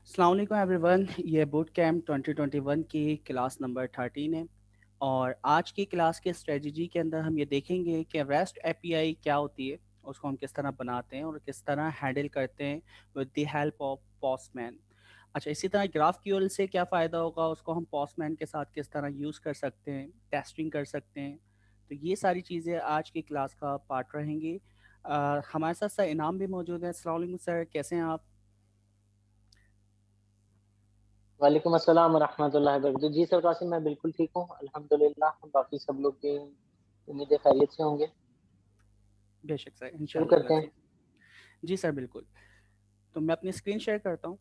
अस्सलाम वालेकुम एवरीवन। ये बूट कैम्प 2021 की क्लास नंबर 13 है और आज की क्लास के स्ट्रेटजी के अंदर हम ये देखेंगे कि रेस्ट एपीआई क्या होती है, उसको हम किस तरह बनाते हैं और किस तरह हैंडल करते हैं with the help of postman. अच्छा, इसी तरह ग्राफ क्यूएल से क्या फ़ायदा होगा, उसको हम पोस्टमैन के साथ किस तरह यूज़ कर सकते हैं, टेस्टिंग कर सकते हैं। तो ये सारी चीज़ें आज की क्लास का पार्ट रहेंगी। हमारे साथ सर इनाम भी मौजूद है। अस्सलाम वालेकुम सर, कैसे हैं आप? वालेकुम अस्सलाम वरहमतुल्लाहि वबरकातुहू। जी सर कासिम, मैं बिल्कुल ठीक हूँ अल्हम्दुलिल्लाह। बाकी सब लोग भी उम्मीद है खैरियत से होंगे। बेशक सर, शुरू इंशाल्लाह ताला करते हैं। से। जी सर, बिल्कुल। तो मैं अपनी स्क्रीन शेयर करता हूँ।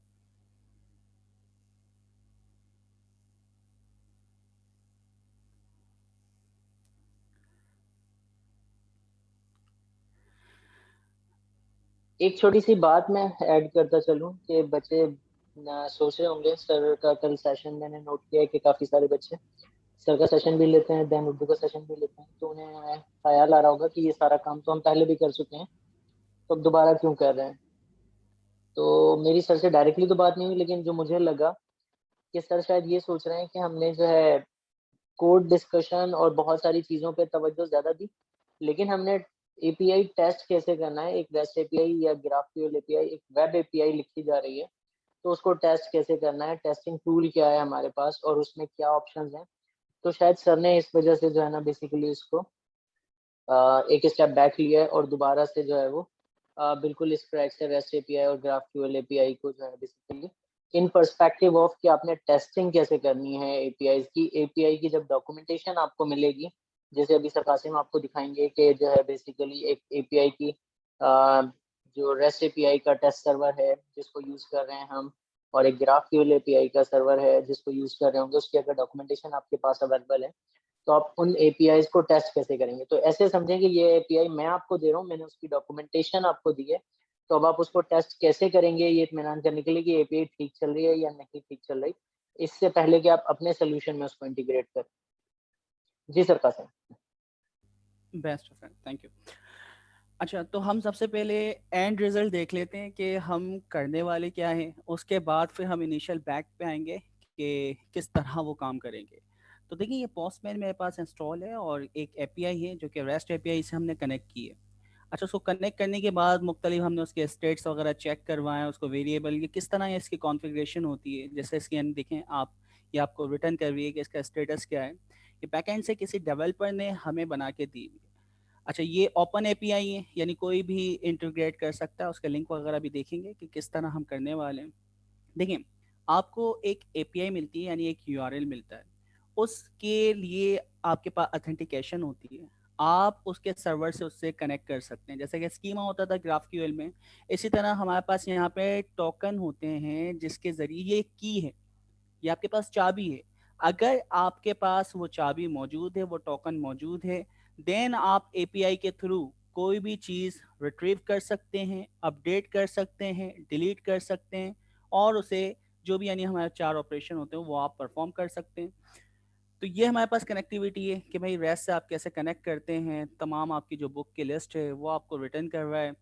एक छोटी सी बात मैं ऐड करता चलूँ कि बच्चे सोच रहे होंगे सर का कल सेशन मैंने नोट किया है कि काफी सारे बच्चे सर का सेशन भी लेते हैं, देन उर्दू का सेशन भी लेते हैं, तो उन्हें ख्याल आ रहा होगा कि ये सारा काम तो हम पहले भी कर चुके हैं, तो अब दोबारा क्यों कर रहे हैं। तो मेरी सर से डायरेक्टली तो बात नहीं हुई, लेकिन जो मुझे लगा कि सर शायद ये सोच रहे हैं कि हमने जो है कोड डिस्कशन और बहुत सारी चीज़ों पे तवज्जो ज़्यादा दी, लेकिन हमने एपीआई टेस्ट कैसे करना है, एक रेस्ट एपीआई या ग्राफक्यूएल एपीआई, एक वेब एपीआई लिखी जा रही है, तो उसको टेस्ट कैसे करना है, टेस्टिंग टूल क्या है हमारे पास और उसमें क्या ऑप्शंस हैं। तो शायद सर ने इस वजह से जो है ना बेसिकली इसको एक स्टेप बैक लिया है और दोबारा से जो है वो बिल्कुल स्क्रैच से रेस्ट एपीआई और ग्राफक्यूएल एपीआई को जो है बेसिकली इन पर्सपेक्टिव ऑफ कि आपने टेस्टिंग कैसे करनी है एपीआईज़ की। एपीआई की जब डॉक्यूमेंटेशन आपको मिलेगी, जैसे अभी सर कासिम आपको दिखाएँगे कि जो है बेसिकली एक एपीआई की जो रेस्ट एपीआई का टेस्ट सर्वर है जिसको यूज़ कर रहे हैं हम, और एक ग्राफक्यूएल एपीआई का सर्वर है जिसको यूज़ कर रहे होंगे, उसकी अगर डॉक्यूमेंटेशन आपके पास अवेलेबल है, तो आप उन एपीआईज़ को टेस्ट कैसे करेंगे? तो ऐसे समझें कि ये एपीआई मैं आपको दे रहा हूँ, मैंने उसकी डॉक्यूमेंटेशन आपको दी है, तो अब आप उसको टेस्ट कैसे करेंगे ये इत्मीनान करने के लिए कि एपीआई ठीक चल रही है या नहीं ठीक चल रही, इससे पहले कि आप अपने सॉल्यूशन में उसको इंटीग्रेट करें। जी sir Qasim. Best friend, thank you. अच्छा, तो हम सबसे पहले एंड रिजल्ट देख लेते हैं कि हम करने वाले क्या हैं, उसके बाद फिर हम इनिशियल बैक पे आएंगे कि किस तरह वो काम करेंगे। तो देखिए, ये पोस्टमैन मेरे पास इंस्टॉल है और एक एपीआई है जो कि रेस्ट एपीआई से हमने कनेक्ट की है। अच्छा, उसको कनेक्ट करने के बाद मुख्तलिफ हमने उसके स्टेट्स वगैरह चेक करवाएं, उसको वेरिएबल ये किस तरह इसकी कॉन्फ़िगरेशन होती है। जैसे इसकी यानी देखें आप, ये आपको रिटर्न कर रही है कि इसका स्टेटस क्या है। ये बैकएंड से किसी डेवलपर ने हमें बना के दी हुई है। अच्छा, ये ओपन एपीआई है, यानी कोई भी इंटीग्रेट कर सकता है। उसका लिंक वगैरह भी देखेंगे कि किस तरह हम करने वाले हैं। देखिए, आपको एक एपीआई मिलती है, यानी एक यूआरएल मिलता है। उसके लिए आपके पास ऑथेंटिकेशन होती है। आप उसके सर्वर से उससे कनेक्ट कर सकते हैं, जैसे कि स्कीमा होता था ग्राफक्यूएल में। इसी तरह हमारे पास यहाँ पे टोकन होते हैं जिसके ज़रिए ये की है, ये आपके पास चाबी है। अगर आपके पास वो चाबी मौजूद है, वो टोकन मौजूद है, देन आप एपीआई के थ्रू कोई भी चीज़ रिट्रीव कर सकते हैं, अपडेट कर सकते हैं, डिलीट कर सकते हैं और उसे जो भी यानी हमारे 4 ऑपरेशन होते हैं वो आप परफॉर्म कर सकते हैं। तो ये हमारे पास कनेक्टिविटी है कि भाई रेस्ट से आप कैसे कनेक्ट करते हैं। तमाम आपकी जो बुक की लिस्ट है वो आपको रिटर्न कर रहा है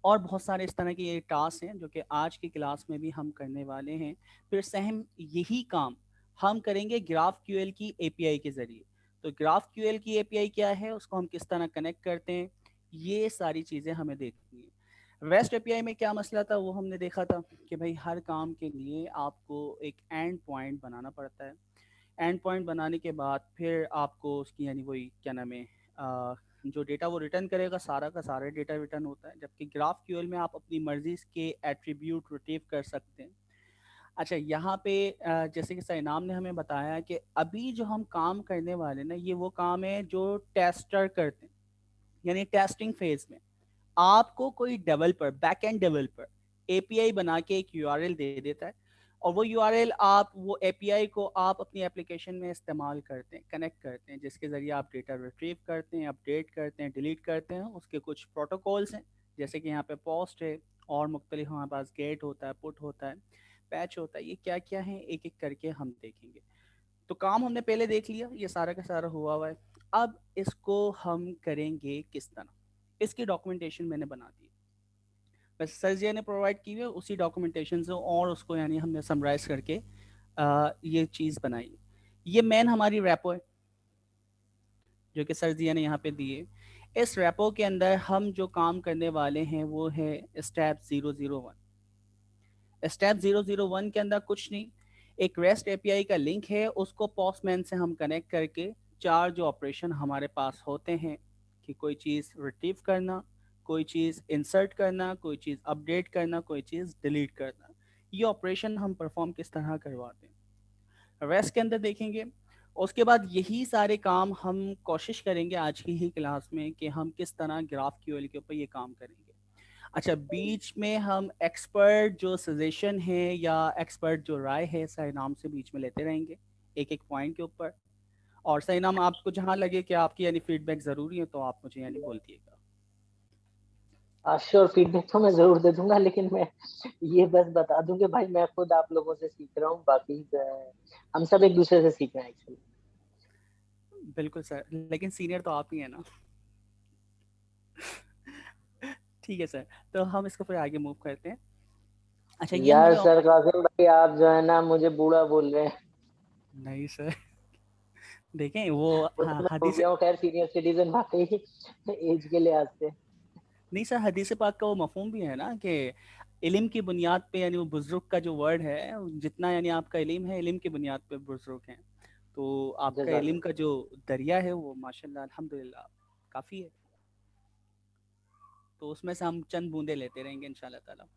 और बहुत सारे इस तरह के ये टास्क हैं जो कि आज की क्लास में भी हम करने वाले हैं। फिर सेम यही काम हम करेंगे ग्राफ क्यूएल की एपीआई के ज़रिए। तो ग्राफ क्यूएल की एपीआई क्या है, उसको हम किस तरह कनेक्ट करते हैं, ये सारी चीज़ें हमें देखनी है। रेस्ट एपीआई में क्या मसला था वो हमने देखा था कि भाई हर काम के लिए आपको एक एंड पॉइंट बनाना पड़ता है। एंड पॉइंट बनाने के बाद फिर आपको उसकी यानी वही क्या नाम है, जो डेटा वो रिटर्न करेगा सारा का सारा डेटा रिटर्न होता है। जबकि ग्राफ क्यूएल में आप अपनी मर्जी के एट्रीब्यूट रिट्रीव कर सकते हैं। अच्छा, यहाँ पे जैसे कि सैनाम ने हमें बताया कि अभी जो हम काम करने वाले ना, ये वो काम है जो टेस्टर करते हैं, यानी टेस्टिंग फेज में आपको कोई developer, back end developer API बना के एक यूआरएल दे देता है और वो यूआरएल आप वो एपीआई को आप अपनी एप्लीकेशन में इस्तेमाल करते हैं, कनेक्ट करते हैं, जिसके ज़रिए आप डेटा रिट्रीव करते हैं, अपडेट करते हैं, डिलीट करते हैं। उसके कुछ प्रोटोकॉल्स हैं, जैसे कि यहाँ पे पोस्ट है और मुख्तलिफ हमारे पास गेट होता है, पुट होता है, पैच होता है। ये क्या क्या है एक एक करके हम देखेंगे। तो काम हमने पहले देख लिया, ये सारा का सारा हुआ हुआ है। अब इसको हम करेंगे किस तरह, इसकी डॉक्यूमेंटेशन मैंने बना दी। बस सर्जिया ने प्रोवाइड की हुई है उसी डॉक्यूमेंटेशन से, और उसको यानी हमने समराइज करके ये चीज़ बनाई। ये मेन हमारी रैपो है जो कि सर्जिया ने यहाँ पे दी है। इस रैपो के अंदर हम जो काम करने वाले हैं वो है स्टेप 001। स्टेप 001 के अंदर कुछ नहीं, एक रेस्ट एपीआई का लिंक है, उसको पोस्टमैन से हम कनेक्ट करके चार जो ऑपरेशन हमारे पास होते हैं कि कोई चीज़ रिट्रीव करना, कोई चीज़ इंसर्ट करना, कोई चीज़ अपडेट करना, कोई चीज़ डिलीट करना, ये ऑपरेशन हम परफॉर्म किस तरह करवाते हैं रेस्ट के अंदर देखेंगे। उसके बाद यही सारे काम हम कोशिश करेंगे आज की ही क्लास में कि हम किस तरह ग्राफ क्यूएल के ऊपर ये काम करेंगे। अच्छा, बीच में हम एक्सपर्ट जो सजेशन है या एक्सपर्ट जो राय है सही नाम से बीच में लेते रहेंगे एक एक पॉइंट के ऊपर। और सही नाम आपको जहाँ लगे कि आपकी यानी फीडबैक ज़रूरी है तो आप मुझे यानी बोल दिएगा। श्योर, फीडबैक तो मैं ज़रूर दे दूँगा, लेकिन मैं ये बस बता दूँ कि भाई मैं खुद आप लोगों से सीख रहा हूँ, बाकी हम सब एक-दूसरे से सीख रहे हैं एक्चुअली। बिल्कुल सर, लेकिन सीनियर तो आप ही हैं ना। ठीक है सर, तो हम इसको फिर आगे मूव करते हैं। अच्छा, ये यार हमारे सर कासिम भाई, आप जो है ना मुझे बूढ़ा बोल रहे हैं। नहीं सर, देखें वो वो तो हाँ मैं हो हदीस, गया हूँ खैर सीनियर सिटीजन वाकई एज के लिहाज से। नहीं सर हदीस पाक का वो मफहूम भी है ना कि इल्म की बुनियाद पे यानी वो बुजुर्ग का जो वर्ड है, जितना यानी आपका इल्म है इल्म की बुनियाद पे बुजुर्ग हैं। तो आपका इल्म का जज़ाकल्लाह। जो दरिया है वो माशाल्लाह अल्हम्दुलिल्लाह काफ़ी है। तो उसमें से हम चंद बूंदे लेते रहेंगे इंशाल्लाह ताला।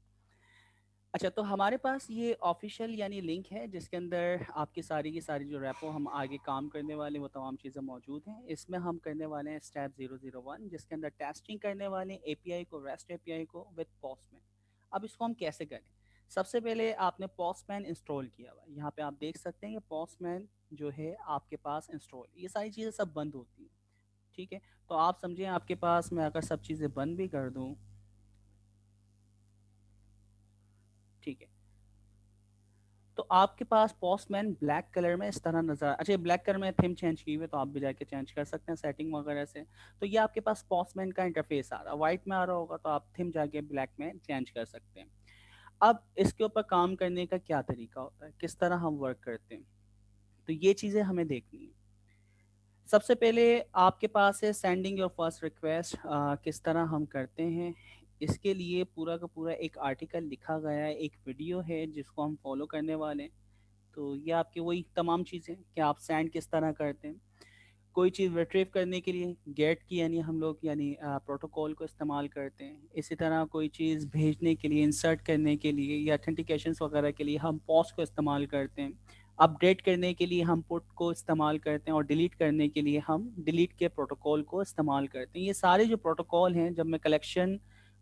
अच्छा, तो हमारे पास ये ऑफिशियल यानी लिंक है जिसके अंदर आपकी सारी की सारी जो रैपो हम आगे काम करने वाले वो तमाम चीज़ें मौजूद हैं। इसमें हम करने वाले हैं स्टेप 001 जिसके अंदर टेस्टिंग करने वाले हैं एपीआई को, रेस्ट एपीआई को विद पोस्टमैन। अब इसको हम कैसे करें? सबसे पहले आपने पोस्टमैन इंस्टॉल किया हुआ है, यहाँ पे आप देख सकते हैं कि पोस्टमैन जो है आपके पास इंस्टॉल, ये सारी चीज़ें सब बंद होती हैं। ठीक है, तो आप समझें आपके पास मैं अगर सब चीज़ें बंद भी कर दूँ, ठीक है, तो आपके पास पोस्टमैन ब्लैक कलर में इस तरह नजर, अच्छा ब्लैक कलर में थीम चेंज की हुई है तो आप भी जाके चेंज कर सकते हैं सेटिंग वगैरह से। तो ये आपके पास पोस्टमैन का इंटरफेस आ रहा है, व्हाइट में आ रहा होगा तो आप थीम जाके ब्लैक में चेंज कर सकते हैं। अब इसके ऊपर काम करने का क्या तरीका होता है, किस तरह हम वर्क करते हैं, तो ये चीज़ें हमें देखनी है। सबसे पहले आपके पास है सेंडिंग योर फर्स्ट रिक्वेस्ट, किस तरह हम करते हैं। इसके लिए पूरा का पूरा एक आर्टिकल लिखा गया है, एक वीडियो है जिसको हम फॉलो करने वाले हैं। तो ये आपकी वही तमाम चीज़ें कि आप सेंड किस तरह करते हैं। कोई चीज़ रिट्रीव करने के लिए गेट की यानी हम लोग यानी प्रोटोकॉल को इस्तेमाल करते हैं। इसी तरह कोई चीज़ भेजने के लिए, इंसर्ट करने के लिए या ऑथेंटिकेशंस वगैरह के लिए हम पॉज को इस्तेमाल करते हैं। अपडेट करने के लिए हम पुट को इस्तेमाल करते हैं और डिलीट करने के लिए हम डिलीट के प्रोटोकॉल को इस्तेमाल करते हैं। ये सारे जो प्रोटोकॉल हैं, जब मैं कलेक्शन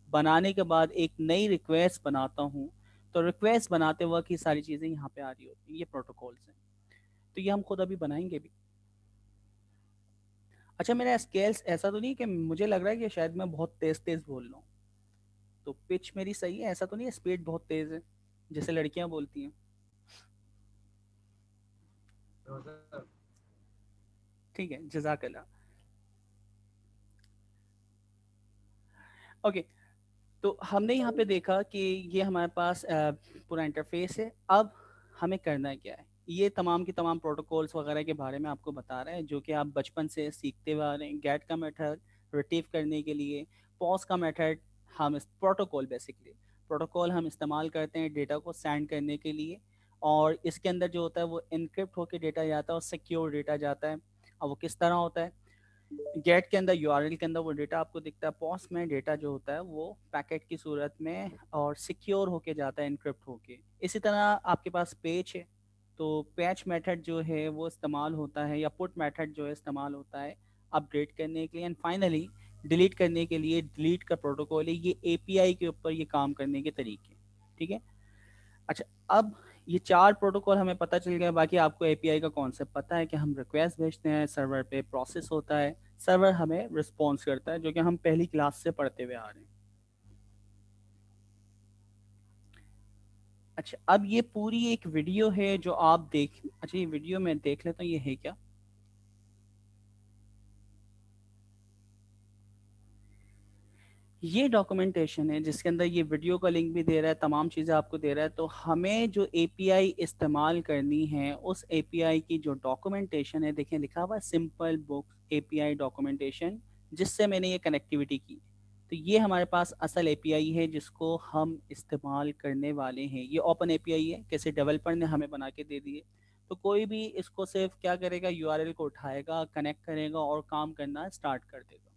बनाने के बाद एक नई रिक्वेस्ट बनाता हूँ तो रिक्वेस्ट बनाते वक्त ये सारी चीज़ें यहाँ पे आ रही होती हैं, ये प्रोटोकॉल्स हैं। तो ये हम खुद अभी बनाएंगे भी। अच्छा, मेरा स्केल्स ऐसा तो नहीं कि मुझे लग रहा है कि शायद मैं बहुत तेज़ तेज़ बोल रहा हूँ, तो पिच मेरी सही है, ऐसा तो नहीं है स्पीड बहुत तेज़ है जैसे लड़कियाँ बोलती हैं। ठीक है, जजाकल्ला। ओके, तो हमने यहाँ पे देखा कि ये हमारे पास पूरा इंटरफेस है। अब हमें करना क्या है, ये तमाम की तमाम प्रोटोकॉल्स वगैरह के बारे में आपको बता रहा है जो कि आप बचपन से सीखते हुए आ रहे हैं। गेट का मेथड रिट्रीव करने के लिए, पॉज का मेथड, हम इस प्रोटोकॉल बेसिकली प्रोटोकॉल हम इस्तेमाल करते हैं डेटा को सेंड करने के लिए। और इसके अंदर जो होता है वो इनक्रिप्ट होकर डेटा जाता है और सिक्योर डेटा जाता है। अब वो किस तरह होता है, गेट के अंदर यूआरएल के अंदर वो डेटा आपको दिखता है, पॉस में डेटा जो होता है वो पैकेट की सूरत में और सिक्योर होके जाता है इनक्रिप्ट होके। इसी तरह आपके पास पेज है, तो पैच मेथड जो है वो इस्तेमाल होता है या पुट मेथड जो है इस्तेमाल होता है अपडेट करने के लिए। एंड फाइनली डिलीट करने के लिए डिलीट का प्रोटोकॉल है। ये एपीआई के ऊपर ये काम करने के तरीके, ठीक है। अच्छा, अब ये चार प्रोटोकॉल हमें पता चल गया, बाकी आपको एपीआई का कॉन्सेप्ट पता है कि हम रिक्वेस्ट भेजते हैं, सर्वर पे प्रोसेस होता है, सर्वर हमें रिस्पॉन्स करता है, जो कि हम पहली क्लास से पढ़ते हुए आ रहे हैं। अच्छा, अब ये पूरी एक वीडियो है जो आप देख, अच्छा ये वीडियो मैं देख लेता हूँ ये है क्या। ये डॉक्यूमेंटेशन है जिसके अंदर ये वीडियो का लिंक भी दे रहा है, तमाम चीज़ें आपको दे रहा है। तो हमें जो एपीआई इस्तेमाल करनी है, उस एपीआई की जो डॉक्यूमेंटेशन है, देखें लिखा हुआ सिंपल बुक एपीआई डॉक्यूमेंटेशन, जिससे मैंने ये कनेक्टिविटी की। तो ये हमारे पास असल एपीआई है जिसको हम इस्तेमाल करने वाले हैं। ये ओपन एपीआई है, किसी डेवलपर ने हमें बना के दे दी है। तो कोई भी इसको सिर्फ क्या करेगा, यूआरएल को उठाएगा, कनेक्ट करेगा और काम करना स्टार्ट कर देगा।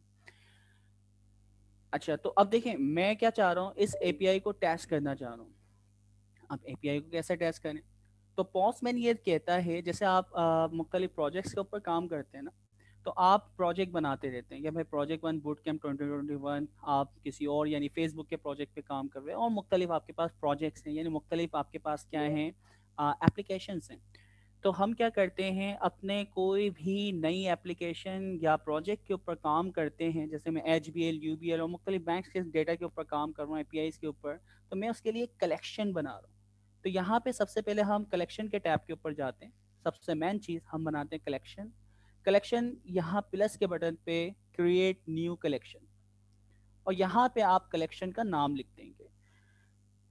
अच्छा, तो अब देखें मैं क्या चाह रहा हूँ, इस एपीआई को टेस्ट करना चाह रहा हूँ। अब एपीआई को कैसे टेस्ट करें? तो पॉस्टमैन ये कहता है, जैसे आप मुख्तलिफ प्रोजेक्ट्स के ऊपर काम करते हैं ना, तो आप प्रोजेक्ट बनाते रहते हैं, या भाई प्रोजेक्ट 1 बूट कैम्प 2021, आप किसी और यानी फेसबुक के प्रोजेक्ट पे काम कर रहे हैं, और मुख्तलिफ आपके पास प्रोजेक्ट्स हैं, यानी मुख्तलिफ आपके पास क्या हैं, एप्लीकेशंस हैं। तो हम क्या करते हैं, अपने कोई भी नई एप्लीकेशन या प्रोजेक्ट के ऊपर काम करते हैं, जैसे मैं H B L, U B L और मुख्तलिफ बैंक के डेटा के ऊपर काम कर रहा हूँ, APIs के ऊपर, तो मैं उसके लिए कलेक्शन बना रहा हूँ। तो यहाँ पे सबसे पहले हम कलेक्शन के टैब के ऊपर जाते हैं। सबसे मेन चीज़ हम बनाते हैं कलेक्शन। कलेक्शन यहाँ प्लस के बटन पे क्रिएट न्यू कलेक्शन, और यहाँ पे आप कलेक्शन का नाम लिख देंगे।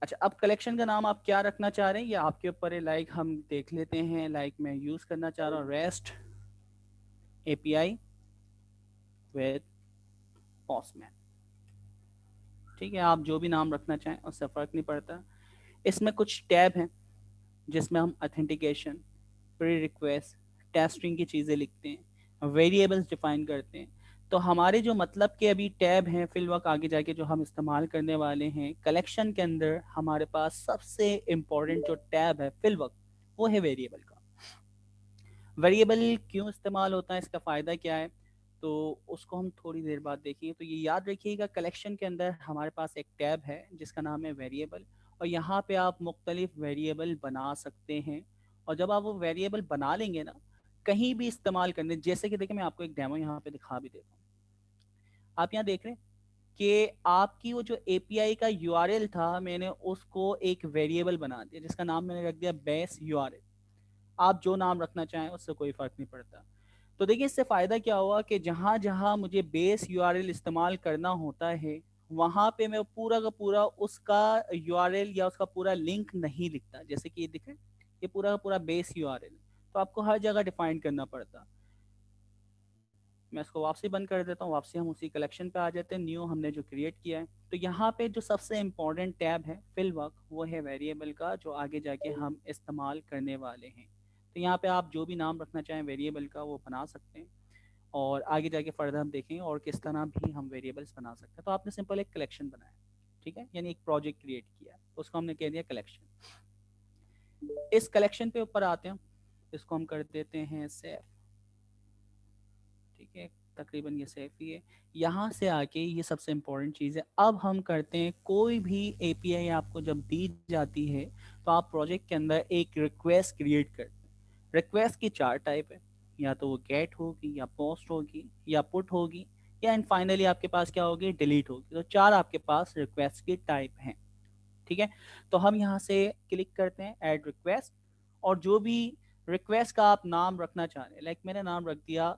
अच्छा, अब कलेक्शन का नाम आप क्या रखना चाह रहे हैं ये आपके ऊपर है। लाइक हम देख लेते हैं, लाइक मैं यूज़ करना चाह रहा हूँ रेस्ट एपीआई विद पॉस्टमैन। ठीक है, आप जो भी नाम रखना चाहें उससे फ़र्क नहीं पड़ता। इसमें कुछ टैब हैं जिसमें हम अथेंटिकेशन, प्री रिक्वेस्ट, टेस्टिंग की चीज़ें लिखते हैं, वेरिएबल्स डिफाइन करते हैं। तो हमारे जो मतलब के अभी टैब हैं फिल वक्त आगे जाके जो हम इस्तेमाल करने वाले हैं कलेक्शन के अंदर, हमारे पास सबसे इम्पोर्टेंट जो टैब है फिल वक्त, वो है वेरिएबल का। वेरिएबल क्यों इस्तेमाल होता है, इसका फ़ायदा क्या है, तो उसको हम थोड़ी देर बाद देखेंगे। तो ये याद रखिएगा, कलेक्शन के अंदर हमारे पास एक टैब है जिसका नाम है वेरिएबल, और यहाँ पे आप मुख्तलिफ वेरिएबल बना सकते हैं। और जब आप वो वेरिएबल बना लेंगे ना, कहीं भी इस्तेमाल करने, जैसे कि देखिए मैं आपको एक डेमो यहाँ पे दिखा भी देता हूँ। आप यहाँ देख रहे हैं कि आपकी वो जो एपीआई का यूआरएल था, मैंने उसको एक वेरिएबल बना दिया जिसका नाम मैंने रख दिया बेस यूआरएल। आप जो नाम रखना चाहें उससे कोई फ़र्क नहीं पड़ता। तो देखिए इससे फ़ायदा क्या हुआ कि जहाँ जहाँ मुझे बेस यूआरएल इस्तेमाल करना होता है, वहाँ पे मैं पूरा का पूरा उसका यूआरएल या उसका पूरा लिंक नहीं लिखता। जैसे कि ये दिखे, ये पूरा का पूरा बेस यूआरएल, तो आपको हर जगह डिफाइन करना पड़ता। मैं इसको वापसी बंद कर देता हूँ, वापसी हम उसी कलेक्शन पे आ जाते हैं, न्यू हमने जो क्रिएट किया है। तो यहाँ पे जो सबसे इम्पोर्टेंट टैब है फिल वर्क, वो है वेरिएबल का, जो आगे जाके हम इस्तेमाल करने वाले हैं। तो यहाँ पे आप जो भी नाम रखना चाहें वेरिएबल का वो बना सकते हैं, और आगे जाके फर्दर हम देखेंगे और किस तरह भी हम वेरिएबल्स बना सकते हैं। तो आपने सिंपल एक कलेक्शन बनाया, ठीक है, यानी एक प्रोजेक्ट क्रिएट किया, उसको हमने कह दिया कलेक्शन। इस कलेक्शन पे ऊपर आते हैं, इसको हम कर देते हैं सेव। ठीक है, तकरीबन ये सेफ ही है। यहाँ से आके ये सबसे इम्पोर्टेंट चीज़ है, अब हम करते हैं कोई भी एपीआई आपको जब दी जाती है, तो आप प्रोजेक्ट के अंदर एक रिक्वेस्ट क्रिएट करते हैं। रिक्वेस्ट की 4 टाइप है, या तो वो गेट होगी, या पोस्ट होगी, या पुट होगी, या एंड फाइनली आपके पास क्या होगी, डिलीट होगी। तो 4 आपके पास रिक्वेस्ट की टाइप हैं। ठीक है, तो हम यहाँ से क्लिक करते हैं ऐड रिक्वेस्ट, और जो भी रिक्वेस्ट का आप नाम रखना चाह रहे हैं, लाइक मैंने नाम रख दिया,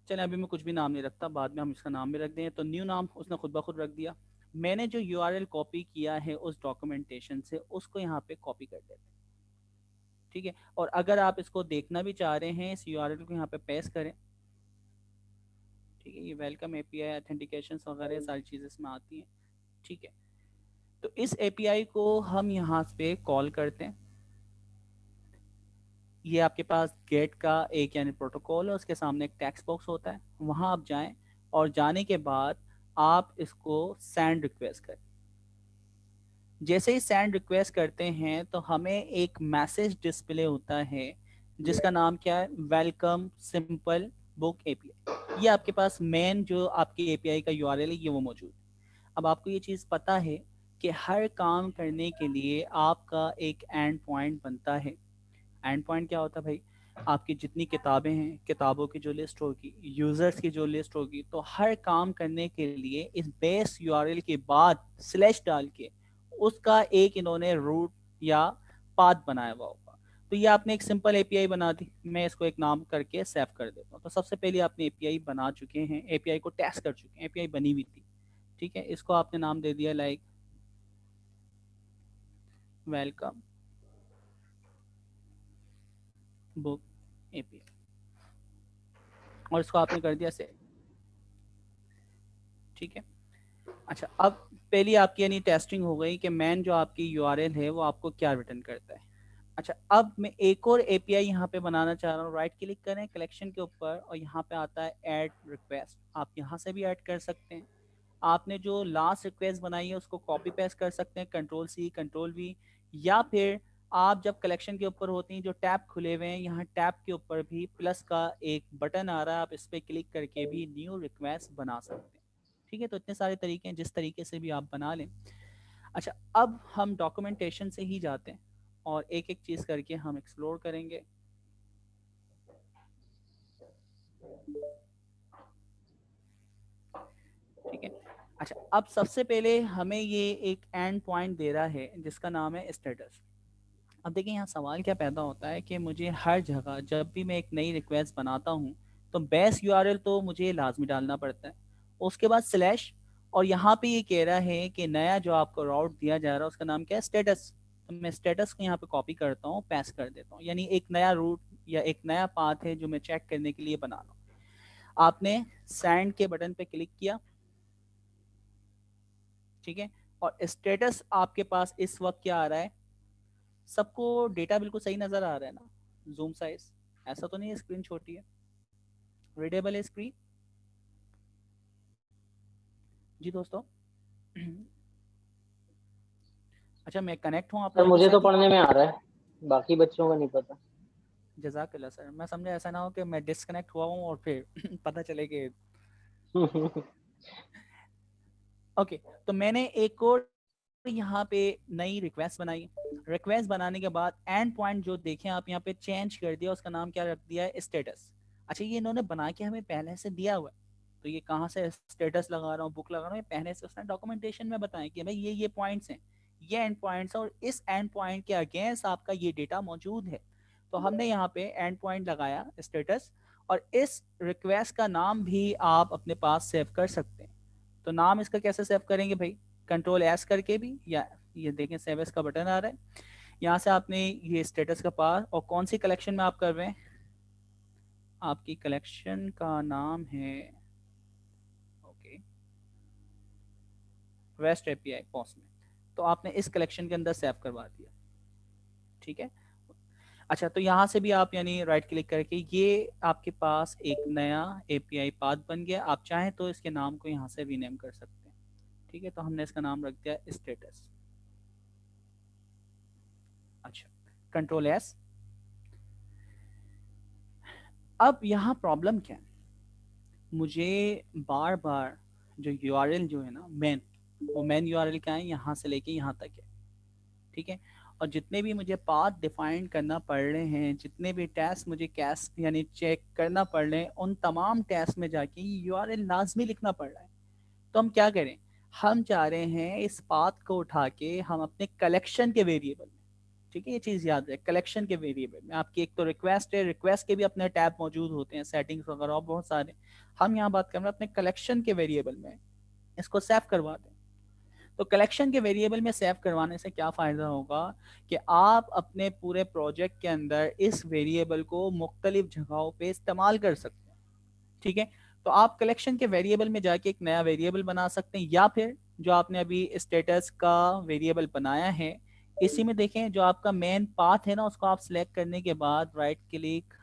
चलें अभी मैं कुछ भी नाम नहीं रखता, बाद में हम इसका नाम भी रख दें। तो न्यू नाम उसने खुद ब खुद रख दिया। मैंने जो यूआरएल कॉपी किया है उस डॉक्यूमेंटेशन से, उसको यहाँ पे कॉपी कर देते हैं। ठीक है, और अगर आप इसको देखना भी चाह रहे हैं, इस यूआरएल को यहाँ पे पेस्ट करें। ठीक है, ये वेलकम एपीआई, ऑथेंटिकेशन वगैरह सारी चीज़ें इसमें आती हैं। ठीक है, तो इस एपीआई को हम यहाँ पे कॉल करते हैं। ये आपके पास गेट का एक यानी प्रोटोकॉल है, उसके सामने एक टेक्स्ट बॉक्स होता है, वहाँ आप जाएं, और जाने के बाद आप इसको सेंड रिक्वेस्ट करें। जैसे ही सेंड रिक्वेस्ट करते हैं तो हमें एक मैसेज डिस्प्ले होता है जिसका नाम क्या है, वेलकम सिंपल बुक एपीआई। ये आपके पास मेन जो आपकी एपीआई का यूआरएल है ये वो मौजूद है। अब आपको ये चीज़ पता है कि हर काम करने के लिए आपका एक एंड पॉइंट बनता है। एंड पॉइंट क्या होता है भाई, आपकी जितनी किताबें हैं, किताबों की जो लिस्ट होगी, यूज़र्स की जो लिस्ट होगी, तो हर काम करने के लिए इस बेस यूआरएल के बाद स्लैश डाल के उसका एक इन्होंने रूट या पाथ बनाया हुआ होगा। तो ये आपने एक सिंपल एपीआई बना दी, मैं इसको एक नाम करके सेव कर देता हूँ। तो सबसे पहले आपने एपीआई बना चुके हैं, एपीआई को टेस्ट कर चुके हैं, एपीआई बनी हुई थी, ठीक है। इसको आपने नाम दे दिया लाइक वेलकम बुक एपीआई, और इसको आपने कर दिया सेव, ठीक है। अच्छा, अब पहली आपकी यानी टेस्टिंग हो गई कि मैन जो आपकी यूआरएल है वो आपको क्या रिटर्न करता है। अच्छा, अब मैं एक और एपीआई यहाँ पे बनाना चाह रहा हूँ। राइट क्लिक करें कलेक्शन के ऊपर और यहाँ पे आता है ऐड रिक्वेस्ट, आप यहाँ से भी ऐड कर सकते हैं। आपने जो लास्ट रिक्वेस्ट बनाई है उसको कॉपी पेस्ट कर सकते हैं, कंट्रोल सी कंट्रोल वी, या फिर आप जब कलेक्शन के ऊपर होती हैं जो टैब खुले हुए हैं, यहाँ टैब के ऊपर भी प्लस का एक बटन आ रहा है, आप इस पर क्लिक करके भी न्यू रिक्वेस्ट बना सकते हैं, ठीक है। तो इतने सारे तरीके हैं जिस तरीके से भी आप बना लें। अच्छा, अब हम डॉक्यूमेंटेशन से ही जाते हैं और एक एक चीज़ करके हम एक्सप्लोर करेंगे, ठीक है। अच्छा, अब सबसे पहले हमें ये एक एंड पॉइंट दे रहा है जिसका नाम है स्टेटस। अब देखिए यहाँ सवाल क्या पैदा होता है कि मुझे हर जगह जब भी मैं एक नई रिक्वेस्ट बनाता हूँ तो बेस यूआरएल तो मुझे लाजमी डालना पड़ता है, उसके बाद स्लैश, और यहाँ पे ये कह रहा है कि नया जो आपको राउट दिया जा रहा है उसका नाम क्या है, स्टेटस। तो मैं स्टेटस को यहाँ पे कॉपी करता हूँ, पेस्ट कर देता हूँ, यानी एक नया रूट या एक नया पाथ है जो मैं चेक करने के लिए बना रहा हूँ। आपने सेंड के बटन पे क्लिक किया, ठीक है, और स्टेटस आपके पास इस वक्त क्या आ रहा है, सबको डेटा बिल्कुल सही नजर आ रहा है ना, जूम साइज ऐसा तो नहीं है स्क्रीन छोटी है, रीडेबल है स्क्रीन, जी दोस्तों। अच्छा, मैं कनेक्ट हूँ आप सर लोगों के मुझे तो साथ ही, पढ़ने में आ रहा है, बाकी बच्चों का नहीं पता। जजाकल्ला सर। मैं समझा ऐसा ना हो कि मैं डिस्कनेक्ट हुआ हूँ और फिर पता चले कि ओके। तो मैंने एक और यहाँ पे नई रिक्वेस्ट बनाई, रिक्वेस्ट बनाने के बाद एंड पॉइंट जो देखें आप यहाँ पे चेंज कर दिया, उसका नाम क्या रख दिया है, स्टेटस। अच्छा, ये इन्होंने बना के हमें पहले से दिया हुआ है, तो ये कहाँ से स्टेटस लगा रहा हूँ, बुक लगा रहा हूँ, ये पहले से उसने डॉक्यूमेंटेशन में बताया कि भाई ये पॉइंट्स हैं, ये एंड पॉइंट्स हैं, और इस एंड पॉइंट के अगेंस्ट आपका ये डेटा मौजूद है। तो हमने यहाँ पे एंड पॉइंट लगाया स्टेटस, और इस रिक्वेस्ट का नाम भी आप अपने पास सेव कर सकते हैं। तो नाम इसका कैसे सेव करेंगे भाई, कंट्रोल एस करके भी, या ये देखें सेव एस का बटन आ रहा है, यहाँ से आपने ये स्टेटस का पास, और कौन सी कलेक्शन में आप कर रहे हैं, आपकी कलेक्शन का नाम है ओके वेस्ट एपीआई पोस्ट में, तो आपने इस कलेक्शन के अंदर सेव करवा दिया, ठीक है। अच्छा, तो यहाँ से भी आप यानी राइट क्लिक करके ये आपके पास एक नया एपीआई पाथ बन गया, आप चाहें तो इसके नाम को यहाँ से रीनेम कर सकते हैं, ठीक है। तो हमने इसका नाम रख दिया स्टेटस। अच्छा, कंट्रोल एस। अब यहाँ प्रॉब्लम क्या है, मुझे बार बार जो यूआरएल जो है ना मेन, वो मेन यूआरएल क्या है, यहाँ से लेके यहाँ तक है, ठीक है। और जितने भी मुझे पाथ डिफाइन करना पड़ रहे हैं, जितने भी टेस्ट मुझे कैश यानी चेक करना पड़ रहे हैं, उन तमाम टेस्ट में जाके यूआरएल लाजमी लिखना पड़ रहा है। तो हम क्या करें, हम चाह रहे हैं इस पाथ को उठा के हम अपने कलेक्शन के वेरिएबल में, ठीक है, ये चीज़ याद रहे, कलेक्शन के वेरिएबल में आपकी एक तो रिक्वेस्ट है, रिक्वेस्ट के भी अपने टैब मौजूद होते हैं, सेटिंग्स वगैरह और बहुत सारे, हम यहाँ बात कर रहे हैं अपने कलेक्शन के वेरिएबल में, इसको सेव करवा दें। तो कलेक्शन के वेरिएबल में सेव करवाने से क्या फ़ायदा होगा कि आप अपने पूरे प्रोजेक्ट के अंदर इस वेरिएबल को मुख्तलिफ जगहों पे इस्तेमाल कर सकते हैं, ठीक है। तो आप कलेक्शन के वेरिएबल में जाके एक नया वेरिएबल बना सकते हैं, या फिर जो आपने अभी स्टेटस का वेरिएबल बनाया है इसी में देखें, जो आपका मेन पाथ है ना उसको आप सिलेक्ट करने के बाद राइट क्लिक,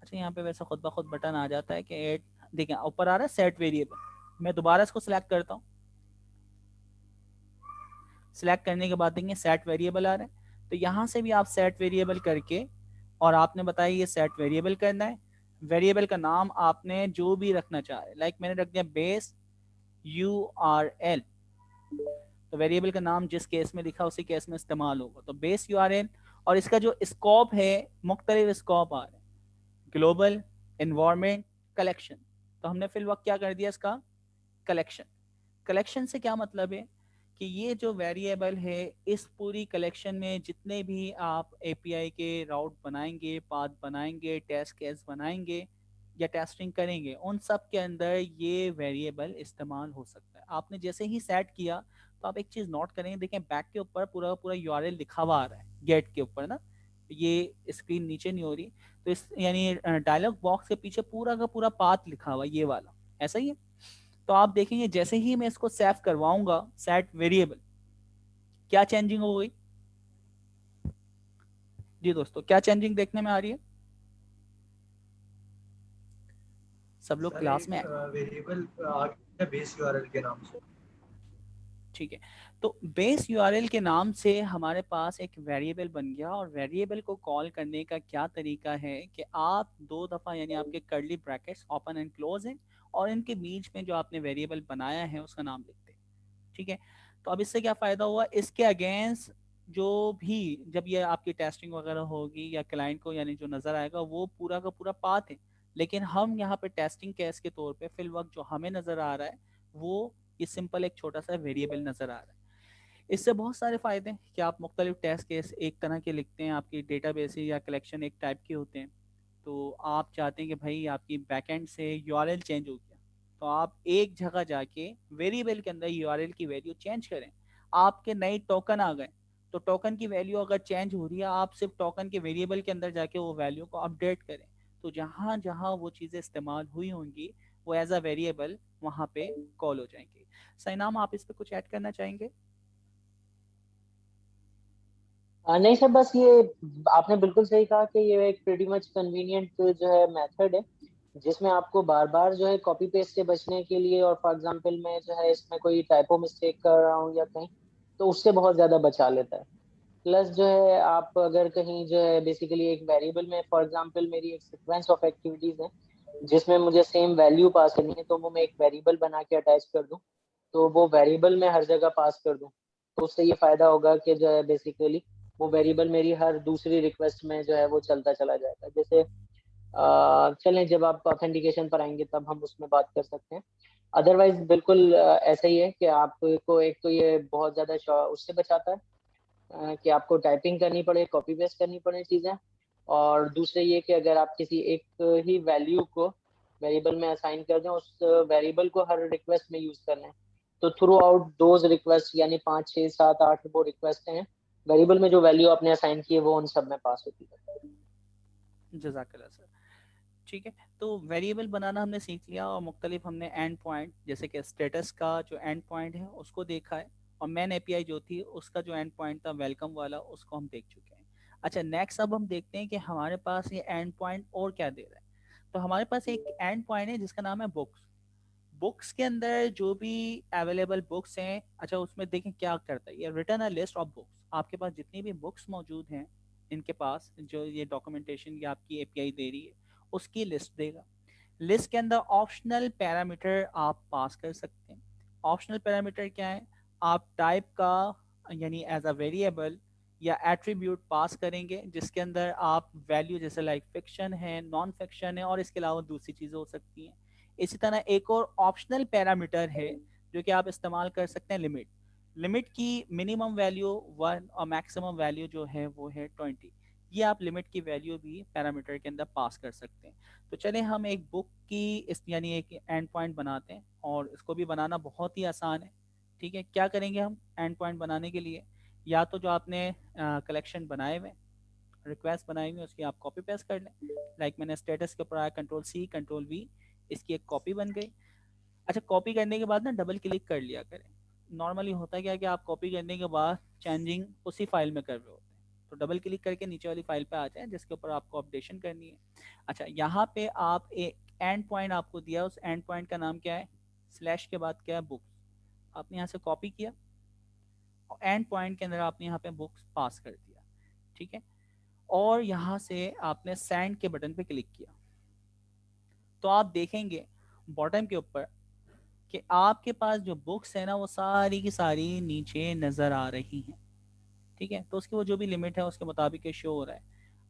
अच्छा यहाँ पे वैसे खुद ब खुद बटन आ जाता है कि ऐड, देखें ऊपर आ रहा है सेट वेरिएबल, मैं दोबारा इसको सिलेक्ट करता हूँ, सिलेक्ट करने के बाद देंगे सेट वेरिएबल आ रहा है, तो यहाँ से भी आप सेट वेरिएबल करके, और आपने बताया ये सेट वेरिएबल करना है, वेरिएबल का नाम आपने जो भी रखना चाह रहे, लाइक मैंने रख दिया बेस URL, तो वेरिएबल का नाम जिस केस में लिखा उसी केस में इस्तेमाल होगा, तो बेस URL, और इसका जो स्कोप है मुख्तलिफ स्कोप आ रहे हैं, ग्लोबल, इन्वायरमेंट, कलेक्शन। तो हमने फिल वक्त क्या कर दिया इसका, कलेक्शन। कलेक्शन से क्या मतलब है कि ये जो वेरिएबल है इस पूरी कलेक्शन में जितने भी आप एपीआई के राउट बनाएंगे, पाथ बनाएंगे, टेस्ट केस बनाएंगे या टेस्टिंग करेंगे, उन सब के अंदर ये वेरिएबल इस्तेमाल हो सकता है। आपने जैसे ही सेट किया तो आप एक चीज़ नोट करेंगे, देखें बैक के ऊपर पूरा पूरा यूआरएल लिखा हुआ आ रहा है गेट के ऊपर ना, ये स्क्रीन नीचे नहीं हो रही, तो इस यानी डायलॉग बॉक्स के पीछे पूरा का पूरा पाथ लिखा हुआ ये वाला, ऐसा ही है। तो आप देखेंगे जैसे ही मैं इसको सेव करवाऊंगा सेट वेरिएबल, क्या चेंजिंग हो गई जी दोस्तों, क्या चेंजिंग देखने में आ रही है? सब लोग सर क्लास एक में? वेरिएबल आ गया बेस यूआरएल के नाम से। ठीक है, तो बेस यूआरएल के नाम से हमारे पास एक वेरिएबल बन गया, और वेरिएबल को कॉल करने का क्या तरीका है कि आप दो दफ़ा यानी आपके curly brackets open and close हैं और इनके बीच में जो आपने वेरिएबल बनाया है उसका नाम लिखते हैं। ठीक है, तो अब इससे क्या फ़ायदा हुआ, इसके अगेंस्ट जो भी जब ये आपकी टेस्टिंग वगैरह होगी या क्लाइंट को यानी जो नज़र आएगा वो पूरा का पूरा पाथ है, लेकिन हम यहाँ पे टेस्टिंग केस के तौर पे फिल वक्त जो हमें नज़र आ रहा है वो ये सिंपल एक छोटा सा वेरिएबल नज़र आ रहा है। इससे बहुत सारे फ़ायदे हैं कि आप मुख्तलिफ टेस्ट केस एक तरह के लिखते हैं, आपकी डेटाबेस या कलेक्शन एक टाइप के होते हैं, तो आप चाहते हैं कि भाई आपकी बैकएंड से यूआरएल चेंज हो गया, तो आप एक जगह जाके वेरिएबल के अंदर यूआरएल की वैल्यू चेंज करें। आपके नए टोकन आ गए, तो टोकन की वैल्यू अगर चेंज हो रही है आप सिर्फ टोकन के वेरिएबल के अंदर जाके वो वैल्यू को अपडेट करें, तो जहाँ जहाँ वो चीज़ें इस्तेमाल हुई होंगी वो एज अ वेरिएबल वहाँ पे कॉल हो जाएंगी। सैनाम, आप इस पर कुछ ऐड करना चाहेंगे? नहीं सर, बस ये आपने बिल्कुल सही कहा कि ये एक प्रीटी मच कन्वीनियंट जो है मेथड है, जिसमें आपको बार बार जो है कॉपी पेस्ट से बचने के लिए, और फॉर एग्जांपल मैं जो है इसमें कोई टाइपो मिस्टेक कर रहा हूँ या कहीं, तो उससे बहुत ज्यादा बचा लेता है। प्लस जो है आप अगर कहीं जो है बेसिकली एक वेरिएबल में, फॉर एग्जांपल मेरी एक सीक्वेंस ऑफ एक्टिविटीज है जिसमें मुझे सेम वैल्यू पास करनी है, तो वो मैं एक वेरिएबल बना के अटैच कर दूं, तो वो वेरिएबल में हर जगह पास कर दूं, तो उससे ये फायदा होगा कि जो है बेसिकली वो वेरिएबल मेरी हर दूसरी रिक्वेस्ट में जो है वो चलता चला जाएगा। जैसे चलें, जब आप ऑथेंटिकेशन पर आएंगे तब हम उसमें बात कर सकते हैं। अदरवाइज बिल्कुल ऐसा ही है कि आपको एक तो ये बहुत ज्यादा उससे बचाता है कि आपको टाइपिंग करनी पड़े, कॉपी पेस्ट करनी पड़े चीजें, और दूसरे ये कि अगर आप किसी एक ही वैल्यू को वेरिएबल में असाइन कर दें, उस वेरिएबल को हर रिक्वेस्ट में यूज कर लें, तो थ्रू आउट दोज रिक्वेस्ट, यानी 5 6 7 8 वो रिक्वेस्ट हैं, वेरिएबल में जो वैल्यू आपने असाइन की है वो उन सब में पास होती है। जजाकल्ला सर। ठीक है, तो वेरिएबल बनाना हमने सीख लिया और मुख्तलिफ हमने एंड पॉइंट जैसे कि स्टेटस का जो एंड पॉइंट है उसको देखा है, और मेन एपीआई जो थी उसका जो एंड पॉइंट था वेलकम वाला उसको हम देख चुके हैं। अच्छा, नेक्स्ट अब हम देखते हैं कि हमारे पास ये एंड पॉइंट और क्या दे रहा है। तो हमारे पास एक एंड पॉइंट है जिसका नाम है बुक्स। बुक्स के अंदर जो भी अवेलेबल बुक्स हैं, अच्छा उसमें देखें क्या करता है, ये return a list of books, आपके पास जितनी भी बुक्स मौजूद हैं इनके पास जो ये डॉक्यूमेंटेशन या आपकी एपीआई दे रही है उसकी लिस्ट देगा। लिस्ट के अंदर ऑप्शनल पैरामीटर आप पास कर सकते हैं। ऑप्शनल पैरामीटर क्या है, आप टाइप का यानी एज अ वेरिएबल या एट्रीब्यूट पास करेंगे जिसके अंदर आप वैल्यू जैसे लाइक फिक्शन है, नॉन फिक्शन है और इसके अलावा दूसरी चीज़ें हो सकती हैं। इसी तरह एक और ऑप्शनल पैरामीटर है जो कि आप इस्तेमाल कर सकते हैं, लिमिट। लिमिट की मिनिमम वैल्यू 1 और मैक्सिमम वैल्यू जो है वो है 20। ये आप लिमिट की वैल्यू भी पैरामीटर के अंदर पास कर सकते हैं। तो चले हम एक बुक की इस यानी एक एंड पॉइंट बनाते हैं, और इसको भी बनाना बहुत ही आसान है। ठीक है, क्या करेंगे हम एंड पॉइंट बनाने के लिए, या तो जो आपने कलेक्शन बनाए हुए रिक्वेस्ट बनाई हुई उसकी आप कॉपी पेस्ट कर लें, लाइक मैंने स्टेटस के ऊपर आया कंट्रोल सी कंट्रोल वी, इसकी एक कॉपी बन गई। अच्छा, कॉपी करने के बाद ना डबल क्लिक कर लिया करें। नॉर्मली होता क्या है कि आप कॉपी करने के बाद चेंजिंग उसी फाइल में कर रहे होते हैं, तो डबल क्लिक करके नीचे वाली फाइल पे आ जाए जिसके ऊपर आपको अपडेशन करनी है। अच्छा, यहाँ पे आप एक एंड पॉइंट आपको दिया, उस एंड पॉइंट का नाम क्या है, स्लैश के बाद क्या है, बुक्स। आपने यहाँ से कॉपी किया और एंड पॉइंट के अंदर आपने यहाँ पे बुक्स पास कर दिया। ठीक है, और यहाँ से आपने सेंड के बटन पे क्लिक किया, तो आप देखेंगे बॉटम के ऊपर कि आपके पास जो बुक्स है ना वो सारी की सारी नीचे नज़र आ रही हैं। ठीक है, तो उसकी वो जो भी लिमिट है उसके मुताबिक ये शो हो रहा है।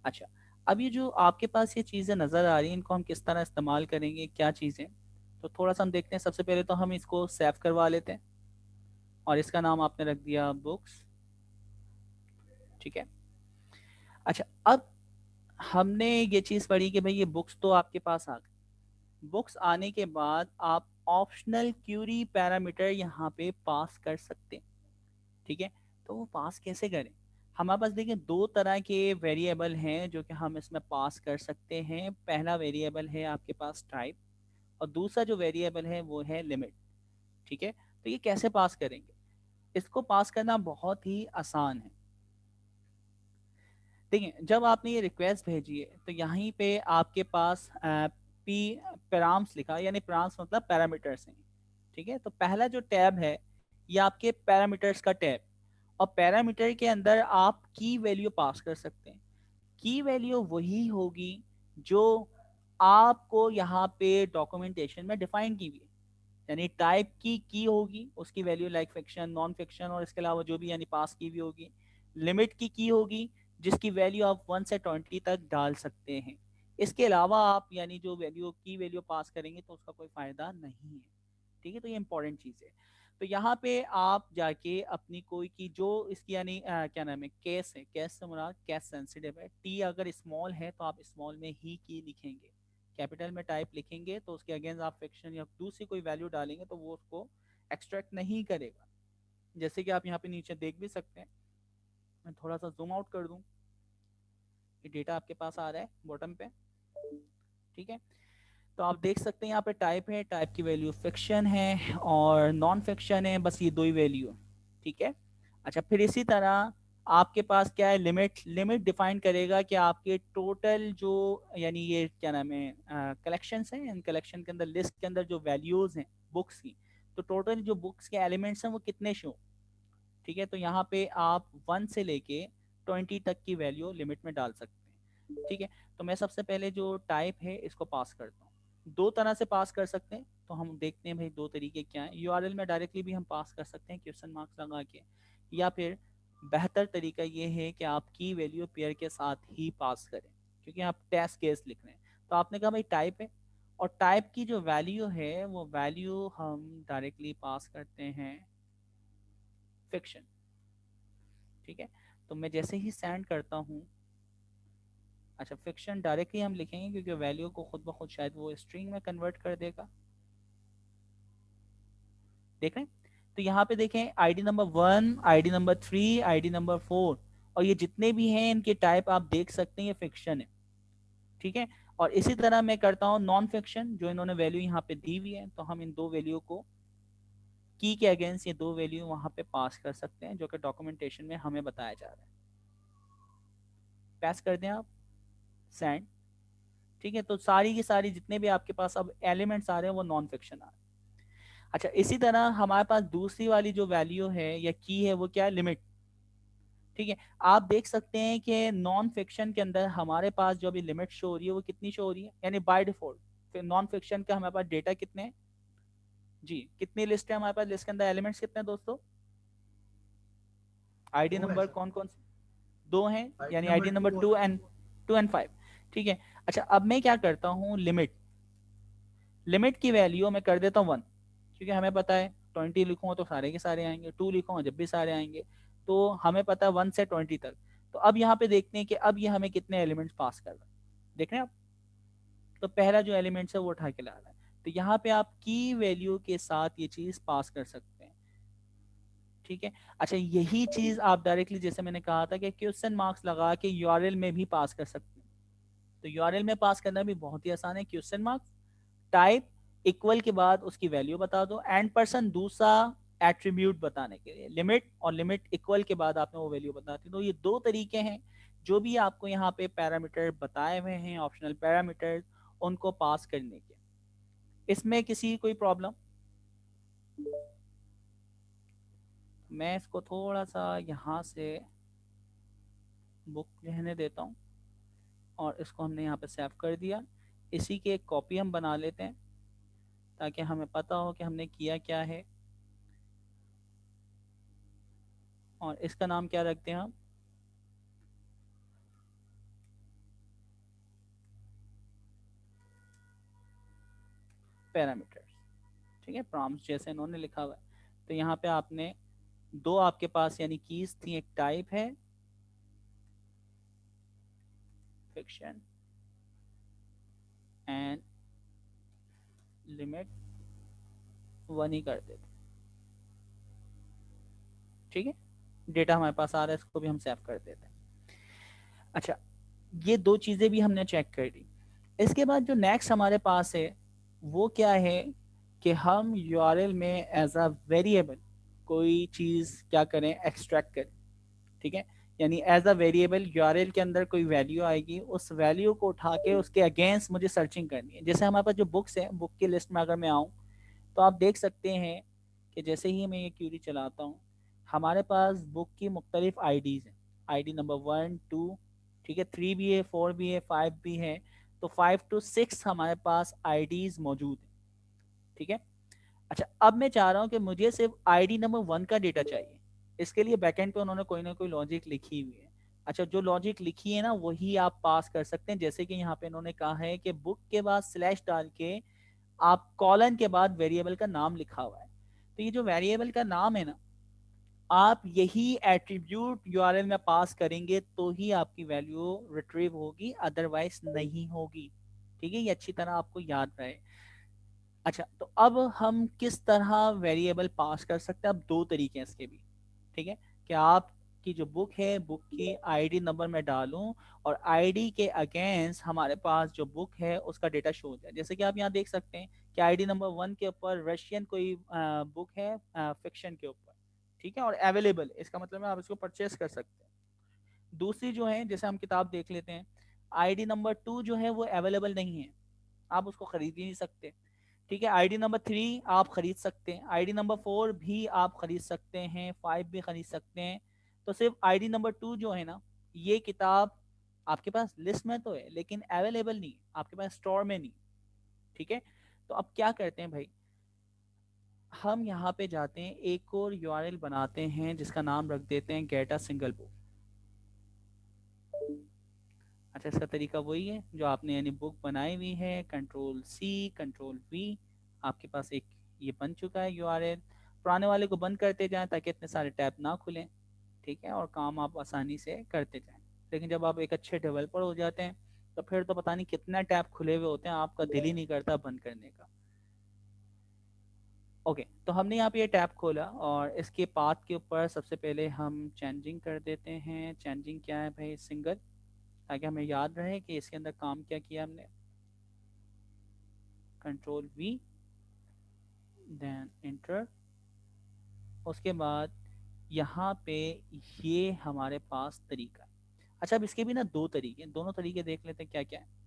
अच्छा, अब ये जो आपके पास ये चीज़ें नज़र आ रही हैं इनको हम किस तरह इस्तेमाल करेंगे, क्या चीज़ें, तो थोड़ा सा हम देखते हैं। सबसे पहले तो हम इसको सेव करवा लेते हैं। और इसका नाम आपने रख दिया बुक्स। ठीक है। अच्छा, अब हमने ये चीज़ पढ़ी कि भाई ये बुक्स तो आपके पास आ गई। बुक्स आने के बाद आप ऑप्शनल क्यूरी पैरामीटर यहाँ पे पास कर सकते हैं। ठीक है, तो वो पास कैसे करें? हमारे पास देखिए दो तरह के वेरिएबल हैं जो कि हम इसमें पास कर सकते हैं। पहला वेरिएबल है आपके पास टाइप, और दूसरा जो वेरिएबल है वो है लिमिट। ठीक है, तो ये कैसे पास करेंगे? इसको पास करना बहुत ही आसान है। देखिए, जब आपने ये रिक्वेस्ट भेजी है तो यहीं पे आपके पास पी पैराम्स लिखा, यानी पैराम्स मतलब पैरामीटर्स हैं। ठीक है, तो पहला जो टैब है ये आपके पैरामीटर्स का टैब, और पैरामीटर के अंदर आप की वैल्यू पास कर सकते हैं। की वैल्यू वही होगी जो आपको यहाँ पे डॉक्यूमेंटेशन में डिफाइन की हुई है। यानी टाइप की होगी, उसकी value like fiction, non fiction, और इसके अलावा जो भी यानी पास की हुई होगी। लिमिट की होगी जिसकी वैल्यू आप 1 से 20 तक डाल सकते हैं। इसके अलावा आप यानी जो वैल्यू पास करेंगे तो उसका कोई फायदा नहीं है। ठीक है, तो ये इंपॉर्टेंट चीज़ है। तो यहाँ पे आप जाके अपनी कोई की जो इसकी यानी क्या नाम है, केस है, केस से मुराद केस सेंसिटिव है। टी अगर स्मॉल है तो आप स्मॉल में ही की लिखेंगे, कैपिटल में टाइप लिखेंगे तो उसके अगेंस्ट आप फिक्शन या दूसरी कोई वैल्यू डालेंगे तो वो उसको एक्सट्रैक्ट नहीं करेगा। जैसे कि आप यहाँ पे नीचे देख भी सकते हैं। मैं थोड़ा सा जूम आउट कर दूं, ये डेटा आपके पास आ रहा है बॉटम पे। ठीक है, तो आप देख सकते हैं यहाँ पे टाइप है, टाइप की वैल्यू फिक्शन है और नॉन फिक्शन है, बस ये दो ही वैल्यू। ठीक है। अच्छा, फिर इसी तरह आपके पास क्या है, लिमिट। लिमिट डिफाइन करेगा कि आपके टोटल जो यानी ये क्या नाम है कलेक्शंस हैं, इन कलेक्शन के अंदर लिस्ट के अंदर जो वैल्यूज हैं बुक्स की, तो टोटल जो बुक्स के एलिमेंट्स हैं वो कितने शो। ठीक है, तो यहाँ पे आप 1 से लेके 20 तक की वैल्यू लिमिट में डाल सकते हैं। ठीक है, तो मैं सबसे पहले जो टाइप है इसको पास करता हूँ। दो तरह से पास कर सकते हैं, तो हम देखते हैं भाई दो तरीके क्या हैं। यूआरएल में डायरेक्टली भी हम पास कर सकते हैं क्वेश्चन मार्क्स लगा के, या फिर बेहतर तरीका ये है कि आप की वैल्यू पेयर के साथ ही पास करें, क्योंकि आप टेस्ट केस लिख रहे हैं। तो आपने कहा भाई टाइप है, और टाइप की जो वैल्यू है वो वैल्यू हम डायरेक्टली पास करते हैं फिक्शन। ठीक है, तो मैं जैसे ही सेंड करता हूँ, अच्छा फिक्शन डायरेक्टली हम लिखेंगे क्योंकि वैल्यू को खुद ब खुद शायद वो स्ट्रिंग में कन्वर्ट कर देगा। देख रहे हैं? तो यहाँ पे देखें ID number 1, ID number 3, ID number 4, और ये जितने भी हैं इनके टाइप आप देख सकते हैं, ये फिक्शन है। ठीक है, और इसी तरह मैं करता हूँ नॉन फिक्शन, जो इन्होंने वैल्यू यहाँ पे दी हुई है, तो हम इन दो वैल्यू को की के अगेंस्ट ये दो वैल्यू वहां पे पास कर सकते हैं जो कि डॉक्यूमेंटेशन में हमें बताया जा रहा है। पास कर दें आप, सेंड। ठीक है, तो सारी की सारी जितने भी आपके पास अब एलिमेंट्स आ रहे हैं वो नॉन फिक्शन आ रहे हैं। अच्छा, इसी तरह हमारे पास दूसरी वाली जो वैल्यू है या की है वो क्या है, लिमिट। ठीक है, आप देख सकते हैं कि नॉन फिक्शन के अंदर हमारे पास जो अभी लिमिट शो हो रही है वो कितनी शो हो रही है, यानी बाय डिफॉल्ट फिर नॉन फिक्शन का हमारे पास डेटा कितने हैं जी, कितनी लिस्ट है हमारे पास, लिस्ट के अंदर एलिमेंट्स कितने हैं दोस्तों? आईडी दो है नंबर सर। कौन कौन से? दो हैं, आईडी यानी नंबर आईडी नंबर 2 और 2 एंड 5। ठीक है, अच्छा अब मैं क्या करता हूँ, लिमिट। लिमिट की वैल्यू मैं कर देता हूँ 1, क्योंकि हमें पता है 20 लिखूंगा तो सारे के सारे आएंगे, 2 लिखूंगा जब भी सारे आएंगे, तो हमें पता है 1 से 20 तक। तो अब यहाँ पे देखते हैं कि अब ये हमें कितने एलिमेंट्स पास कर रहा है। देख रहे हैं आप? तो पहला जो एलिमेंट्स है वो उठा के ला रहा है, तो यहाँ पे आप की वैल्यू के साथ ये चीज पास कर सकते हैं। ठीक है, अच्छा यही चीज आप डायरेक्टली जैसे मैंने कहा था कि क्वेश्चन मार्क्स लगा के यूआरएल में भी पास कर सकते हैं। तो यूआरएल में पास करना भी बहुत ही आसान है, क्वेश्चन मार्क्स टाइप इक्वल के बाद उसकी वैल्यू बता दो, एंड पर्सन दूसरा एट्रीब्यूट बताने के लिए लिमिट, और लिमिट इक्वल के बाद आपने वो वैल्यू बताती। तो ये दो तरीके हैं जो भी आपको यहाँ पे पैरामीटर बताए हुए हैं, ऑप्शनल पैरामीटर, उनको पास करने के। इसमें किसी कोई प्रॉब्लम? मैं इसको थोड़ा सा यहाँ से बुक रहने देता हूँ, और इसको हमने यहाँ पे सेव कर दिया। इसी की एक कॉपी हम बना लेते हैं ताकि हमें पता हो कि हमने किया क्या है, और इसका नाम क्या रखते हैं हम, पैरामीटर्स। ठीक है, प्रॉम्प्ट जैसे इन्होंने लिखा हुआ है, तो यहाँ पे आपने दो आपके पास यानी कीज थी, एक टाइप है फिक्शन एंड लिमिट 1 ही कर देते, ठीक है। डेटा हमारे पास आ रहा है, इसको भी हम सेव कर देते हैं। अच्छा, ये दो चीजें भी हमने चेक कर ली। इसके बाद जो नेक्स्ट हमारे पास है वो क्या है कि हम यूआरएल में एज अ वेरिएबल कोई चीज क्या करें, एक्सट्रैक्ट करें, ठीक है। यानी एज अ वेरिएबल यूआरएल के अंदर कोई वैल्यू आएगी, उस वैल्यू को उठा के उसके अगेंस्ट मुझे सर्चिंग करनी है। जैसे हमारे पास जो बुक्स है, बुक की लिस्ट में अगर मैं आऊँ तो आप देख सकते हैं कि जैसे ही मैं ये क्यूरी चलाता हूँ, हमारे पास बुक की मुख्तलिफ आईडीज़ हैं। आईडी नंबर 1 2, ठीक है, 3 भी है, 4 भी है, 5 भी है। तो 5 to 6 हमारे पास आईडीज़ मौजूद हैं, ठीक है। अच्छा, अब मैं चाह रहा हूँ कि मुझे सिर्फ आईडी नंबर 1 का डेटा चाहिए। इसके लिए बैकएंड पे उन्होंने कोई ना कोई लॉजिक लिखी हुई है। अच्छा, जो लॉजिक लिखी है ना वही आप पास कर सकते हैं। जैसे कि यहाँ पे इन्होंने कहा है कि बुक के बाद स्लैश डाल के आप कॉलन के बाद वेरिएबल का नाम लिखा हुआ है। तो ये जो वेरिएबल का नाम है ना, आप यही एट्रीब्यूट यूआरएल में पास करेंगे तो ही आपकी वैल्यू रिट्रीव होगी, अदरवाइज नहीं होगी, ठीक है। ये अच्छी तरह आपको याद रहे। अच्छा, तो अब हम किस तरह वेरिएबल पास कर सकते हैं? अब दो तरीके हैं इसके भी, ठीक है। कि आपकी जो बुक है, बुक की आईडी नंबर में डालूं और आईडी के अगेंस्ट हमारे पास जो बुक है उसका डेटा शो हो जाए। जैसे कि आप यहाँ देख सकते हैं कि आईडी नंबर 1 के ऊपर रशियन कोई बुक है फिक्शन के ऊपर, ठीक है, और अवेलेबल, इसका मतलब है आप इसको परचेस कर सकते हैं। दूसरी जो है, जैसे हम किताब देख लेते हैं, आईडी नंबर 2 जो है वो अवेलेबल नहीं है, आप उसको खरीद ही नहीं सकते, ठीक है। आईडी नंबर 3 आप खरीद सकते हैं, आईडी नंबर 4 भी आप खरीद सकते हैं, 5 भी खरीद सकते हैं। तो सिर्फ आईडी नंबर 2 जो है ना, ये किताब आपके पास लिस्ट में तो है लेकिन अवेलेबल नहीं, आपके पास स्टोर में नहीं, ठीक है। तो अब क्या करते हैं भाई, हम यहाँ पे जाते हैं, एक और यूआरएल बनाते हैं जिसका नाम रख देते हैं गेट अ सिंगल बुक। अच्छा, इसका तरीका वही है जो आपने यानी बुक बनाई हुई है, Ctrl+C Ctrl+V, आपके पास एक ये बन चुका है यूआरएल। पुराने वाले को बंद करते जाएं ताकि इतने सारे टैब ना खुलें, ठीक है, और काम आप आसानी से करते जाएं। लेकिन जब आप एक अच्छे डेवलपर हो जाते हैं तो फिर तो पता नहीं कितना टैब खुले हुए होते हैं, आपका दिल ही नहीं करता बंद करने का। ओके, तो हमने यहाँ पे ये टैब खोला और इसके पाथ के ऊपर सबसे पहले हम चेंजिंग कर देते हैं। चेंजिंग क्या है भाई? सिंगल, ताकि हमें याद रहे कि इसके अंदर काम क्या किया हमने। Ctrl+V then inter. उसके बाद यहाँ पे ये हमारे पास तरीका है। अच्छा, अब इसके भी ना दो तरीके, दोनों तरीके देख लेते हैं क्या क्या है।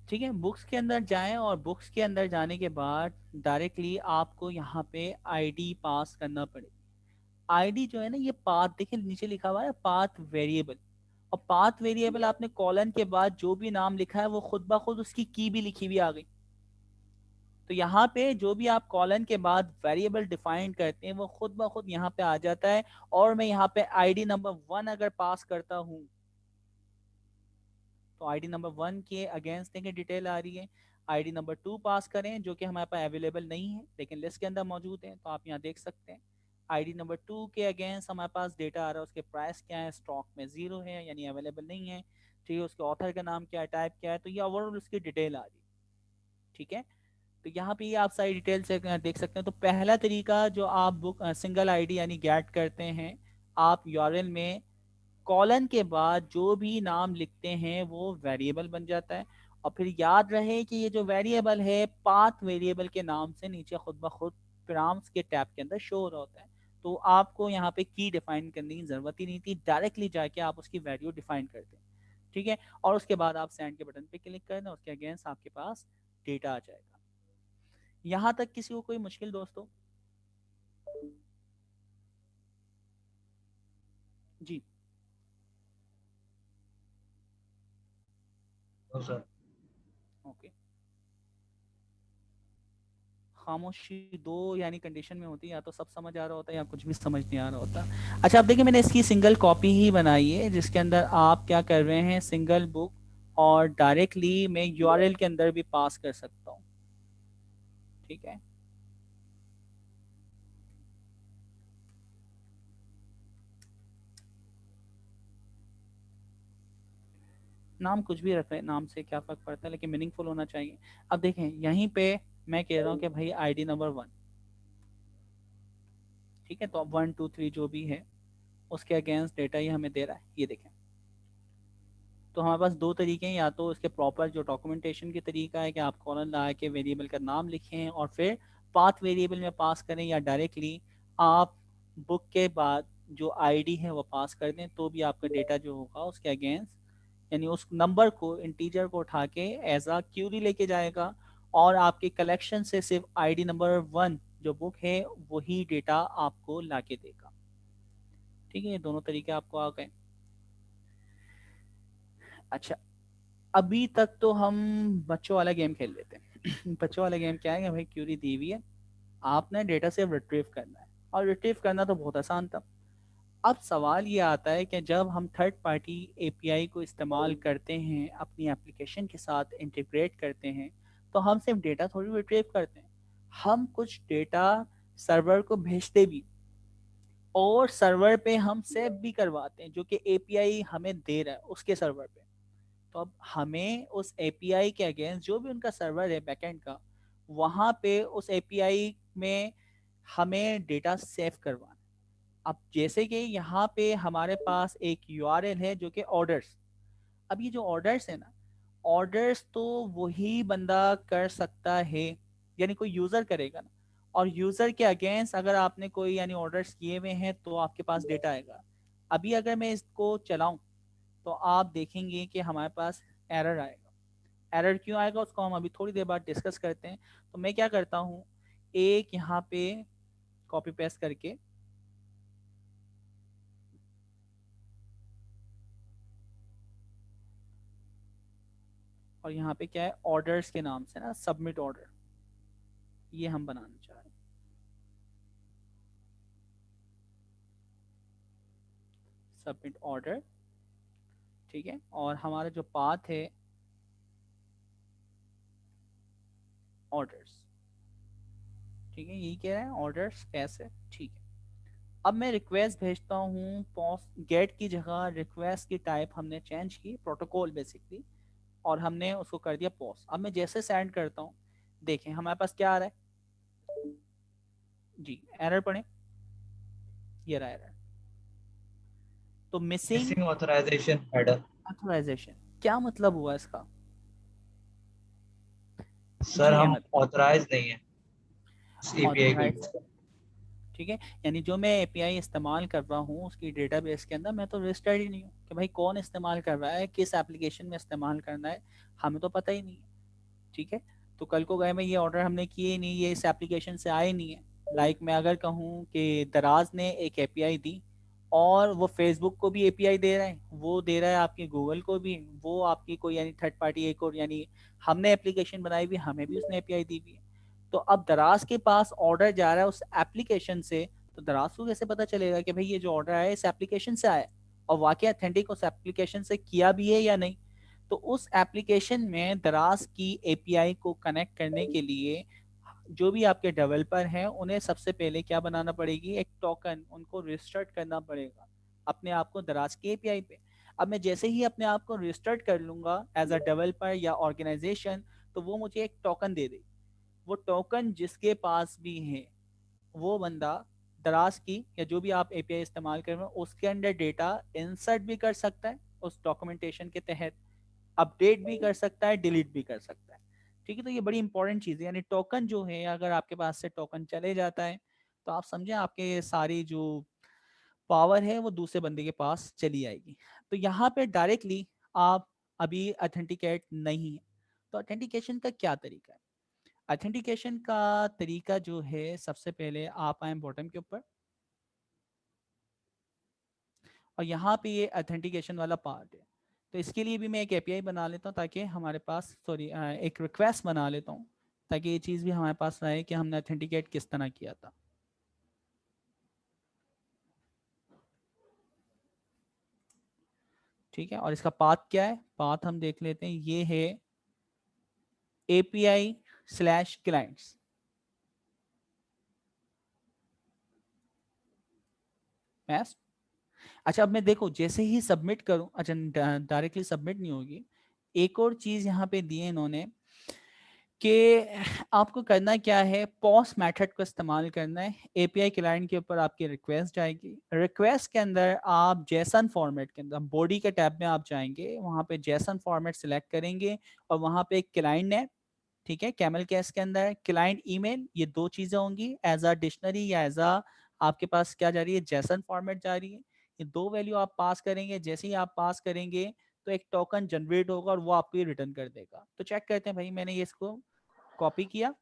ठीक है, बुक्स के अंदर जाएं और बुक्स के अंदर जाने के बाद डायरेक्टली आपको यहाँ पे आईडी पास करना पड़ेगी। आईडी जो है ना, ये पाथ, देखिए नीचे लिखा हुआ है पाथ वेरिएबल, और पाथ वेरिएबल आपने कॉलन के बाद जो भी नाम लिखा है वो खुद ब खुद उसकी की भी लिखी हुई आ गई। तो यहाँ पे जो भी आप कॉलन के बाद वेरिएबल डिफाइन करते हैं वो खुद ब खुद यहाँ पे आ जाता है। और मैं यहाँ पे आईडी नंबर 1 अगर पास करता हूँ तो आईडी नंबर 1 के अगेंस्ट देखें डिटेल आ रही है। आईडी नंबर 2 पास करें जो कि हमारे पास अवेलेबल नहीं है लेकिन लिस्ट के अंदर मौजूद है, तो आप यहाँ देख सकते हैं आईडी नंबर 2 के अगेंस्ट हमारे पास डेटा आ रहा है, उसके प्राइस क्या है, स्टॉक में 0 है यानी अवेलेबल नहीं है, ठीक है। उसके ऑथर का नाम क्या है, टाइप क्या है, तो ये ओवरऑल उसकी डिटेल आ रही है, ठीक है। तो यहाँ पे आप सारी डिटेल से देख सकते हैं। तो पहला तरीका जो आप बुक सिंगल आईडी यानी गेट करते हैं, आप यूआरएल में कॉलन के बाद जो भी नाम लिखते हैं वो वेरिएबल बन जाता है। और फिर याद रहे कि ये जो वेरिएबल है पाथ वेरिएबल के नाम से नीचे खुद ब खुद पैराम्स के टैब के अंदर शो हो रहा होता है। तो आपको यहाँ पे की डिफाइन करने की जरूरत ही नहीं थी, डायरेक्टली जाके आप उसकी वैल्यू डिफाइन करते हैं, ठीक है। और उसके बाद आप सेंड के बटन पे क्लिक कर दें, उसके अगेंस्ट आपके पास डेटा आ जाएगा। यहाँ तक किसी को कोई मुश्किल दोस्तों? जी सर। ओके। खामोशी दो यानी कंडीशन में होती है, या तो सब समझ आ रहा होता है या कुछ भी समझ नहीं आ रहा होता। अच्छा, अब देखिए मैंने इसकी सिंगल कॉपी ही बनाई है जिसके अंदर आप क्या कर रहे हैं, सिंगल बुक और डायरेक्टली मैं यूआरएल के अंदर भी पास कर सकता हूँ। ठीक है, नाम कुछ भी रख रहे हैं, नाम से क्या फ़र्क पड़ता है, लेकिन मीनिंगफुल होना चाहिए। अब देखें यहीं पे मैं कह रहा हूँ कि भाई आईडी नंबर 1, ठीक है, तो अब 1 2 3 जो भी है उसके अगेंस्ट डेटा ये हमें दे रहा है, ये देखें। तो हमारे पास दो तरीके हैं, या तो इसके प्रॉपर जो डॉक्यूमेंटेशन की तरीका है कि आप कॉलन लगा के वेरिएबल का नाम लिखें और फिर पाथ वेरिएबल में पास करें, या डायरेक्टली आप बुक के बाद जो आईडी है वो पास कर दें, तो भी आपका डेटा जो होगा उसके अगेंस्ट, यानी उस नंबर को, इंटीजर को उठा के एज अ क्यूरी लेके जाएगा और आपके कलेक्शन से सिर्फ आईडी नंबर 1 जो बुक है वही डेटा आपको ला के देगा। ठीक है, ये दोनों तरीके आपको आ गए। अच्छा, अभी तक तो हम बच्चों वाला गेम खेल लेते हैं। बच्चों वाला गेम क्या है कि भाई क्यूरी दी हुई है, आपने डेटा सिर्फ रिट्रीव करना है, और रिट्रीव करना तो बहुत आसान था। अब सवाल ये आता है कि जब हम थर्ड पार्टी एपीआई को इस्तेमाल करते हैं, अपनी एप्लीकेशन के साथ इंटीग्रेट करते हैं, तो हम सिर्फ डेटा थोड़ी रिट्रीव करते हैं, हम कुछ डेटा सर्वर को भेजते भी, और सर्वर पे हम सेव भी करवाते हैं जो कि एपीआई हमें दे रहा है उसके सर्वर पे। तो अब हमें उस एपीआई के अगेंस्ट जो भी उनका सर्वर है बैकएंड का, वहाँ पे उस एपीआई में हमें डेटा सेव करवाना। अब जैसे कि यहाँ पे हमारे पास एक यूआरएल है जो कि ऑर्डर्स। अब ये जो ऑर्डर्स है ना, ऑर्डर्स तो वही बंदा कर सकता है, यानी कोई यूज़र करेगा ना, और यूज़र के अगेंस्ट अगर आपने कोई यानी ऑर्डर्स किए हुए हैं तो आपके पास डेटा आएगा। अभी अगर मैं इसको चलाऊं तो आप देखेंगे कि हमारे पास एरर आएगा। एरर क्यों आएगा उसको हम अभी थोड़ी देर बाद डिस्कस करते हैं। तो मैं क्या करता हूँ, एक यहाँ पे कॉपी पेस्ट करके, और यहाँ पे क्या है, ऑर्डर्स के नाम से ना सबमिट ऑर्डर, ये हम बनाना चाह रहे हैं। सबमिट ऑर्डर, ठीक है, और हमारा जो पाथ है ऑर्डर्स, ठीक है, यही कह रहा है ऑर्डर्स कैसे, ठीक है। अब मैं रिक्वेस्ट भेजता हूँ, पोस्ट गेट की जगह रिक्वेस्ट की टाइप हमने चेंज की, प्रोटोकॉल बेसिकली, और हमने उसको कर दिया पोस्ट। अब मैं जैसे सेंड करता हूँ, देखें हमारे पास क्या आ रहा है जी, एरर पढ़े, ये रहा एरर। तो missing missing authorization header. Authorization, क्या मतलब हुआ इसका? सर जी हम अहमद, ऑथराइज नहीं है इस एपीआई को ऑथराइज, यूज करने। ठीक है, यानी जो मैं एपीआई इस्तेमाल कर रहा हूँ उसकी डेटाबेस के अंदर मैं तो रजिस्टर्ड ही नहीं हूँ कि भाई कौन इस्तेमाल कर रहा है, किस एप्लीकेशन में इस्तेमाल करना है, हमें तो पता ही नहीं है। ठीक है, तो कल को गए में ये ऑर्डर हमने किए ही नहीं, ये इस एप्लीकेशन से आए नहीं है। लाइक मैं अगर कहूँ कि दराज ने एक एपीआई दी, और वो फेसबुक को भी एपीआई दे रहा है, वो दे रहा है आपकी गूगल को भी, वो आपकी कोई यानी थर्ड पार्टी एक और, यानी हमने एप्लीकेशन बनाई हुई, हमें भी उसने एपीआई दी हुई है। तो अब दराज के पास ऑर्डर जा रहा है उस एप्लीकेशन से, तो दराज को कैसे पता चलेगा कि भाई ये जो ऑर्डर आया इस एप्लीकेशन से आया, और वाकई अथेंटिक उस एप्लीकेशन से किया भी है या नहीं। तो उस एप्लीकेशन में दराज की एपीआई को कनेक्ट करने के लिए जो भी आपके डेवलपर हैं उन्हें सबसे पहले क्या बनाना पड़ेगी, एक टोकन उनको रजिस्टर्ड करना पड़ेगा अपने आप को दराज की एपीआई पे। अब मैं जैसे ही अपने आप को रजिस्टर्ड कर लूंगा एज अ डेवलपर या ऑर्गेनाइजेशन, तो वो मुझे एक टोकन दे देगी। वो टोकन जिसके पास भी है वो बंदा दराज की या जो भी आप एपीआई इस्तेमाल कर रहे हो उसके अंदर डेटा इंसर्ट भी कर सकता है उस डॉक्यूमेंटेशन के तहत, अपडेट भी कर सकता है, डिलीट भी कर सकता है। ठीक है, तो ये बड़ी इंपॉर्टेंट चीज़ है, यानी टोकन जो है अगर आपके पास से टोकन चले जाता है तो आप समझें आपके सारी जो पावर है वो दूसरे बंदे के पास चली आएगी। तो यहाँ पे डायरेक्टली आप अभी अथेंटिकेट नहीं है, तो अथेंटिकेशन का क्या तरीका है? अथेंटिकेशन का तरीका जो है, सबसे पहले आप आए बॉटम के ऊपर, और यहाँ पे ये अथेंटिकेशन वाला पार्ट है। तो इसके लिए भी मैं एक एपीआई बना लेता हूँ ताकि हमारे पास, सॉरी, एक रिक्वेस्ट बना लेता हूँ ताकि ये चीज़ भी हमारे पास रहे कि हमने अथेंटिकेट किस तरह किया था। ठीक है, और इसका पाथ क्या है, पाथ हम देख लेते हैं, ये है API/clients। मैस अच्छा, अब मैं देखो जैसे ही सबमिट करूं, अच्छा डायरेक्टली सबमिट नहीं होगी, एक और चीज यहाँ पे दी है इन्होंने कि आपको करना क्या है, पॉस मेथड को इस्तेमाल करना है। एपीआई क्लाइंट के ऊपर आपकी रिक्वेस्ट जाएगी, रिक्वेस्ट के अंदर आप जेसन फॉर्मेट के अंदर बॉडी के टैब में आप जाएंगे, वहाँ पे जेसन फॉर्मेट सिलेक्ट करेंगे और वहाँ पे एक क्लाइंट है, ठीक है, कैमल केस के अंदर क्लाइंट ईमेल, ये दो चीजें होंगी, एज अ डिक्शनरी या एज अ आपके पास क्या जा रही है, जेसन फॉर्मेट जा रही है। ये दो वैल्यू आप पास करेंगे, जैसे ही आप पास करेंगे तो एक टोकन जनरेट होगा और वो आपको रिटर्न कर देगा। तो चेक करते हैं भाई, मैंने ये इसको कॉपी किया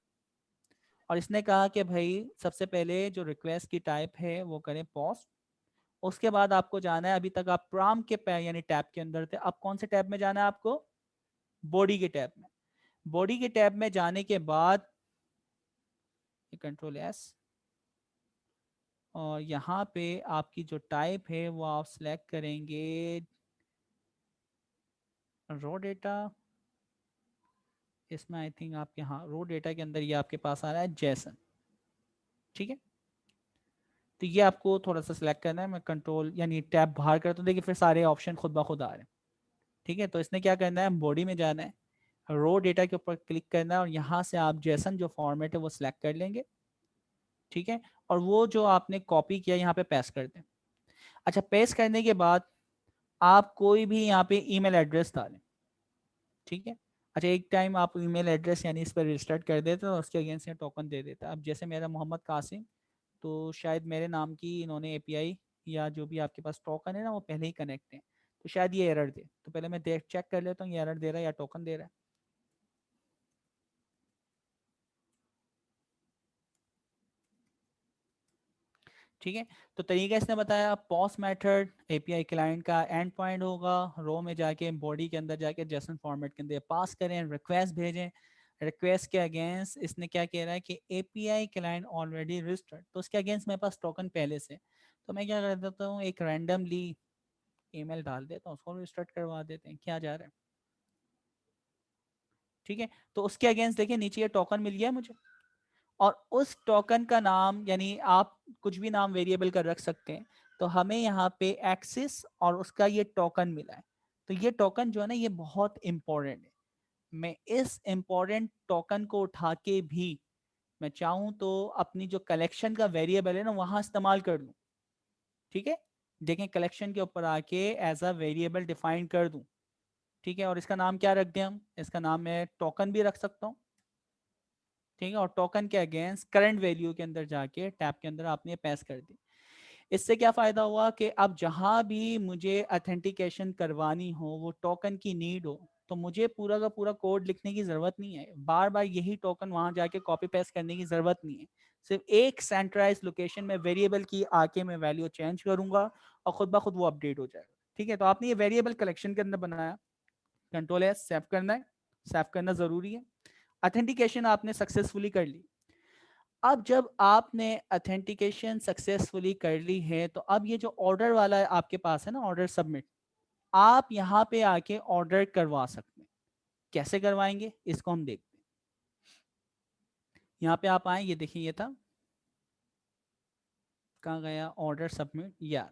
और इसने कहा कि भाई सबसे पहले जो रिक्वेस्ट की टाइप है वो करें पॉस्ट। उसके बाद आपको जाना है, अभी तक आप प्राम के यानी टैब के अंदर थे, अब कौन से टैब में जाना है आपको, बॉडी के टैब में। बॉडी के टैब में जाने के बाद कंट्रोल एस, और यहाँ पे आपकी जो टाइप है वो आप सिलेक्ट करेंगे रो डेटा। इसमें आई थिंक आपके, हाँ, रो डेटा के अंदर ये आपके पास आ रहा है जेसन, ठीक है। तो ये आपको थोड़ा सा सिलेक्ट करना है, मैं कंट्रोल यानी टैब बाहर करता हूँ, देखिए फिर सारे ऑप्शन खुद ब खुद आ रहे हैं, ठीक है। तो इसने क्या करना है, बॉडी में जाना है, रो डेटा के ऊपर क्लिक करना है और यहाँ से आप जेसन जो फॉर्मेट है वो सिलेक्ट कर लेंगे, ठीक है, और वो जो आपने कॉपी किया यहाँ पे पेस्ट कर दें। अच्छा, पेस्ट करने के बाद आप कोई भी यहाँ पे ईमेल एड्रेस डालें, ठीक है। अच्छा, एक टाइम आप ईमेल एड्रेस यानी इस पर रजिस्टर्ड कर देते हो, उसके अगेंस्ट टोकन दे देता है। अब जैसे मेरा मोहम्मद कासिम, तो शायद मेरे नाम की इन्होंने एपीआई या जो भी आपके पास टोकन है ना वो पहले ही कनेक्ट है, तो शायद ये एरर दे। तो पहले मैं देख चेक कर लेता हूँ ये एरर दे रहा है या टोकन दे रहा है, ठीक है। तो तरीका इसने बताया, पॉस मेथड एपीआई क्लाइंट का एंड पॉइंट होगा, रो में जाके बॉडी के अंदर जाके जेसन फॉर्मेट के अंदर पास करें, रिक्वेस्ट भेजें, रिक्वेस्ट के अगेंस्ट इसने क्या कह रहा है कि एपीआई क्लाइंट ऑलरेडी रजिस्टर्ड, तो उसके अगेंस्ट मेरे पास टोकन पहले से, तो मैं क्या कर देता हूँ, एक रैंडमली ईमेल डाल देता हूँ, उसको रजिस्टर्ड करवा देते हैं, क्या जा रहा है, ठीक है। तो उसके अगेंस्ट देखिए नीचे ये टोकन मिल गया मुझे, और उस टोकन का नाम यानी आप कुछ भी नाम वेरिएबल का रख सकते हैं, तो हमें यहाँ पे एक्सिस और उसका ये टोकन मिला है। तो ये टोकन जो है ना ये बहुत इंपॉर्टेंट है, मैं इस इंपॉर्टेंट टोकन को उठा के भी मैं चाहूँ तो अपनी जो कलेक्शन का वेरिएबल है ना वहां इस्तेमाल कर लूँ, ठीक है। देखें कलेक्शन के ऊपर आके एज अ वेरिएबल डिफाइन कर दूं, ठीक है, और इसका नाम क्या रख दें हम, इसका नाम मैं टोकन भी रख सकता हूँ, ठीक है, और टोकन के अगेंस्ट करंट वैल्यू के अंदर जाके टैब के अंदर आपने पैस कर दी। इससे क्या फायदा हुआ कि अब जहां भी मुझे अथेंटिकेशन करवानी हो, वो टोकन की नीड हो, तो मुझे पूरा का पूरा कोड लिखने की जरूरत नहीं है, बार बार यही टोकन वहां जाके कॉपी पेस्ट करने की जरूरत नहीं है। सिर्फ एक सेंट्रलाइज लोकेशन में वेरिएबल की आके मैं वैल्यू चेंज करूंगा और खुद ब खुद वो अपडेट हो जाएगा, ठीक है। तो आपने ये वेरिएबल कलेक्शन के अंदर बनाया, कंट्रोल एस, सेव करना है, सेव करना जरूरी है। अथेंटिकेशन आपने सक्सेसफुली कर ली। अब जब आपने अथेंटिकेशन सक्सेसफुली कर ली है, तो अब ये जो ऑर्डर वाला है आपके पास है ना, ऑर्डर सबमिट, आप यहाँ पे आके ऑर्डर करवा सकते हैं। कैसे करवाएंगे इसको हम देखते हैं। यहाँ पे आप आए, ये देखिए ये था, कहाँ गया ऑर्डर सबमिट, या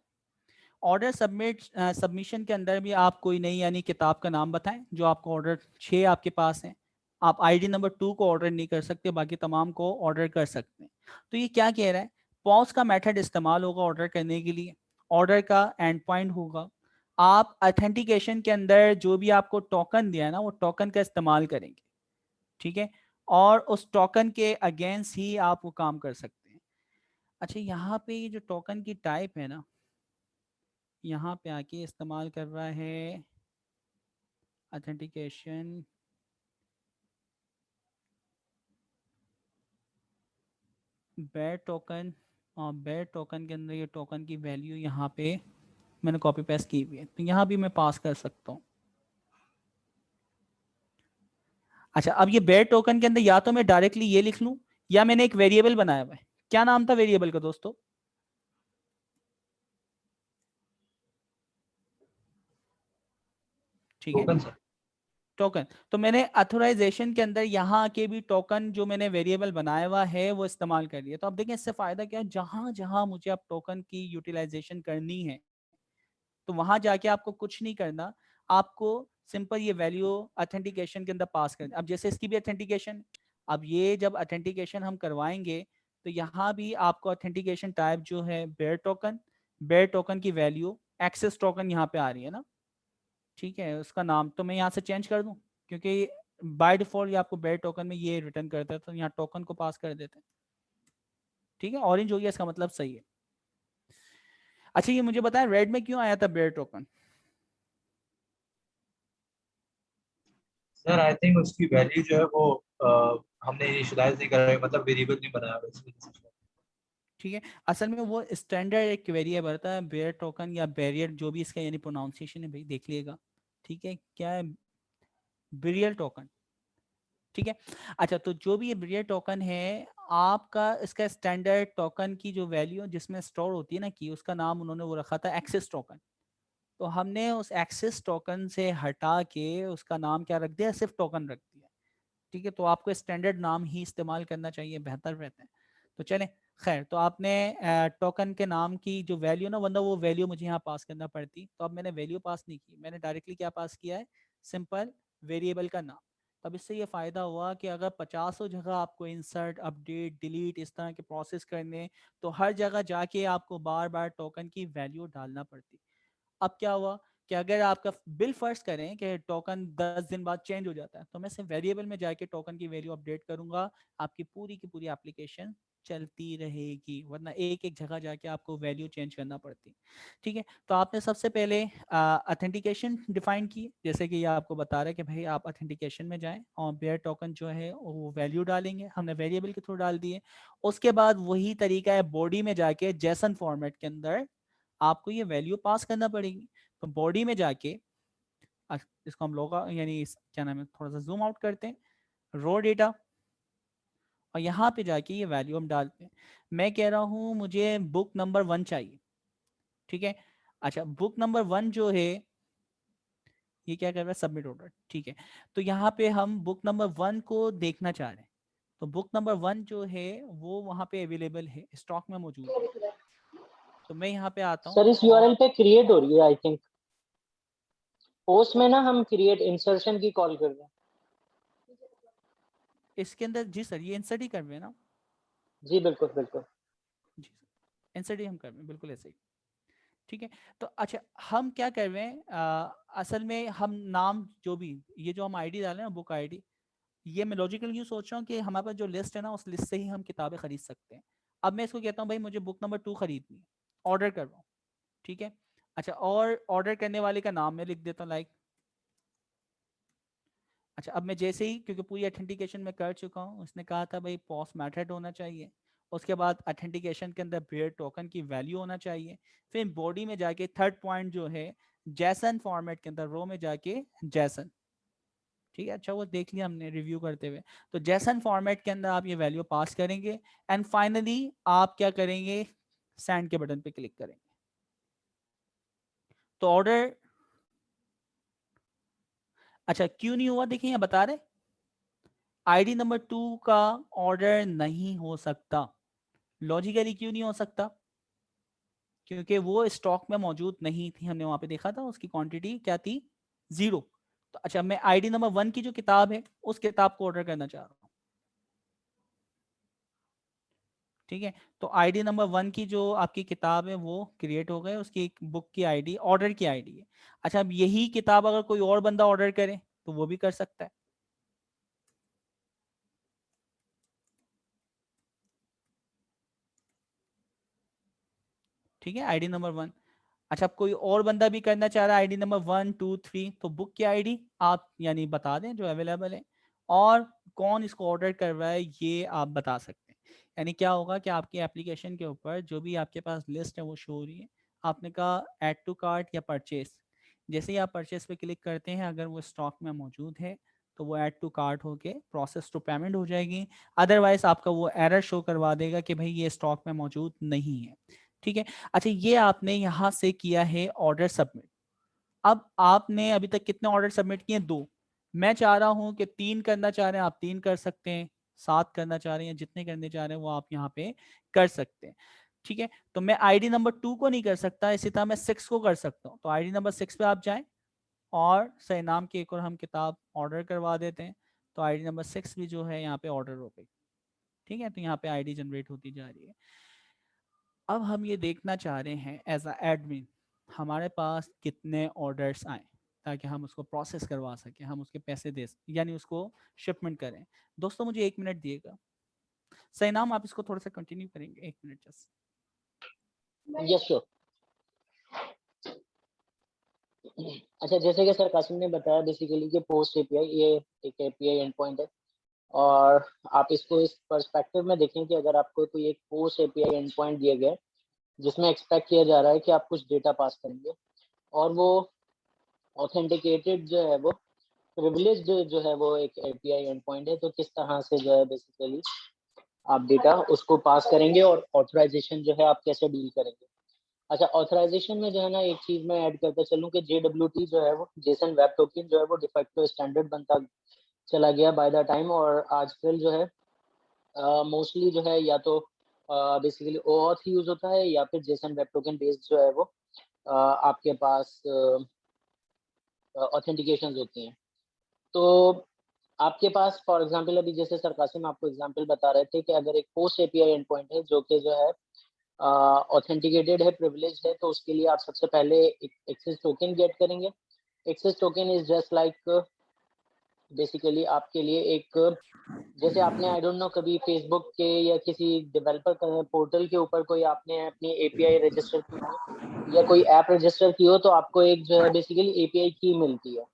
ऑर्डर सबमिट सबमिशन के अंदर भी आप कोई नई यानी किताब का नाम बताएं जो आपको ऑर्डर 6 आपके पास है। आप आईडी नंबर 2 को ऑर्डर नहीं कर सकते, बाकी तमाम को ऑर्डर कर सकते हैं। तो ये क्या कह रहा है, पॉज का मेथड इस्तेमाल होगा ऑर्डर करने के लिए, ऑर्डर का एंड पॉइंट होगा, आप अथेंटिकेशन के अंदर जो भी आपको टोकन दिया है ना वो टोकन का इस्तेमाल करेंगे, ठीक है, और उस टोकन के अगेंस्ट ही आप वो काम कर सकते हैं। अच्छा, यहाँ पे ये जो टोकन की टाइप है ना, यहाँ पे आके इस्तेमाल कर रहा है ऑथेंटिकेशन, बेयर टोकन, और बेयर टोकन के अंदर ये टोकन की वैल्यू यहाँ पे मैंने कॉपी पेस्ट की हुई है, तो यहाँ भी मैं पास कर सकता हूँ। अच्छा, अब ये बेयर टोकन के अंदर या तो मैं डायरेक्टली ये लिख लूँ या मैंने एक वेरिएबल बनाया हुआ है। क्या नाम था वेरिएबल का दोस्तों, ठीक है, टोकन सर। टोकन। तो मैंने अथोराइजेशन के अंदर यहाँ के भी टोकन जो मैंने वेरिएबल बनाया हुआ है वो इस्तेमाल कर लिया। तो अब देखें इससे फायदा क्या है, जहां जहां मुझे अब टोकन की यूटिलाइजेशन करनी है तो वहां जाके आपको कुछ नहीं करना, आपको सिंपल ये वैल्यू ऑथेंटिकेशन के अंदर पास करना। अब जैसे इसकी भी ऑथेंटिकेशन, अब ये जब ऑथेंटिकेशन हम करवाएंगे तो यहाँ भी आपको ऑथेंटिकेशन टाइप जो है बेयर टोकन की वैल्यू एक्सेस टोकन यहाँ पे आ रही है ना, ठीक है। उसका नाम तो मैं यहाँ से चेंज कर दूं, क्योंकि बाय डिफॉल्ट ये आपको बेयर टोकन में ये रिटर्न करता है, तो यहाँ टोकन को पास कर देते हैं, ठीक है। ऑरेंज हो गया, इसका मतलब सही है। अच्छा ये मुझे बताएं रेड में क्यों आया था bearer token? Sir I think उसकी वैल्यू जो है वो हमने इनिशियलाइज नहीं करा है, मतलब वेरिएबल नहीं बनाया हुआ इसलिए। ठीक है, असल में वो स्टैंडर्ड एक वेरिएबल होता है बेयर टोकन या बैरियर, जो भी इसका यानी प्रोनाउंसिएशन है भाई देख लिएगा, ठीक है। क्या है? बेरियर टोकन, ठीक है। अच्छा तो जो भी ये बेरियर टोकन है आपका, इसका स्टैंडर्ड टोकन की जो वैल्यू जिसमें स्टोर होती है ना की, उसका नाम उन्होंने वो रखा था एक्सेस टोकन। तो हमने उस एक्सेस टोकन से हटा के उसका नाम क्या रख दिया, सिर्फ टोकन रख दिया, ठीक है। तो आपको स्टैंडर्ड नाम ही इस्तेमाल करना चाहिए, बेहतर रहता है। तो चलें, खैर तो आपने टोकन के नाम की जो वैल्यू ना, वरना वो वैल्यू मुझे यहाँ पास करना पड़ती। तो अब मैंने वैल्यू पास नहीं की, मैंने डायरेक्टली क्या पास किया है, सिंपल वेरिएबल का नाम। तब इससे ये फ़ायदा हुआ कि अगर 50 जगह आपको इंसर्ट अपडेट डिलीट इस तरह के प्रोसेस करने, तो हर जगह जाके आपको बार बार टोकन की वैल्यू डालना पड़ती। अब क्या हुआ कि अगर आपका बिल फर्ज करें कि टोकन 10 दिन बाद चेंज हो जाता है, तो मैं सिर्फ वेरिएबल में जाके टोकन की वैल्यू अपडेट करूंगा, आपकी पूरी की पूरी एप्लीकेशन चलती रहेगी, वरना एक एक जगह जाके आपको वैल्यू चेंज करना पड़ती, ठीक है। तो आपने सबसे पहले ऑथेंटिकेशन डिफाइन की, जैसे कि ये आपको बता रहा है कि भाई आप ऑथेंटिकेशन में जाएं और बेयर टोकन जो है वो वैल्यू डालेंगे, हमने वेरिएबल के थ्रू डाल दिए। उसके बाद वही तरीका है बॉडी में जाके जेसन फॉर्मेट के अंदर आपको ये वैल्यू पास करना पड़ेगी। तो बॉडी में जाके इसको हम लोग यानी क्या नाम है, थोड़ा सा जूम आउट करते हैं, रो डेटा, और यहाँ पे जाके ये वैल्यू हम डालते हैं। मैं कह रहा हूँ मुझे बुक नंबर 1 चाहिए, ठीक है। अच्छा बुक नंबर 1 जो है ये क्या कर रहा है, सबमिट ऑर्डर, ठीक है। तो यहाँ पे हम बुक नंबर 1 को देखना चाह रहे हैं। तो बुक नंबर 1 जो है वो वहाँ पे अवेलेबल है, स्टॉक में मौजूद है। तो मैं यहाँ पे आता हूँ सर इस और यूआरएल पे क्रिएट हो रही है आई थिंक, पोस्ट में ना हम क्रिएट इंसर्शन की कॉल कर रहे हैं। इसके अंदर जी सर ये इंसर्ट ही कर रहे हैं ना, जी बिल्कुल बिल्कुल। जी सर इंसर्ट ही हम कर रहे हैं, बिल्कुल ऐसे ही, ठीक है। तो अच्छा हम क्या कर रहे हैं, असल में हम नाम जो भी, ये जो हम आईडी डालें ना बुक आईडी, ये मैं लॉजिकल यूँ सोच रहा हूँ कि हमारे पास जो लिस्ट है ना उस लिस्ट से ही हम किताबें खरीद सकते हैं। अब मैं इसको कहता हूँ भाई मुझे बुक नंबर 2 खरीदनी है, ऑर्डर कर रहा हूँ, ठीक है। अच्छा और ऑर्डर करने वाले का नाम मैं लिख देता हूँ लाइक, अच्छा अब मैं जैसे ही, क्योंकि पूरी ऑथेंटिकेशन में कर चुका हूँ, उसने कहा था भाई पॉस मेथड होना चाहिए, उसके बाद ऑथेंटिकेशन के अंदर बेयर टोकन की वैल्यू होना चाहिए, फिर बॉडी में जाके थर्ड पॉइंट जो है जैसन फॉर्मेट के अंदर रो में जाके जैसन, ठीक है। अच्छा वो देख लिया हमने रिव्यू करते हुए। तो जैसन फॉर्मेट के अंदर आप ये वैल्यू पास करेंगे एंड फाइनली आप क्या करेंगे, सेंड के बटन पे क्लिक करेंगे। तो ऑर्डर, अच्छा क्यों नहीं हुआ देखिए यहाँ बता रहे, आईडी नंबर 2 का ऑर्डर नहीं हो सकता। लॉजिकली क्यों नहीं हो सकता, क्योंकि वो स्टॉक में मौजूद नहीं थी, हमने वहां पे देखा था उसकी क्वांटिटी क्या थी, 0। तो अच्छा मैं आईडी नंबर 1 की जो किताब है उस किताब को ऑर्डर करना चाह रहा हूँ, ठीक है। तो आईडी नंबर 1 की जो आपकी किताब है वो क्रिएट हो गए, उसकी एक बुक की आईडी ऑर्डर की आईडी है। अच्छा अब यही किताब अगर कोई और बंदा ऑर्डर करे तो वो भी कर सकता है, ठीक है, आईडी नंबर 1। अच्छा अब कोई और बंदा भी करना चाह रहा है आईडी नंबर 1 2 3, तो बुक की आईडी आप यानी बता दें जो अवेलेबल है, और कौन इसको ऑर्डर कर रहा है ये आप बता सकते हैं। यानी क्या होगा कि आपकी एप्लीकेशन के ऊपर जो भी आपके पास लिस्ट है वो शो हो रही है। आपने कहा ऐड टू कार्ट या परचेस, जैसे ही आप परचेस पे क्लिक करते हैं अगर वो स्टॉक में मौजूद है तो वो ऐड टू कार्ट होके प्रोसेस टू पेमेंट हो जाएगी, अदरवाइज आपका वो एरर शो करवा देगा कि भाई ये स्टॉक में मौजूद नहीं है, ठीक है। अच्छा ये आपने यहाँ से किया है ऑर्डर सबमिट, अब आपने अभी तक कितने ऑर्डर सबमिट किए? 2। मैं चाह रहा हूं कि 3 करना चाह रहे हैं आप 3 कर सकते हैं, 7 करना चाह रहे हैं, जितने करने चाह रहे हैं वो आप यहाँ पे कर सकते हैं। ठीक है, तो मैं आईडी नंबर 2 को नहीं कर सकता, इसी तरह मैं 6 को कर सकता हूँ। तो आईडी नंबर 6 पे आप जाएं और सही नाम की एक और हम किताब ऑर्डर करवा देते हैं। तो आईडी नंबर 6 भी जो है यहाँ पे ऑर्डर हो गई। ठीक है, तो यहाँ पे आईडी जनरेट होती जा रही है। अब हम ये देखना चाह रहे हैं एज अ एडमिन हमारे पास कितने ऑर्डर्स आए, ताकि हम उसको प्रोसेस करवा सकें, हम उसके पैसे दे यानी उसको शिपमेंट करें। दोस्तों मुझे 1 मिनट दिएगा। सही नाम आप इसको थोड़ा सा कंटिन्यू करेंगे, 1 मिनट जस्ट। Yes sure. अच्छा, जैसे कि सर कासिम ने बताया बेसिकली कि पोस्ट एपीआई ये एक एपीआई एंड पॉइंट है, और आप इसको इस पर्सपेक्टिव में देखें कि अगर आपको कोई एक पोस्ट एपीआई एंड पॉइंट दिया गया है जिसमें एक्सपेक्ट किया जा रहा है कि आप कुछ डेटा पास करेंगे, और वो ऑथेंटिकेटेड जो है वो प्रिविलेज जो है वो एक एपीआई एंड पॉइंट है, तो किस तरह से जो है बेसिकली आप डेटा उसको पास करेंगे और ऑथराइजेशन जो है आप कैसे डील करेंगे। अच्छा, ऑथराइजेशन में जो है ना एक चीज मैं ऐड करते चलूं कि JWT जो है वो जेसन वेब टोकन जो है वो डिफेक्टो स्टैंडर्ड बनता चला गया बाय द टाइम, और आजकल जो है मोस्टली जो है या तो बेसिकली ओऑथ यूज होता है या फिर जेसन वेब टोकन बेस्ड जो है वो आपके पास ऑथेंटिकेशन होती हैं। तो आपके पास फॉर एग्जांपल अभी जैसे सर कासिम आपको एग्जांपल बता रहे थे कि अगर एक पोस्ट एपीआई एंड पॉइंट है जो कि जो है ऑथेंटिकेटेड है, प्रिविलेज है, तो उसके लिए आप सबसे पहले एक एक्सेस टोकन गेट करेंगे। Access token is just like basically आपके लिए एक, जैसे आपने आई डोंट नो कभी फेसबुक के या किसी डेवलपर पोर्टल के ऊपर कोई आपने अपनी एपीआई रजिस्टर की हो या कोई ऐप रजिस्टर की हो, तो आपको एक जो है बेसिकली एपीआई की मिलती है।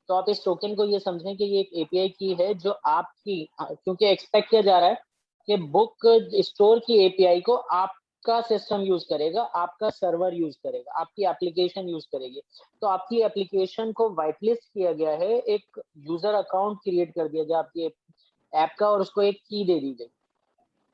तो आप इस टोकन को ये समझें कि ये एक एपीआई की है जो आपकी, क्योंकि एक्सपेक्ट किया जा रहा है कि बुक स्टोर की एपीआई को आपका सिस्टम यूज करेगा, आपका सर्वर यूज करेगा, आपकी एप्लीकेशन यूज करेगी। तो आपकी एप्लीकेशन को व्हाइट लिस्ट किया गया है, एक यूजर अकाउंट क्रिएट कर दिया गया आपकी ऐप का, और उसको एक की दे दी गई।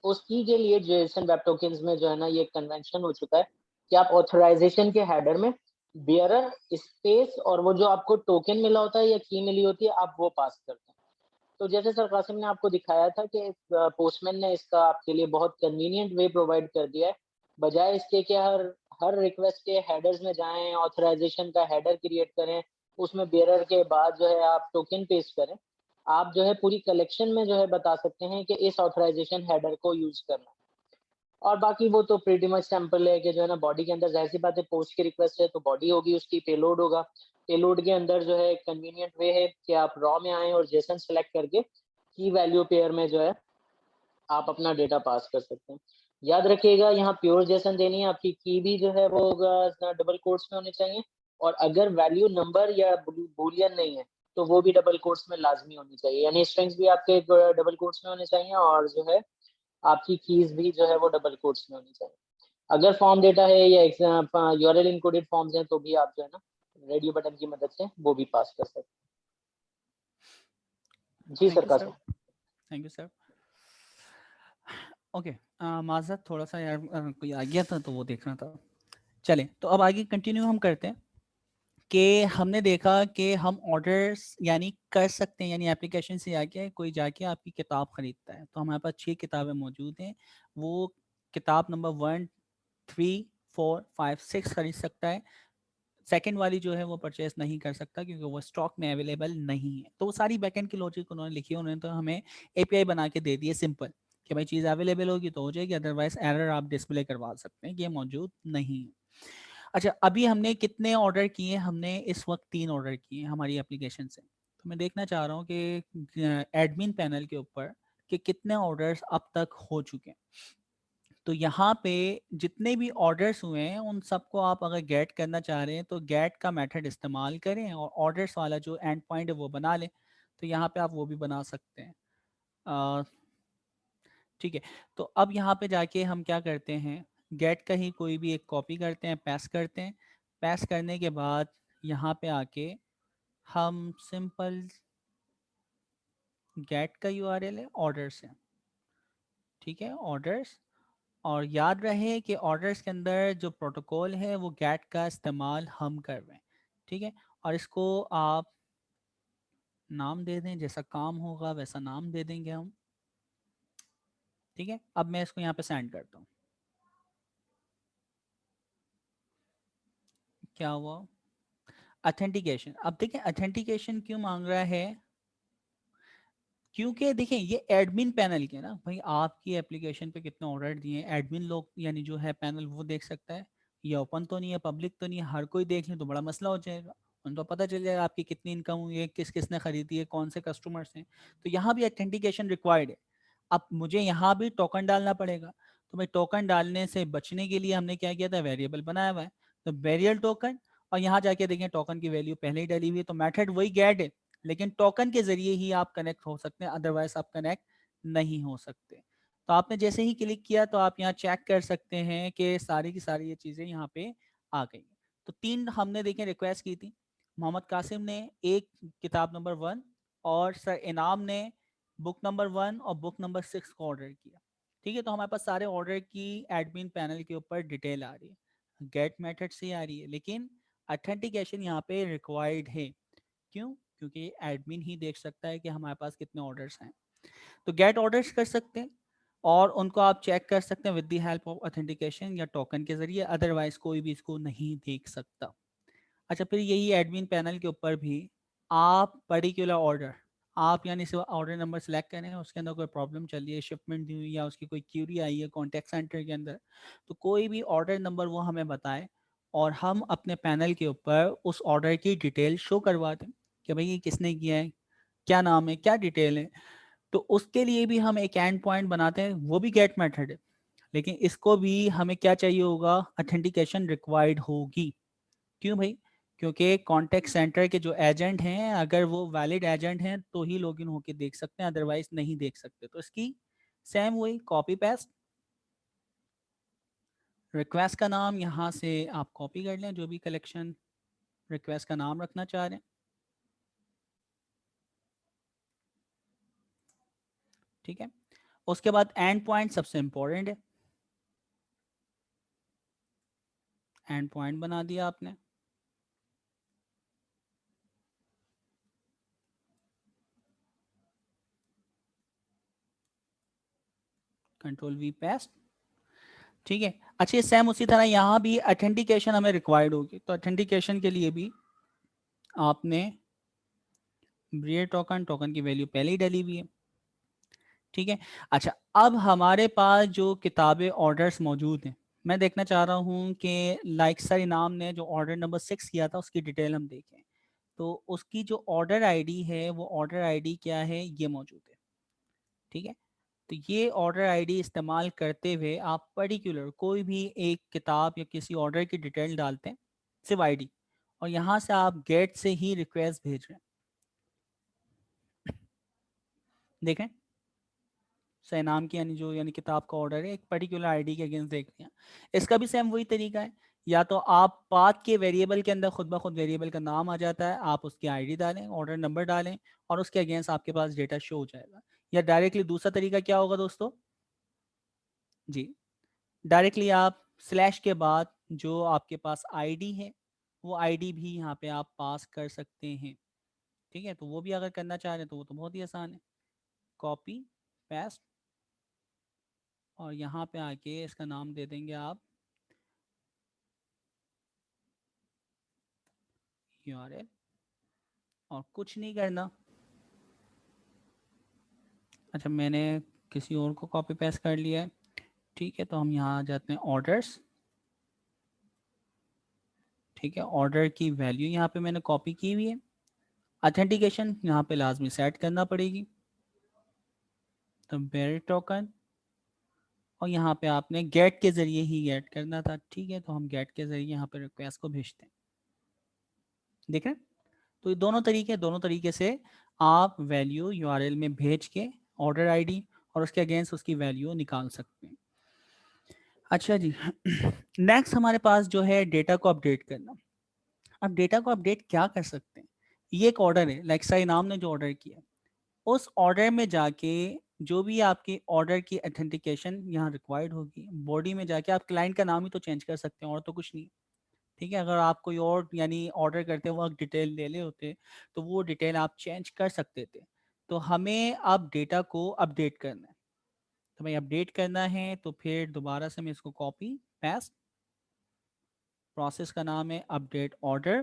उस की के लिए जेसन वेब टोकन्स में जो है ना ये कन्वेंशन हो चुका है कि आप ऑथराइजेशन के हेडर में बियरर स्पेस और वो जो आपको टोकन मिला होता है या की मिली होती है आप वो पास करते हैं। तो जैसे सर कासिम ने आपको दिखाया था कि पोस्टमैन ने इसका आपके लिए बहुत कन्वीनियंट वे प्रोवाइड कर दिया है, बजाय इसके कि हर हर रिक्वेस्ट के हेडर्स में जाएं, ऑथराइजेशन का हेडर क्रिएट करें, उसमें बेरर के बाद जो है आप टोकन पेस्ट करें। आप जो है पूरी कलेक्शन में जो है बता सकते हैं कि इस ऑथराइजेशन हेडर को यूज करना, और बाकी वो तो प्रीटी मच सिंपल है कि जो है ना बॉडी के अंदर जाहिर सी बात है पोस्ट की रिक्वेस्ट है तो बॉडी होगी उसकी, पेलोड होगा। पेलोड के अंदर जो है कन्वीनियंट वे है कि आप रॉ में आए और जेसन सेलेक्ट करके की वैल्यू पेयर में जो है आप अपना डेटा पास कर सकते हैं। याद रखिएगा यहाँ प्योर जेसन देनी है, आपकी की भी जो है वो होगा डबल कोट्स में होने चाहिए, और अगर वैल्यू नंबर या बूलियन नहीं है तो वो भी डबल कोट्स में लाजमी होनी चाहिए, यानी स्ट्रिंग्स भी आपके डबल कोट्स में होने चाहिए और जो है आपकी कीज भी जो है वो डबल कोट्स में होनी चाहिए। अगर फॉर्म डेटा है या यूआरएल इनकोडेड फॉर्म्स हैं तो भी आप जो है ना रेडियो बटन की मदद से वो भी पास कर सकते हैं। जी thank sir you sir, Qasim. Thank you sir. Okay, माजरत थोड़ा सा यार कोई आ गया था तो वो देखना था। चलें तो अब आगे कंटिन्यू हम करते हैं कि हमने देखा कि हम ऑर्डर्स यानी कर सकते हैं, यानी एप्लीकेशन से आके कोई जाके आपकी किताब ख़रीदता है। तो हमारे पास 6 किताबें मौजूद हैं। वो किताब नंबर 1, 3, 4, 5, 6 खरीद सकता है। सेकंड वाली जो है वो परचेस नहीं कर सकता क्योंकि वो स्टॉक में अवेलेबल नहीं है। तो वो सारी बैकएंड की लॉजिक उन्होंने लिखी है, उन्होंने तो हमें एपीआई बना के दे दिए सिंपल कि भाई चीज़ अवेलेबल होगी तो हो जाएगी, अदरवाइज एरर आप डिस्प्ले करवा सकते हैं कि ये मौजूद नहीं है। अच्छा, अभी हमने कितने ऑर्डर किए? हमने इस वक्त 3 ऑर्डर किए हमारी एप्लीकेशन से। तो मैं देखना चाह रहा हूँ कि एडमिन पैनल के ऊपर कि कितने ऑर्डर्स अब तक हो चुके हैं। तो यहाँ पे जितने भी ऑर्डर्स हुए हैं उन सबको आप अगर गेट करना चाह रहे हैं तो गेट का मेथड इस्तेमाल करें और ऑर्डर्स वाला जो एंड पॉइंट है वो बना लें। तो यहाँ पे आप वो भी बना सकते हैं। अ, ठीक है, तो अब यहाँ पे जाके हम क्या करते हैं, गेट का ही कोई भी एक कॉपी करते हैं, पेस्ट करते हैं। पेस्ट करने के बाद यहाँ पे आके हम सिंपल गेट का यूआरएल है ऑर्डर्स है। ठीक है, ऑर्डर्स, और याद रहे कि ऑर्डर्स के अंदर जो प्रोटोकॉल है वो गेट का इस्तेमाल हम कर रहे हैं। ठीक है, और इसको आप नाम दे दें, जैसा काम होगा वैसा नाम दे देंगे हम। ठीक है, अब मैं इसको यहाँ पे सेंड करता हूँ। क्या हुआ? ऑथेंटिकेशन। अब देखिए ऑथेंटिकेशन क्यों मांग रहा है, क्योंकि देखिए ये एडमिन पैनल के ना भाई, आपकी एप्लीकेशन पे कितने ऑर्डर दिए हैं एडमिन लोग यानी जो है पैनल वो देख सकता है। ये ओपन तो नहीं है, पब्लिक तो नहीं है, हर कोई देख ले तो बड़ा मसला हो जाएगा। उनको पता चल जाएगा आपकी कितनी इनकम हुई है, किस किसने खरीदी है, कौन से कस्टमर्स हैं। तो यहाँ भी ऑथेंटिकेशन रिक्वायर्ड है। अब मुझे यहाँ भी टोकन डालना पड़ेगा, तो भाई टोकन डालने से बचने के लिए हमने क्या किया था, वेरिएबल बनाया हुआ है। तो वेरिएबल टोकन, और यहाँ जाके देखें टोकन की वैल्यू पहले ही डाली हुई है, तो मेथड वही गेट है, लेकिन टोकन के जरिए ही आप कनेक्ट हो सकते हैं, अदरवाइज आप कनेक्ट नहीं हो सकते। तो आपने जैसे ही क्लिक किया तो आप यहाँ चेक कर सकते हैं कि सारी की सारी ये चीज़ें यहाँ पे आ गई। तो 3 हमने देखें रिक्वेस्ट की थी। मोहम्मद कासिम ने एक किताब नंबर 1, और सर इनाम ने बुक नंबर 1 और बुक नंबर 6 को ऑर्डर किया। ठीक है, तो हमारे पास सारे ऑर्डर की एडमिन पैनल के ऊपर डिटेल आ रही है, गेट मेथड से आ रही है, लेकिन ऑथेंटिकेशन यहाँ पे रिक्वायर्ड है। क्यों? क्योंकि एडमिन ही देख सकता है कि हमारे पास कितने ऑर्डर्स हैं। तो गेट ऑर्डर्स कर सकते हैं, और उनको आप चेक कर सकते हैं with the help of authentication या टोकन के जरिए, अदरवाइज कोई भी इसको नहीं देख सकता। अच्छा, फिर यही एडमिन पैनल के ऊपर भी आप पर्टिकुलर ऑर्डर, आप यानी सिर्फ ऑर्डर नंबर सेलेक्ट करें, उसके अंदर कोई प्रॉब्लम चल रही है, शिपमेंट दी हुई या उसकी कोई क्यूरी आई है कॉन्टैक्ट सेंटर के अंदर, तो कोई भी ऑर्डर नंबर वो हमें बताए, और हम अपने पैनल के ऊपर उस ऑर्डर की डिटेल शो करवा दें कि भाई ये किसने किया है, क्या नाम है, क्या डिटेल है। तो उसके लिए भी हम एक एंड पॉइंट बनाते हैं, वो भी गेट मेथड है, लेकिन इसको भी हमें क्या चाहिए होगा, ऑथेंटिकेशन रिक्वायर्ड होगी। क्यों भाई? क्योंकि कॉन्टैक्ट सेंटर के जो एजेंट हैं, अगर वो वैलिड एजेंट हैं तो ही लॉगिन होके देख सकते हैं, अदरवाइज नहीं देख सकते। तो इसकी सेम वही कॉपी पेस्ट, रिक्वेस्ट का नाम यहाँ से आप कॉपी कर लें, जो भी कलेक्शन रिक्वेस्ट का नाम रखना चाह रहे हैं। ठीक है, उसके बाद एंड पॉइंट सबसे इंपॉर्टेंट है, एंड पॉइंट बना दिया आपने। Control we paste. ठीक है, अच्छा, ये सेम उसी तरह यहाँ भी ऑथेंटिकेशन हमें रिक्वायर्ड होगी, तो ऑथेंटिकेशन के लिए भी आपने ब्रियर टोकन, टोकन की वैल्यू पहले ही डली हुई है। ठीक है, अच्छा, अब हमारे पास जो किताबें ऑर्डर्स मौजूद हैं, मैं देखना चाह रहा हूँ कि लाइक सर इनाम ने जो ऑर्डर नंबर 6 किया था उसकी डिटेल हम देखें। तो उसकी जो ऑर्डर आईडी है, वो ऑर्डर आईडी क्या है, ये मौजूद है। ठीक है, तो ये ऑर्डर आईडी इस्तेमाल करते हुए आप पर्टिकुलर कोई भी एक किताब या किसी ऑर्डर की डिटेल डालते हैं, सिर्फ आईडी, और यहाँ से आप गेट से ही रिक्वेस्ट भेज रहे हैं। देखें, सही नाम की यानी जो यानी किताब का ऑर्डर है, एक पर्टिकुलर आईडी के अगेंस्ट देख रहे हैं। इसका भी सेम वही तरीका है, या तो आप पाथ के वेरिएबल के अंदर खुद ब खुद वेरिएबल का नाम आ जाता है, आप उसकी आईडी डालें, ऑर्डर नंबर डालें, और उसके अगेंस्ट आपके पास डेटा शो हो जाएगा। या डायरेक्टली दूसरा तरीका क्या होगा दोस्तों जी, डायरेक्टली आप स्लैश के बाद जो आपके पास आईडी है, वो आईडी भी यहाँ पे आप पास कर सकते हैं। ठीक है, तो वो भी अगर करना चाह रहे हैं तो वो तो बहुत ही आसान है, कॉपी पेस्ट, और यहाँ पे आके इसका नाम दे देंगे आप URL, और कुछ नहीं करना। अच्छा, मैंने किसी और को कॉपी पेस्ट कर लिया है। ठीक है, तो हम यहाँ आ जाते हैं ऑर्डर्स। ठीक है, ऑर्डर की वैल्यू यहाँ पे मैंने कॉपी की हुई है। ऑथेंटिकेशन यहाँ पे लाजमी सेट करना पड़ेगी, तो बेयर टोकन, और यहाँ पे आपने गेट के जरिए ही गेट करना था। ठीक है, तो हम गेट के जरिए यहाँ पे रिक्वेस्ट को भेजते हैं। देख रहे हैं, तो ये दोनों तरीके से आप वैल्यू यूआरएल में भेज के ऑर्डर आईडी और उसके अगेंस्ट उसकी वैल्यू निकाल सकते हैं। अच्छा जी, नेक्स्ट हमारे पास जो है डेटा को अपडेट करना। अब डेटा को अपडेट क्या कर सकते हैं, ये एक ऑर्डर है, लाइक साई नाम ने जो ऑर्डर किया, उस ऑर्डर में जाके जो भी आपकी ऑर्डर की ऑथेंटिकेशन यहाँ रिक्वायर्ड होगी, बॉडी में जाके आप क्लाइंट का नाम ही तो चेंज कर सकते हैं, और तो कुछ नहीं। ठीक है, अगर आप कोई और यानी ऑर्डर करते वक्त डिटेल ले ले होते तो वो डिटेल आप चेंज कर सकते थे। तो हमें अब डेटा को अपडेट करना है, तो भाई अपडेट करना है तो फिर दोबारा से मैं इसको कॉपी पेस्ट, प्रोसेस का नाम है अपडेट ऑर्डर,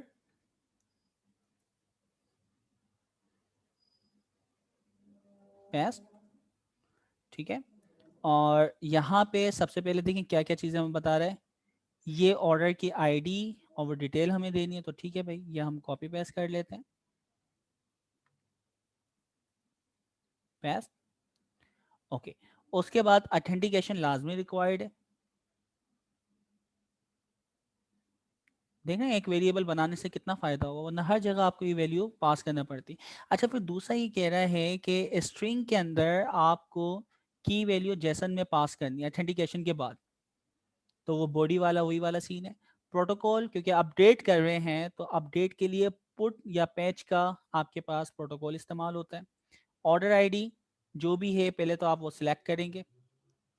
पेस्ट। ठीक है, और यहाँ पे सबसे पहले देखिए क्या क्या चीज़ें हमें बता रहा है, ये ऑर्डर की आईडी और वो डिटेल हमें देनी है, तो ठीक है भाई ये हम कॉपी पेस्ट कर लेते हैं, पेस्ट। ओके, उसके बाद ऑथेंटिकेशन लाजमी रिक्वायर्ड है। देखना एक वेरिएबल बनाने से कितना फायदा होगा, वरना हर जगह आपको ये वैल्यू पास करना पड़ती। अच्छा, फिर दूसरा ये कह रहा है कि स्ट्रिंग के अंदर आपको की वैल्यू जेसन में पास करनी है ऑथेंटिकेशन के बाद, तो वो बॉडी वाला वही वाला सीन है। प्रोटोकॉल क्योंकि अपडेट कर रहे हैं तो अपडेट के लिए पुट या पैच का आपके पास प्रोटोकॉल इस्तेमाल होता है। ऑर्डर आईडी जो भी है पहले तो आप वो सिलेक्ट करेंगे।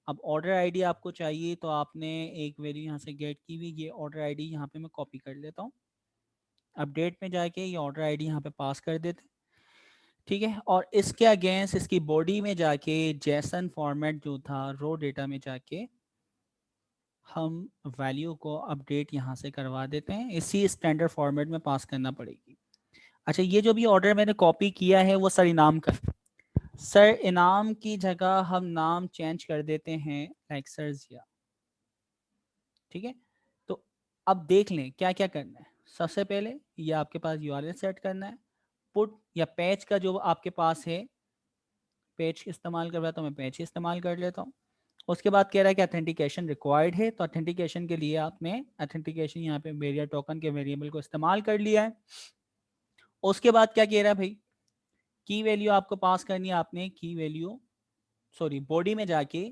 अब ऑर्डर आईडी आपको चाहिए तो आपने एक वैल्यू यहाँ से गेट की हुई, ये ऑर्डर आईडी यहाँ पे मैं कॉपी कर लेता हूँ, अपडेट में जाके ये ऑर्डर आईडी यहाँ पे पास कर देते। ठीक है, और इसके अगेंस्ट इसकी बॉडी में जाके जेसन फॉर्मेट जो था रो डेटा में जाके हम वैल्यू को अपडेट यहाँ से करवा देते हैं, इसी स्टैंडर्ड फॉर्मेट में पास करना पड़ेगी। अच्छा, ये जो भी ऑर्डर मैंने कॉपी किया है वो सर इनाम का, सर इनाम की जगह हम नाम चेंज कर देते हैं लाइक सर जिया। ठीक है, तो अब देख लें क्या क्या करना है। सबसे पहले ये आपके पास यूआरएल सेट करना है, पुट या पैच का जो आपके पास है, पेज इस्तेमाल कर रहा है तो मैं पेज इस्तेमाल कर लेता हूँ। उसके बाद कह रहा है कि ऑथेंटिकेशन रिक्वायर्ड है, तो ऑथेंटिकेशन के लिए आपने ऑथेंटिकेशन यहाँ पे वेरिएबल टोकन के वेरिएबल को इस्तेमाल कर लिया है। उसके बाद क्या कह रहा है भाई, की वैल्यू आपको पास करनी है, आपने की वैल्यू सॉरी बॉडी में जाके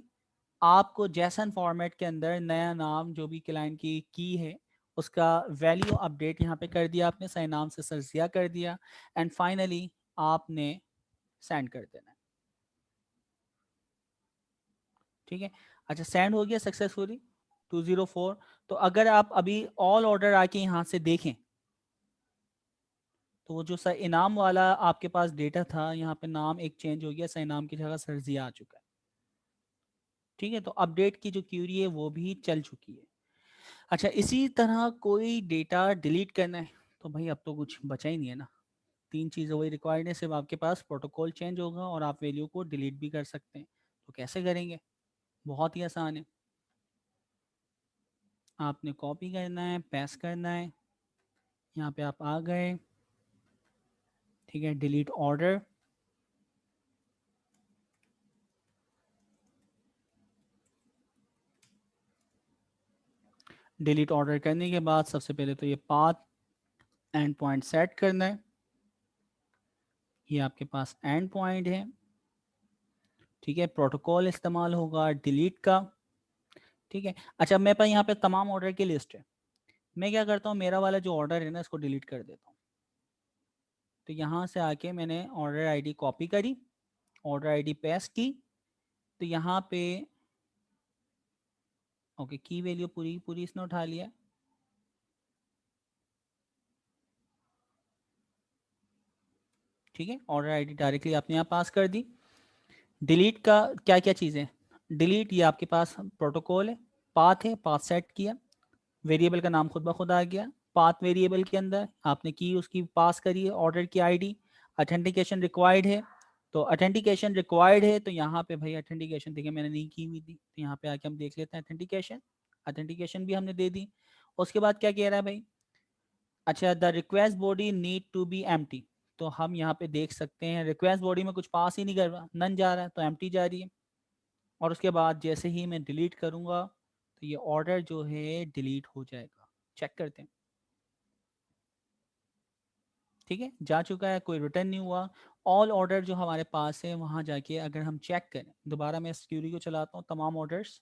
आपको जेसन फॉर्मेट के अंदर नया नाम जो भी क्लाइंट की है उसका वैल्यू अपडेट यहाँ पे कर दिया आपने, सही नाम से सरजिया कर दिया, एंड फाइनली आपने सेंड कर देना है। ठीक है, अच्छा सेंड हो गया सक्सेसफुली 204। तो अगर आप अभी ऑल ऑर्डर आके यहाँ से देखें तो वो जो सर इनाम वाला आपके पास डेटा था यहाँ पे नाम एक चेंज हो गया, सर इनाम की जगह सरजिया आ चुका है। ठीक है, तो अपडेट की जो क्यूरी है वो भी चल चुकी है। अच्छा, इसी तरह कोई डेटा डिलीट करना है तो भाई अब तो कुछ बचा ही नहीं है ना, तीन चीज़ें वही रिक्वायर्ड है, सिर्फ आपके पास प्रोटोकॉल चेंज होगा और आप वैल्यू को डिलीट भी कर सकते हैं। तो कैसे करेंगे, बहुत ही आसान है, आपने कॉपी करना है, पेस्ट करना है, यहाँ पे आप आ गए। ठीक है, डिलीट ऑर्डर, डिलीट ऑर्डर करने के बाद सबसे पहले तो ये पाथ एंड पॉइंट सेट करना है, ये आपके पास एंड पॉइंट है। ठीक है, प्रोटोकॉल इस्तेमाल होगा डिलीट का। ठीक है, अच्छा मेरे पास यहाँ पे तमाम ऑर्डर की लिस्ट है, मैं क्या करता हूँ मेरा वाला जो ऑर्डर है ना इसको डिलीट कर देता हूँ। तो यहाँ से आके मैंने ऑर्डर आईडी कॉपी करी, ऑर्डर आईडी पेस्ट की, तो यहाँ पे ओके की वैल्यू पूरी पूरी इसने उठा लिया। ठीक है, ऑर्डर आईडी डायरेक्टली आपने यहाँ पास कर दी। डिलीट का क्या क्या चीज़ें, डिलीट ये आपके पास प्रोटोकॉल है, पाथ है, पाथ सेट किया, वेरिएबल का नाम खुद ब खुद आ गया, पाथ वेरिएबल के अंदर आपने की उसकी पास करी है ऑर्डर की आईडी। ऑथेंटिकेशन रिक्वायर्ड है, तो ऑथेंटिकेशन रिक्वायर्ड है तो यहाँ पे भाई ऑथेंटिकेशन देखिए मैंने नहीं की हुई थी, तो यहाँ पे आके हम देख लेते हैं ऑथेंटिकेशन, ऑथेंटिकेशन भी हमने दे दी। उसके बाद क्या कह रहा है भाई, अच्छा the request body need to be empty, तो हम यहाँ पे देख सकते हैं रिक्वेस्ट बॉडी में कुछ पास ही नहीं कर रहा, नन जा रहा है तो एम्प्टी जा रही है। और उसके बाद जैसे ही मैं डिलीट करूँगा तो ये ऑर्डर जो है डिलीट हो जाएगा, चेक करते हैं। ठीक है, जा चुका है, कोई रिटर्न नहीं हुआ। ऑल ऑर्डर जो हमारे पास है वहाँ जाके अगर हम चेक करें, दोबारा मैं इस क्यूरी को चलाता हूँ तमाम ऑर्डर्स,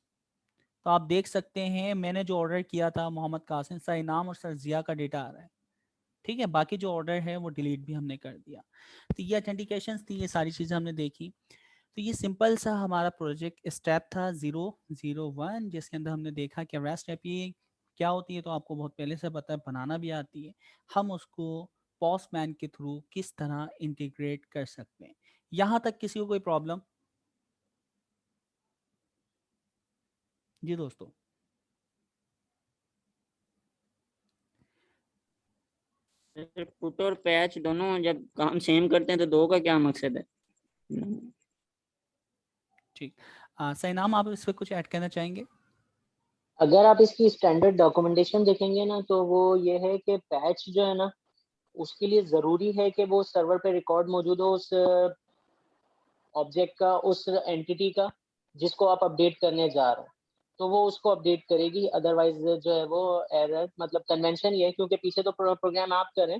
तो आप देख सकते हैं मैंने जो ऑर्डर किया था मोहम्मद कासिम, सर इनाम और सर जिया का डेटा आ रहा है। ठीक है, बाकी जो ऑर्डर है वो डिलीट भी हमने कर दिया। तो ये ऑथेंटिकेशन थी, ये सारी चीज़ें हमने देखी। तो ये सिंपल सा हमारा प्रोजेक्ट स्टेप था 001, जिसके अंदर हमने देखा कि रेस्ट एपीआई क्या होती है तो आपको बहुत पहले से पता है, बनाना भी आती है। हम उसको पॉस्टमैन के थ्रू किस तरह इंटीग्रेट कर सकते हैं, यहाँ तक किसी को कोई प्रॉब्लम? जी दोस्तों। सर पुट और पैच दोनों जब काम सेम करते हैं तो दो का क्या मकसद है? ठीक। सैनाम, आप इस पर कुछ ऐड करना चाहेंगे? अगर आप इसकी स्टैंडर्ड डॉक्यूमेंटेशन देखेंगे ना, तो वो ये है कि पैच जो है ना, उसके लिए ज़रूरी है कि वो सर्वर पे रिकॉर्ड मौजूद हो उस ऑब्जेक्ट का, उस एंटिटी का जिसको आप अपडेट करने जा रहे हैं, तो वो उसको अपडेट करेगी। अदरवाइज जो है वो एरर, मतलब कन्वेंशन ये है, क्योंकि पीछे तो प्रोग्राम आप करें,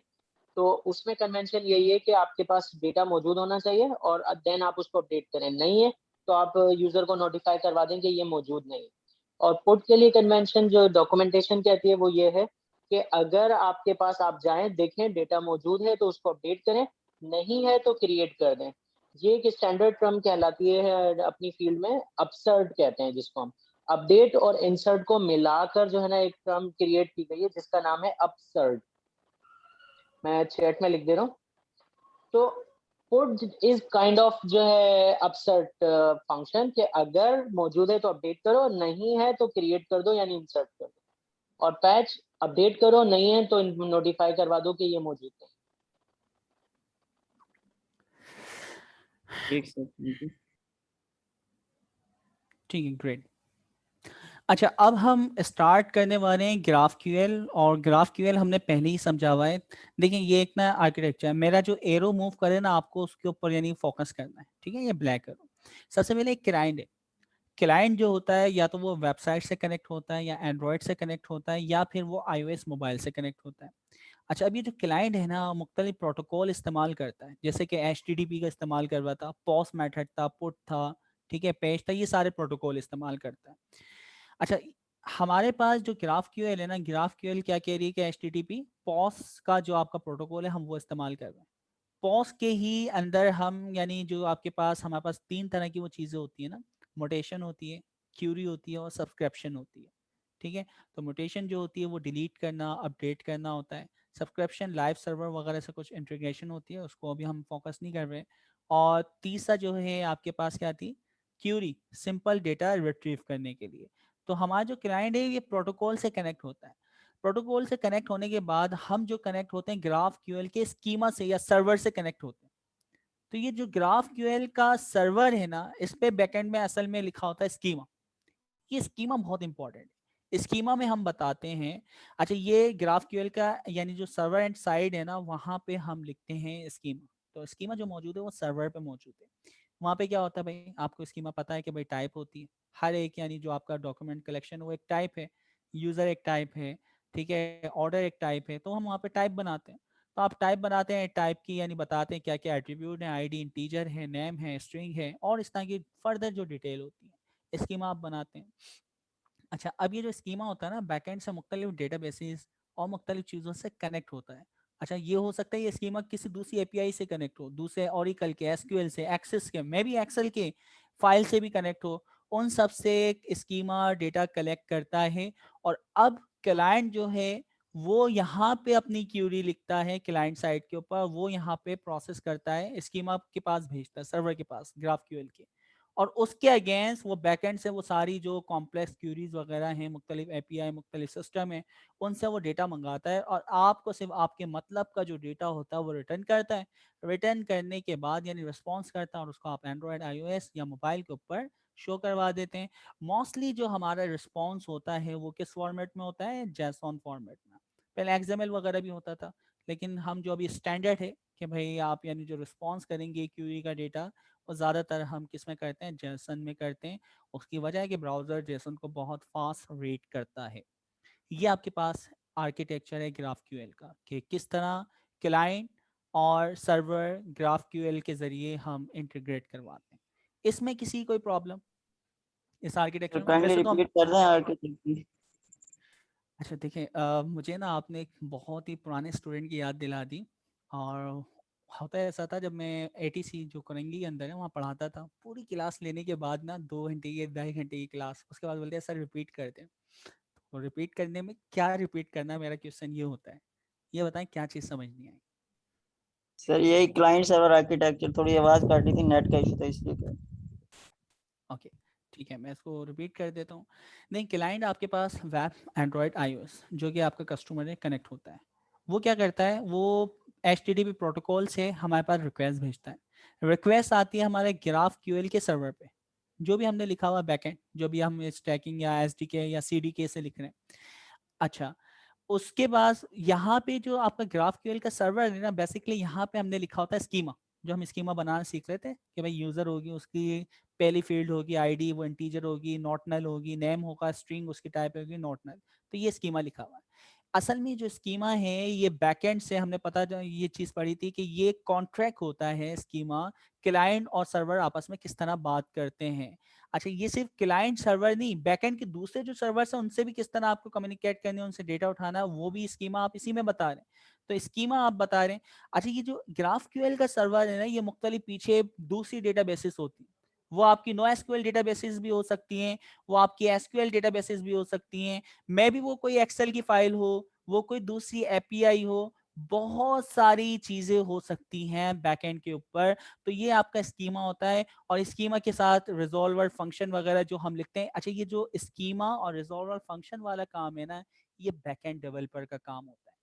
तो उसमें कन्वेंशन यही है कि आपके पास डेटा मौजूद होना चाहिए और देन आप उसको अपडेट करें। नहीं है तो आप यूजर को नोटिफाई करवा दें कि ये मौजूद नहीं है। और पुट के लिए कन्वेंशन जो डॉक्यूमेंटेशन कहती है वो ये है कि अगर आपके पास, आप जाएं देखें डेटा मौजूद है तो उसको अपडेट करें, नहीं है तो क्रिएट कर दें। ये एक स्टैंडर्ड टर्म कहलाती है अपनी फील्ड में, अपसर्ट कहते हैं जिसको हम। अपडेट और इंसर्ट को मिलाकर जो है ना एक टर्म क्रिएट की गई है जिसका नाम है अपसर्ट। मैं चैट में लिख दे रहा हूँ। तो पुट इज काइंड ऑफ जो है अपसर्ट फंक्शन, कि अगर मौजूद है तो अपडेट करो, नहीं है तो क्रिएट कर दो यानी इंसर्ट कर दो। और पैच, अपडेट करो, नहीं है तो नोटिफाई करवा दो कि ये मौजूद है। ठीक सर, थैंक यू। ठीक है, ग्रेट। अच्छा, अब हम स्टार्ट करने वाले हैं ग्राफक्यूएल, और ग्राफक्यूएल हमने पहले ही समझा हुआ है। देखिए ये एक ना आर्किटेक्चर है, मेरा जो एरो मूव करे ना आपको उसके ऊपर यानी फोकस करना है, ठीक है? ये ब्लैक एरो। सबसे पहले एक क्लाइंट है। क्लाइंट जो होता है या तो वो वेबसाइट से कनेक्ट होता है, या एंड्रॉयड से कनेक्ट होता है, या फिर वो iOS मोबाइल से कनेक्ट होता है। अच्छा, अब ये जो क्लाइंट है ना मुख्तलिफ प्रोटोकॉल इस्तेमाल करता है, जैसे कि HTTP का इस्तेमाल कर रहा था, पॉस मेथड था, पुट था, ठीक है, पेज था, ये सारे प्रोटोकॉल इस्तेमाल करता है। अच्छा, हमारे पास जो ग्राफ क्यूएल है ना, ग्राफ क्यूएल क्या कह रही है कि HTTP पॉस का जो आपका प्रोटोकॉल है हम वो इस्तेमाल कर रहे हैं। पॉस के ही अंदर हम यानी जो आपके पास, हमारे पास तीन तरह की वो चीज़ें होती है ना, मोटेशन होती है, क्यूरी होती है, और सब्सक्रिप्शन होती है, ठीक है? तो मोटेशन जो होती है वो डिलीट करना, अपडेट करना होता है। सब्सक्रिप्शन लाइव सर्वर वगैरह से कुछ इंटीग्रेशन होती है, उसको अभी हम फोकस नहीं कर रहे। और तीसरा जो है आपके पास क्या थी, क्यूरी, सिंपल डेटा रिट्रीव करने के लिए। तो हमारा जो क्लाइंट है ये प्रोटोकॉल से कनेक्ट होता है। प्रोटोकॉल से कनेक्ट होने के बाद हम जो कनेक्ट होते हैं ग्राफ क्यूएल के स्कीमा से या सर्वर से कनेक्ट होते हैं। तो ये जो ग्राफ क्यूएल का सर्वर है ना, इस पे बैकएंड में असल में लिखा होता है स्कीमा। ये स्कीमा बहुत इंपॉर्टेंट है, स्कीमा में हम बताते हैं। अच्छा, ये ग्राफ क्यूएल का यानी जो सर्वर एंड साइड है ना, वहाँ पे हम लिखते हैं स्कीमा। तो स्कीमा जो मौजूद है वो सर्वर पे मौजूद है। वहाँ पे क्या होता है भाई, आपको स्कीमा पता है कि भाई टाइप होती है, हर एक यानी जो आपका डॉक्यूमेंट कलेक्शन वो एक टाइप है, यूज़र एक टाइप है, ठीक है, ऑर्डर एक टाइप है, तो हम वहाँ पे टाइप बनाते हैं। तो आप टाइप बनाते हैं, टाइप की यानी बताते हैं क्या क्या एट्रीब्यूट है, आईडी इंटीजर है, नेम है, स्ट्रिंग है, और इस तरह की फर्दर जो डिटेल होती है, स्कीमा आप बनाते हैं। अच्छा, अब ये जो स्कीमा होता है ना, बैकएंड से मुख्तलिफ डेटाबेसेस और मुख्तलिफ चीज़ों से कनेक्ट होता है। अच्छा, ये हो सकता है ये स्कीमा किसी दूसरी एपीआई से कनेक्ट हो, दूसरे ओरेकल के, एसक्यूएल से, एक्सेस के, मे बी एक्सेल के फाइल से भी कनेक्ट हो। उन सब से स्कीमा डेटा कलेक्ट करता है। और अब क्लाइंट जो है वो यहाँ पे अपनी क्यूरी लिखता है, क्लाइंट साइड के ऊपर वो यहाँ पे प्रोसेस करता है, स्कीमा के पास भेजता है, सर्वर के पास, ग्राफक्यूएल के। और उसके अगेंस्ट वो बैकएंड से वो सारी जो कॉम्प्लेक्स क्यूरीज वगैरह हैं, मुख्तलिफ एपीआई, मुख्तलिफ सिस्टम है, उनसे वो डेटा मंगाता है, और आपको सिर्फ आपके मतलब का जो डेटा होता है वो रिटर्न करता है। रिटर्न करने के बाद यानी रिस्पॉन्स करता है, और उसको आप एंड्रॉयड, iOS या मोबाइल के ऊपर शो करवा देते हैं। मोस्टली जो हमारा रिस्पॉन्स होता है वो किस फॉर्मेट में होता है, जैसॉन फॉर्मेट में। पहले एक्सएमएल वगैरह भी होता था, लेकिन हम जो अभी स्टैंडर्ड है कि भाई आप यानी जो रिस्पॉन्स करेंगे क्यूरी का डेटा, और ज़्यादातर हम किस में करते हैं, जेसन में करते हैं। उसकी वजह है कि ब्राउज़र जेसन को बहुत फास्ट रीड करता है। ये आपके पास आर्किटेक्चर है ग्राफक्यूएल का, कि किस तरह क्लाइंट और सर्वर ग्राफक्यूएल के ज़रिए हम इंटीग्रेट करवाते हैं। इसमें किसी कोई प्रॉब्लम इस आर्किटेक्चर में? काइंडली वैसे तो हम, रिपीट कर दें आर्किटेक्चर। अच्छा देखिए, मुझे ना आपने एक बहुत ही पुराने स्टूडेंट की याद दिला दी। और होता है ऐसा था, जब मैं ATC जो करंगी के अंदर है वहाँ पढ़ाता था, पूरी क्लास लेने के बाद ना 2 घंटे की 2.5 घंटे की क्लास, उसके बाद बोलते हैं सर रिपीट करते हैं। तो रिपीट करने में क्या रिपीट करना, मेरा क्वेश्चन ये होता है, ये बताएं क्या चीज समझ नहीं आई। सर यही क्लाइंट सर्वर आर्किटेक्चर, थोड़ी आवाज काट रही थी, नेट का इशू था इसलिए क्या। ओके ठीक है, मैं इसको रिपीट कर देता हूँ। नहीं, क्लाइंट आपके पास वेब, एंड्रॉयड, आईओएस जो कि आपका कस्टमर है कनेक्ट होता है, वो क्या करता है, वो HTTP प्रोटोकॉल से हमारे पास रिक्वेस्ट भेजता है। रिक्वेस्ट आती है हमारे ग्राफ क्यूएल के सर्वर पे, जो भी हमने लिखा हुआ बैकएंड, जो भी हम स्टैकिंग या SDK या CDK से लिख रहे हैं। अच्छा, उसके बाद यहाँ पे जो आपका ग्राफ क्यूएल का सर्वर है ना, बेसिकली यहाँ पे हमने लिखा होता है स्कीमा, जो हम स्कीमा बनाना सीख रहे थे कि भाई यूजर होगी, उसकी पहली फील्ड होगी आईडी, वो इंटीजर होगी, नॉट नल होगी, नेम होगा स्ट्रिंग, उसकी टाइप होगी नॉट नल। तो ये स्कीमा लिखा हुआ है। असल में जो स्कीमा है ये बैकएंड से हमने पता ये चीज पढ़ी थी कि ये कॉन्ट्रैक्ट होता है स्कीमा, क्लाइंट और सर्वर आपस में किस तरह बात करते हैं। अच्छा, ये सिर्फ क्लाइंट सर्वर नहीं, बैकएंड के दूसरे जो सर्वर्स हैं उनसे भी किस तरह आपको कम्युनिकेट करना है, उनसे डेटा उठाना है, वो भी स्कीमा आप इसी में बता रहे हैं। तो स्कीमा आप बता रहे हैं। अच्छा, ये जो ग्राफ क्यूएल का सर्वर है ना, ये मुख्तलिफ पीछे दूसरी डेटाबेसेस होती हैं। वो आपकी NoSQL डेटाबेसेस भी हो सकती हैं, वो आपकी SQL डेटाबेसेस भी हो सकती हैं, मे भी वो कोई एक्सेल की फाइल हो, वो कोई दूसरी API हो, बहुत सारी चीजें हो सकती हैं बैकएंड के ऊपर। तो ये आपका स्कीमा होता है, और स्कीमा के साथ रिजॉल्वर फंक्शन वगैरह जो हम लिखते हैं। अच्छा, ये जो स्कीमा और रिजॉल्वर फंक्शन वाला काम है ना, ये बैकएंड डेवलपर का काम होता है।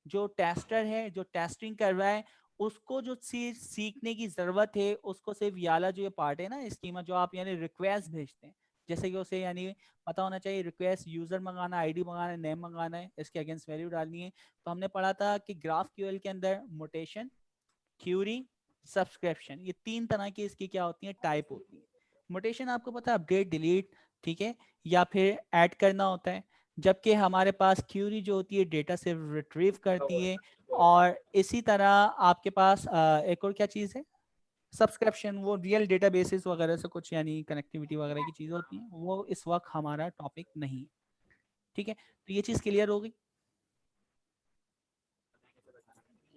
जो टेस्टर है, जो टेस्टिंग कर रहा है, उसको जो सीखने की जरूरत है, उसको सिर्फ ये वाला जो ये पार्ट है ना स्कीमा, जो आप यानी रिक्वेस्ट भेजते हैं, जैसे कि उसे यानी पता होना चाहिए रिक्वेस्ट यूजर मंगाना, आईडी मंगाना है, नेम मंगाना है, इसके अगेंस्ट वैल्यू डालनी है। तो हमने पढ़ा था कि ग्राफ क्यूएल के अंदर मोटेशन, क्यूरी, सब्सक्रिप्शन, ये तीन तरह की इसकी क्या होती है, टाइप होती है। मोटेशन आपको पता है अपडेट डिलीट, ठीक है, या फिर ऐड करना होता है। जबकि हमारे पास क्यूरी जो होती है डेटा से रिट्रीव करती है। और इसी तरह आपके पास एक और क्या चीज़ है, सब्सक्रिप्शन, वो रियल डेटाबेसेस वगैरह से कुछ यानी कनेक्टिविटी वगैरह की चीज़ होती है, वो इस वक्त हमारा टॉपिक नहीं है। ठीक है, तो ये चीज़ क्लियर हो गई।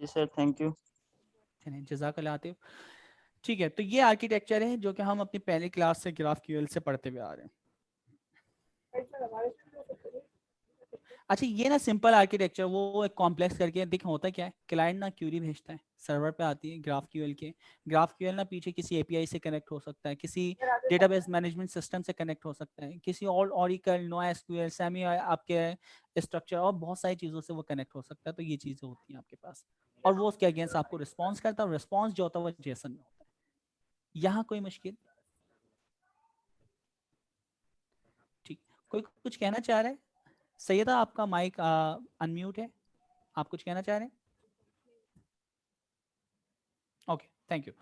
जी सर, थैंक यू। चलिए, जज़ाकल्लाह आतिफ। ठीक है, तो ये आर्किटेक्चर है जो कि हम अपनी पहली क्लास से ग्राफ क्यूएल से पढ़ते हुए आ रहे हैं। अच्छा, ये ना सिंपल आर्किटेक्चर, वो एक कॉम्प्लेक्स करके देखो होता क्या है। क्लाइंट ना क्यूरी भेजता है, सर्वर पे आती है ग्राफ क्यूएल के। ग्राफ क्यूएल ना पीछे किसी एपीआई से कनेक्ट हो सकता है, किसी डेटाबेस मैनेजमेंट सिस्टम से कनेक्ट हो सकता है, किसी और ओरेकल, NoSQL, सेमी आपके स्ट्रक्चर और बहुत सारी चीज़ों से वो कनेक्ट हो सकता है। तो ये चीज़ें होती हैं आपके पास, और वो उसके अगेंस्ट आपको रिस्पॉन्स करता है, और रिस्पॉन्स जो होता है वो जेसन में होता है। यहाँ कोई मुश्किल? ठीक, कोई कुछ कहना चाह रहा है? सैयदा, आपका माइक अनम्यूट है, आप कुछ कहना चाह रहे हैं? Okay, thank you.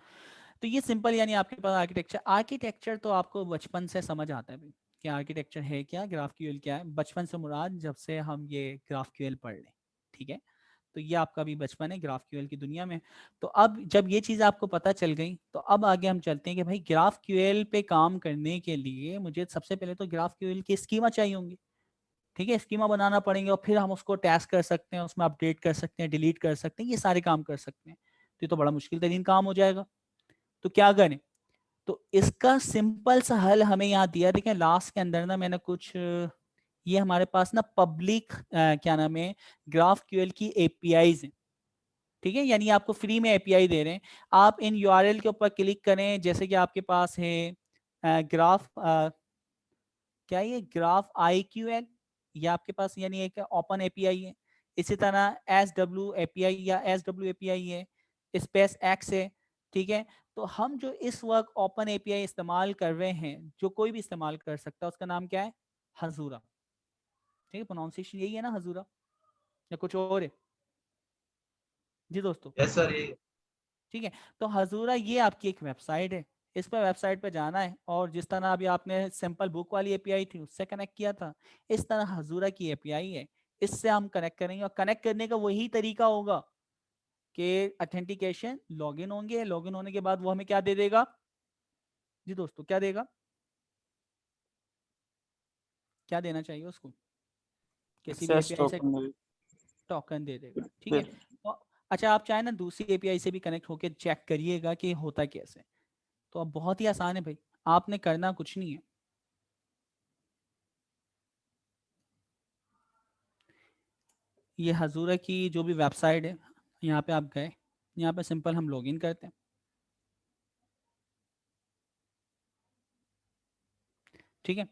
तो ये सिंपल यानी आपके पास आर्किटेक्चर, आर्किटेक्चर तो आपको बचपन से समझ आता है भाई कि आर्किटेक्चर है क्या, ग्राफ क्यूएल क्या है। बचपन से मुराद जब से हम ये ग्राफ क्यूएल पढ़ लें, ठीक है। तो ये आपका भी बचपन है ग्राफ क्यूएल की दुनिया में। तो अब जब ये चीज़ आपको पता चल गई, तो अब आगे हम चलते हैं कि भाई ग्राफ क्यूएल पे काम करने के लिए मुझे सबसे पहले तो ग्राफ क्यूएल की स्कीमा चाहिए होंगी, ठीक है। स्कीमा बनाना पड़ेंगे, और फिर हम उसको टेस्ट कर सकते हैं, उसमें अपडेट कर सकते हैं, डिलीट कर सकते हैं, ये सारे काम कर सकते हैं। तो ये तो बड़ा मुश्किल तरीन काम हो जाएगा। तो क्या करें? तो इसका सिंपल सा हल हमें यहाँ दिया। देखें लास्ट के अंदर ना मैंने कुछ ये हमारे पास ना पब्लिक क्या नाम है, ग्राफ क्यूएल की एपीआईज हैं, ठीक है। यानी आपको फ्री में एपीआई दे रहे हैं। आप इन यूआरएल के ऊपर क्लिक करें, जैसे कि आपके पास है ग्राफ क्या, ये ग्राफ IQL, ये आपके पास यानी एक ओपन एपीआई है। इसी तरह SW एपीआई या SW एपीआई है, स्पेस एक्स है, ठीक है। तो हम जो इस वक्त ओपन एपीआई इस्तेमाल कर रहे हैं, जो कोई भी इस्तेमाल कर सकता है, उसका नाम क्या है, हजूरा, ठीक है। प्रोनाउंसिएशन यही है ना, हजूरा, या कुछ और है? जी दोस्तों, यस सर, ये ठीक है। तो हजूरा ये आपकी एक वेबसाइट है, इस पर वेबसाइट पे जाना है, और जिस तरह अभी आपने सिंपल बुक वाली एपीआई थी उससे कनेक्ट किया था, इस तरह हजूरा की एपीआई है, इससे हम कनेक्ट करेंगे। और कनेक्ट करने का वही तरीका होगा कि अथेंटिकेशन, लॉगिन होंगे, लॉगिन होने के बाद वो हमें क्या दे देगा, जी दोस्तों क्या देगा, क्या देना चाहिए उसको, किसी भी एक्सेस एपीआई से टोकन मिल। टोकन दे देगा, ठीक है। तो अच्छा, आप चाहे ना दूसरी एपीआई से भी कनेक्ट होके चेक करिएगा कि होता कैसे। तो अब बहुत ही आसान है भाई, आपने करना कुछ नहीं है। ये हजूरा की जो भी वेबसाइट है, यहाँ पे आप गए, यहाँ पे सिंपल हम लॉगिन करते हैं। ठीक है,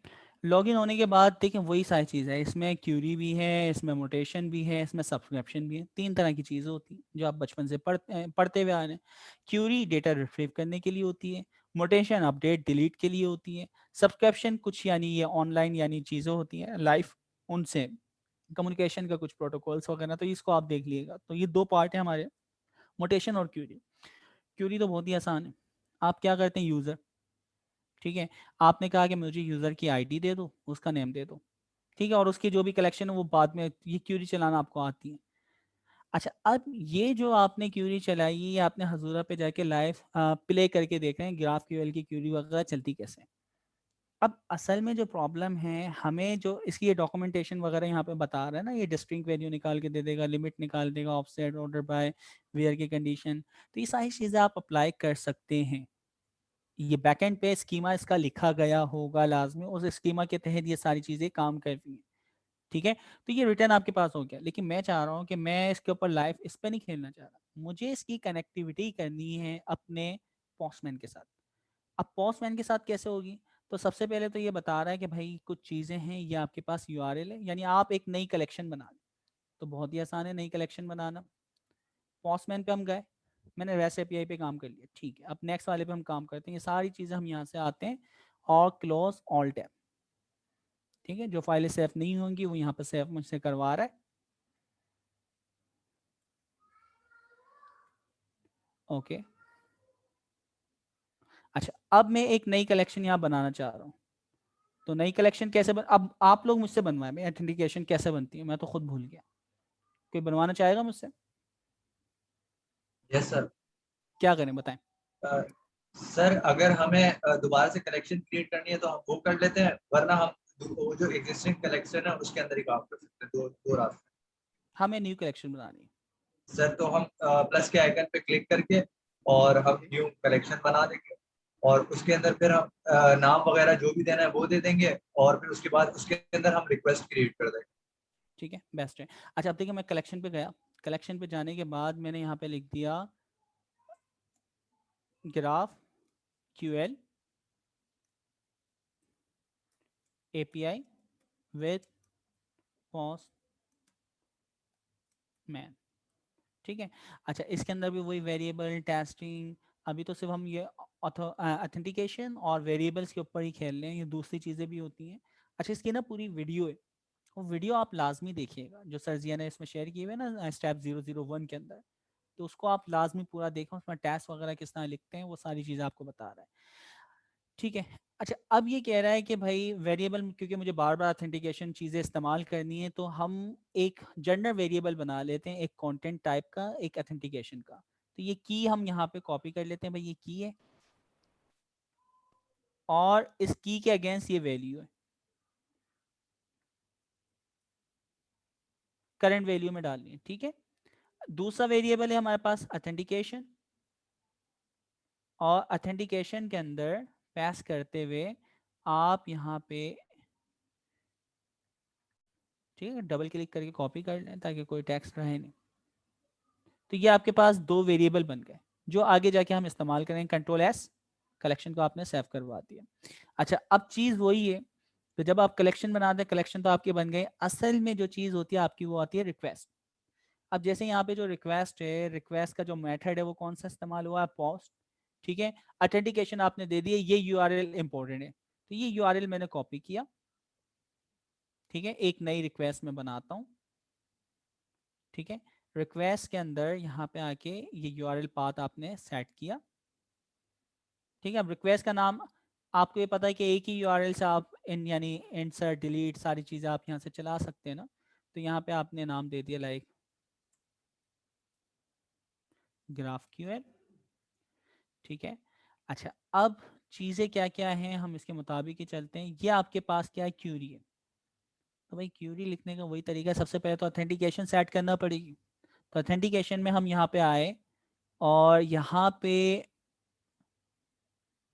लॉगिन होने के बाद देखिए वही सारी चीज़ है, इसमें क्यूरी भी है, इसमें मोटेशन भी है, इसमें सब्सक्रिप्शन भी है। 3 तरह की चीज़ें होती हैं जो आप बचपन से पढ़ते हुए आ रहे हैं। क्यूरी डेटा रिट्रीव करने के लिए होती है, मोटेशन अपडेट डिलीट के लिए होती है, सब्सक्रिप्शन कुछ यानी ये ऑनलाइन यानी चीज़ें होती हैं लाइफ, उनसे कम्युनिकेशन का कुछ प्रोटोकॉल्स वगैरह, तो इसको आप देख लीजिएगा। तो ये 2 पार्ट है हमारे, मोटेशन और क्यूरी। क्यूरी तो बहुत ही आसान है, आप क्या करते हैं, यूज़र, ठीक है, आपने कहा कि मुझे यूज़र की आईडी दे दो, उसका नेम दे दो, ठीक है, और उसकी जो भी कलेक्शन है वो बाद में, ये क्यूरी चलाना आपको आती है। अच्छा, अब ये जो आपने क्यूरी चलाई, ये आपने हजूरा पे जाके लाइव प्ले करके देख रहे हैं ग्राफ क्यूएल की क्यूरी वगैरह चलती कैसे। अब असल में जो प्रॉब्लम है, हमें जो इसकी ये डॉक्यूमेंटेशन वगैरह यहाँ पे बता रहा है ना, ये डिस्टिंक्ट वैल्यू निकाल के दे देगा, लिमिट निकाल देगा, ऑफसेट, ऑर्डर बाय, वेयर की कंडीशन, तो ये सारी चीज़ें आप अप्लाई कर सकते हैं। ये बैकएंड पे स्कीमा इसका लिखा गया होगा लाजमी, उस स्कीमा के तहत ये सारी चीज़ें काम करती हैं। ठीक है, तो ये रिटर्न आपके पास हो गया, लेकिन मैं चाह रहा हूँ कि मैं इसके ऊपर लाइव इस पर नहीं खेलना चाह रहा, मुझे इसकी कनेक्टिविटी करनी है अपने पोस्टमैन के साथ। अब पोस्टमैन के साथ कैसे होगी, तो सबसे पहले तो ये बता रहा है कि भाई कुछ चीज़ें हैं, ये आपके पास यूआरएल है, यानी आप एक नई कलेक्शन बना लें। तो बहुत ही आसान है नई कलेक्शन बनाना। पोस्टमैन पे हम गए, मैंने रेस्ट एपीआई पे काम कर लिया, ठीक है, अब नेक्स्ट वाले पे हम काम करते हैं। ये सारी चीज़ें हम यहाँ से आते हैं और क्लोज ऑल टैब, ठीक है, जो फाइलें सेव नहीं होंगी वो यहाँ पर सेव मुझसे करवा रहा है। ओके, अच्छा, अब मैं एक नई कलेक्शन यहाँ बनाना चाह रहा हूँ। तो नई कलेक्शन कैसे अब आप लोग मुझसे बनवाएं, मैं ऑथेंटिकेशन कैसे बनती है मैं तो खुद भूल गया, कोई बनवाना चाहेगा मुझसे? Yes sir. क्या करें बताएं। सर अगर हमें दोबारा से कलेक्शन क्रिएट करनी है तो हम वो कर लेते हैं, वरना हम वो जो एग्जिस्टिंग कलेक्शन है उसके अंदर ही काम कर सकते हैं। दो दो रास्ते। हमें न्यू कलेक्शन बनानी है। सर तो हम प्लस के आइकन पे क्लिक करके और हम न्यू कलेक्शन बना देंगे, और उसके अंदर फिर हम नाम वगैरह जो भी देना है वो दे देंगे, और फिर उसके बाद उसके अंदर हम रिक्वेस्ट क्रिएट कर देंगे। ठीक है, बेस्ट है। अच्छा, अब देखिए मैं कलेक्शन पे गया, कलेक्शन पे जाने के बाद मैंने यहाँ पे लिख दिया graph QL API with postman, ठीक है। अच्छा, इसके अंदर भी वही वेरिएबल टेस्टिंग, अभी तो सिर्फ हम ये ऑथेंटिकेशन और वेरिएबल्स के ऊपर ही खेल रहे हैं, ये दूसरी चीज़ें भी होती हैं। अच्छा, इसकी ना पूरी वीडियो है, वो वीडियो आप लाजमी देखिएगा जो सरजिया ने इसमें शेयर किए हुए ना स्टेप 001 के अंदर, तो उसको आप लाजमी पूरा देखें, उसमें टेस्ट वगैरह किस तरह लिखते हैं वो सारी चीज़ें आपको बता रहा है। ठीक है, अच्छा, अब ये कह रहा है कि भाई वेरिएबल, क्योंकि मुझे बार बार ऑथेंटिकेशन चीज़ें इस्तेमाल करनी है, तो हम एक जनरल वेरिएबल बना लेते हैं, एक कंटेंट टाइप का, एक ऑथेंटिकेशन का। तो ये की हम यहाँ पे कॉपी कर लेते हैं, भाई ये की है, और इस की के अगेंस्ट ये वैल्यू है, करंट वैल्यू में डालनी है, ठीक है। दूसरा वेरिएबल है हमारे पास ऑथेंटिकेशन, और ऑथेंटिकेशन के अंदर पास करते हुए आप यहाँ पे, ठीक है, डबल क्लिक करके कॉपी कर लें ताकि कोई टेक्स्ट रहे नहीं। तो ये आपके पास 2 वेरिएबल बन गए जो आगे जाके हम इस्तेमाल करेंगे। कंट्रोल एस, कलेक्शन को आपने सेव करवा दिया। अच्छा, अब चीज़ वही है, तो जब आप कलेक्शन बनाते हैं, कलेक्शन तो आपके बन गए, असल में जो चीज़ होती है आपकी वो आती है रिक्वेस्ट। अब जैसे यहाँ पे जो रिक्वेस्ट है, रिक्वेस्ट का जो मेथड है वो कौन सा इस्तेमाल हुआ है, पोस्ट, ठीक है। ऑथेंटिकेशन आपने दे दिया, ये यूआरएल इंपॉर्टेंट है, तो ये यूआरएल मैंने कॉपी किया, ठीक है, एक नई रिक्वेस्ट में बनाता हूँ, ठीक है। रिक्वेस्ट के अंदर यहाँ पे आके ये यूआरएल पाथ आपने सेट किया, ठीक है। अब रिक्वेस्ट का नाम आपको ये पता है कि एक ही यूआरएल से आप इन यानी इंसर्ट डिलीट सारी चीज़ें आप यहाँ से चला सकते हैं ना, तो यहाँ पे आपने नाम दे दिया लाइक ग्राफ क्यूएल, ठीक है। अच्छा, अब चीज़ें क्या क्या हैं हम इसके मुताबिक ही चलते हैं। ये आपके पास क्या है, क्यूरी है, तो भाई क्यूरी लिखने का वही तरीका है, सबसे पहले तो ऑथेंटिकेशन सेट करना पड़ेगी। तो ऑथेंटिकेशन में हम यहाँ पे आए, और यहाँ पे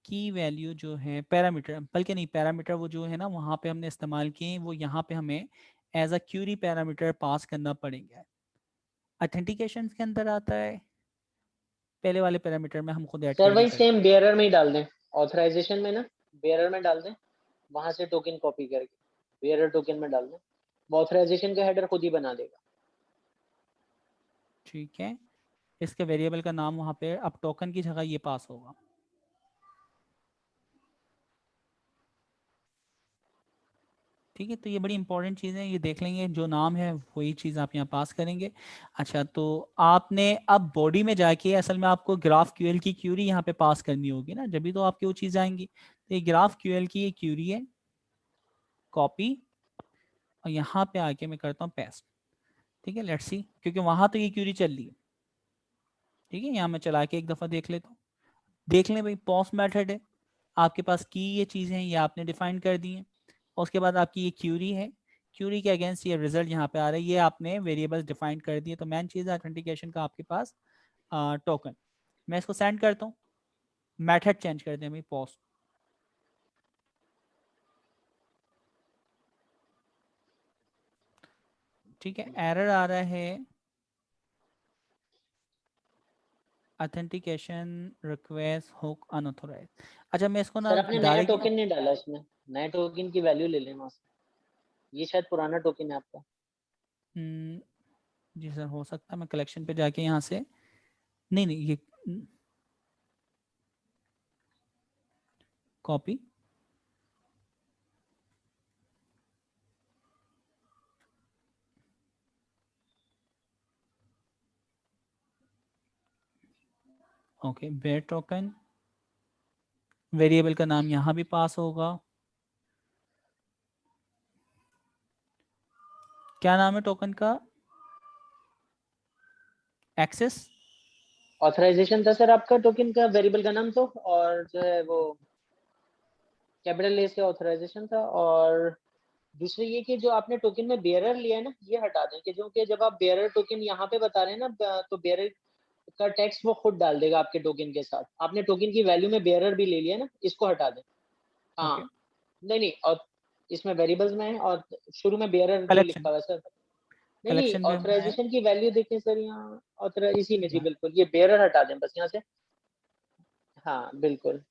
की वैल्यू जो है पैरामीटर, बल्कि नहीं, पैरामीटर वो जो है ना वहाँ पे हमने इस्तेमाल किए, वो यहाँ पे हमें as a query parameter pass करना पड़ेगा। ऑथेंटिकेशन के अंदर आता है, पहले वाले पैरामीटर में हम खुद ऐड सर कर नहीं वही करते। सेम बेयरर में ही डाल दें, ऑथराइजेशन में ना बेयरर में डाल दें, वहां से टोकन कॉपी करके बेयरर टोकन में डाल दें, वो ऑथराइजेशन का हेडर खुद ही बना देगा। ठीक है, इसके वेरिएबल का नाम वहाँ पे अब टोकन की जगह ये पास होगा। ठीक है, तो ये बड़ी इंपॉर्टेंट चीज़ है, ये देख लेंगे, जो नाम है वही चीज़ आप यहाँ पास करेंगे। अच्छा, तो आपने अब बॉडी में जाके असल में आपको ग्राफ क्यूएल की क्यूरी यहाँ पे पास करनी होगी ना, जब भी तो आपकी वो चीज़ आएंगी। तो ये ग्राफ क्यूएल की ये क्यूरी है, कॉपी, और यहाँ पे आके मैं करता हूँ पेस्ट। ठीक है, लेट्स सी, क्योंकि वहाँ तो ये क्यूरी चल रही है। ठीक है, यहाँ मैं चला के एक दफ़ा देख लेता हूँ। देख लें भाई, पॉस्ट मेथड है आपके पास, की ये चीज़ें हैं ये आपने डिफाइन कर दी हैं। उसके बाद आपकी ये क्यूरी है, क्यूरी के अगेंस्ट ये रिजल्ट यहाँ पे आ रहा है, ये आपने वेरिएबल्स डिफाइन कर दिए। तो मेन चीज़ है ऑथेंटिकेशन का आपके पास टोकन। मैं इसको सेंड करता हूँ, मेथड चेंज कर दें भाई, पोस्ट। ठीक है, एरर आ रहा है, ऑथेंटिकेशन रिक्वेस्ट हुक अनऑथोराइज। अच्छा, मैं इसको ना सर आपने नया डायरेक्ट, टोकन नहीं डाला इसमें, नए टोकन की वैल्यू ले लें वहां से, ये शायद पुराना टोकन है आपका। जी सर हो सकता है, मैं कलेक्शन पे जाके यहाँ से, नहीं नहीं ये copy, okay, bearer token, variable का नाम यहाँ भी पास होगा। क्या नाम है टोकन का? एक्सेस। ऑथराइजेशन था सर आपका टोकन का, वेरिएबल का नाम तो, और जो है वो कैपिटल ए से ऑथराइजेशन था। और दूसरी ये कि जो आपने टोकन में बेयरर लिया है ना, ये हटा दें, कि जो कि जब आप बेयरर टोकन यहाँ पे बता रहे हैं ना, तो बेयरर का टेक्स्ट वो खुद डाल देगा आपके टोकन के साथ। आपने टोकन की वैल्यू में बेयरर भी ले लिया ना, इसको हटा दें। हाँ, ओके, नहीं नहीं, और इसमें वेरिएबल्स में है, और शुरू में बेयरर जो कलेक्शन, लिखा हुआ है सर, नहीं नहीं, कलेक्शन में मैं, ऑथराइजेशन की वैल्यू देखें सर यहाँ, ऑथराइज इसी में, जी बिल्कुल, ये बेयरर हटा दें बस यहाँ से। हाँ बिल्कुल,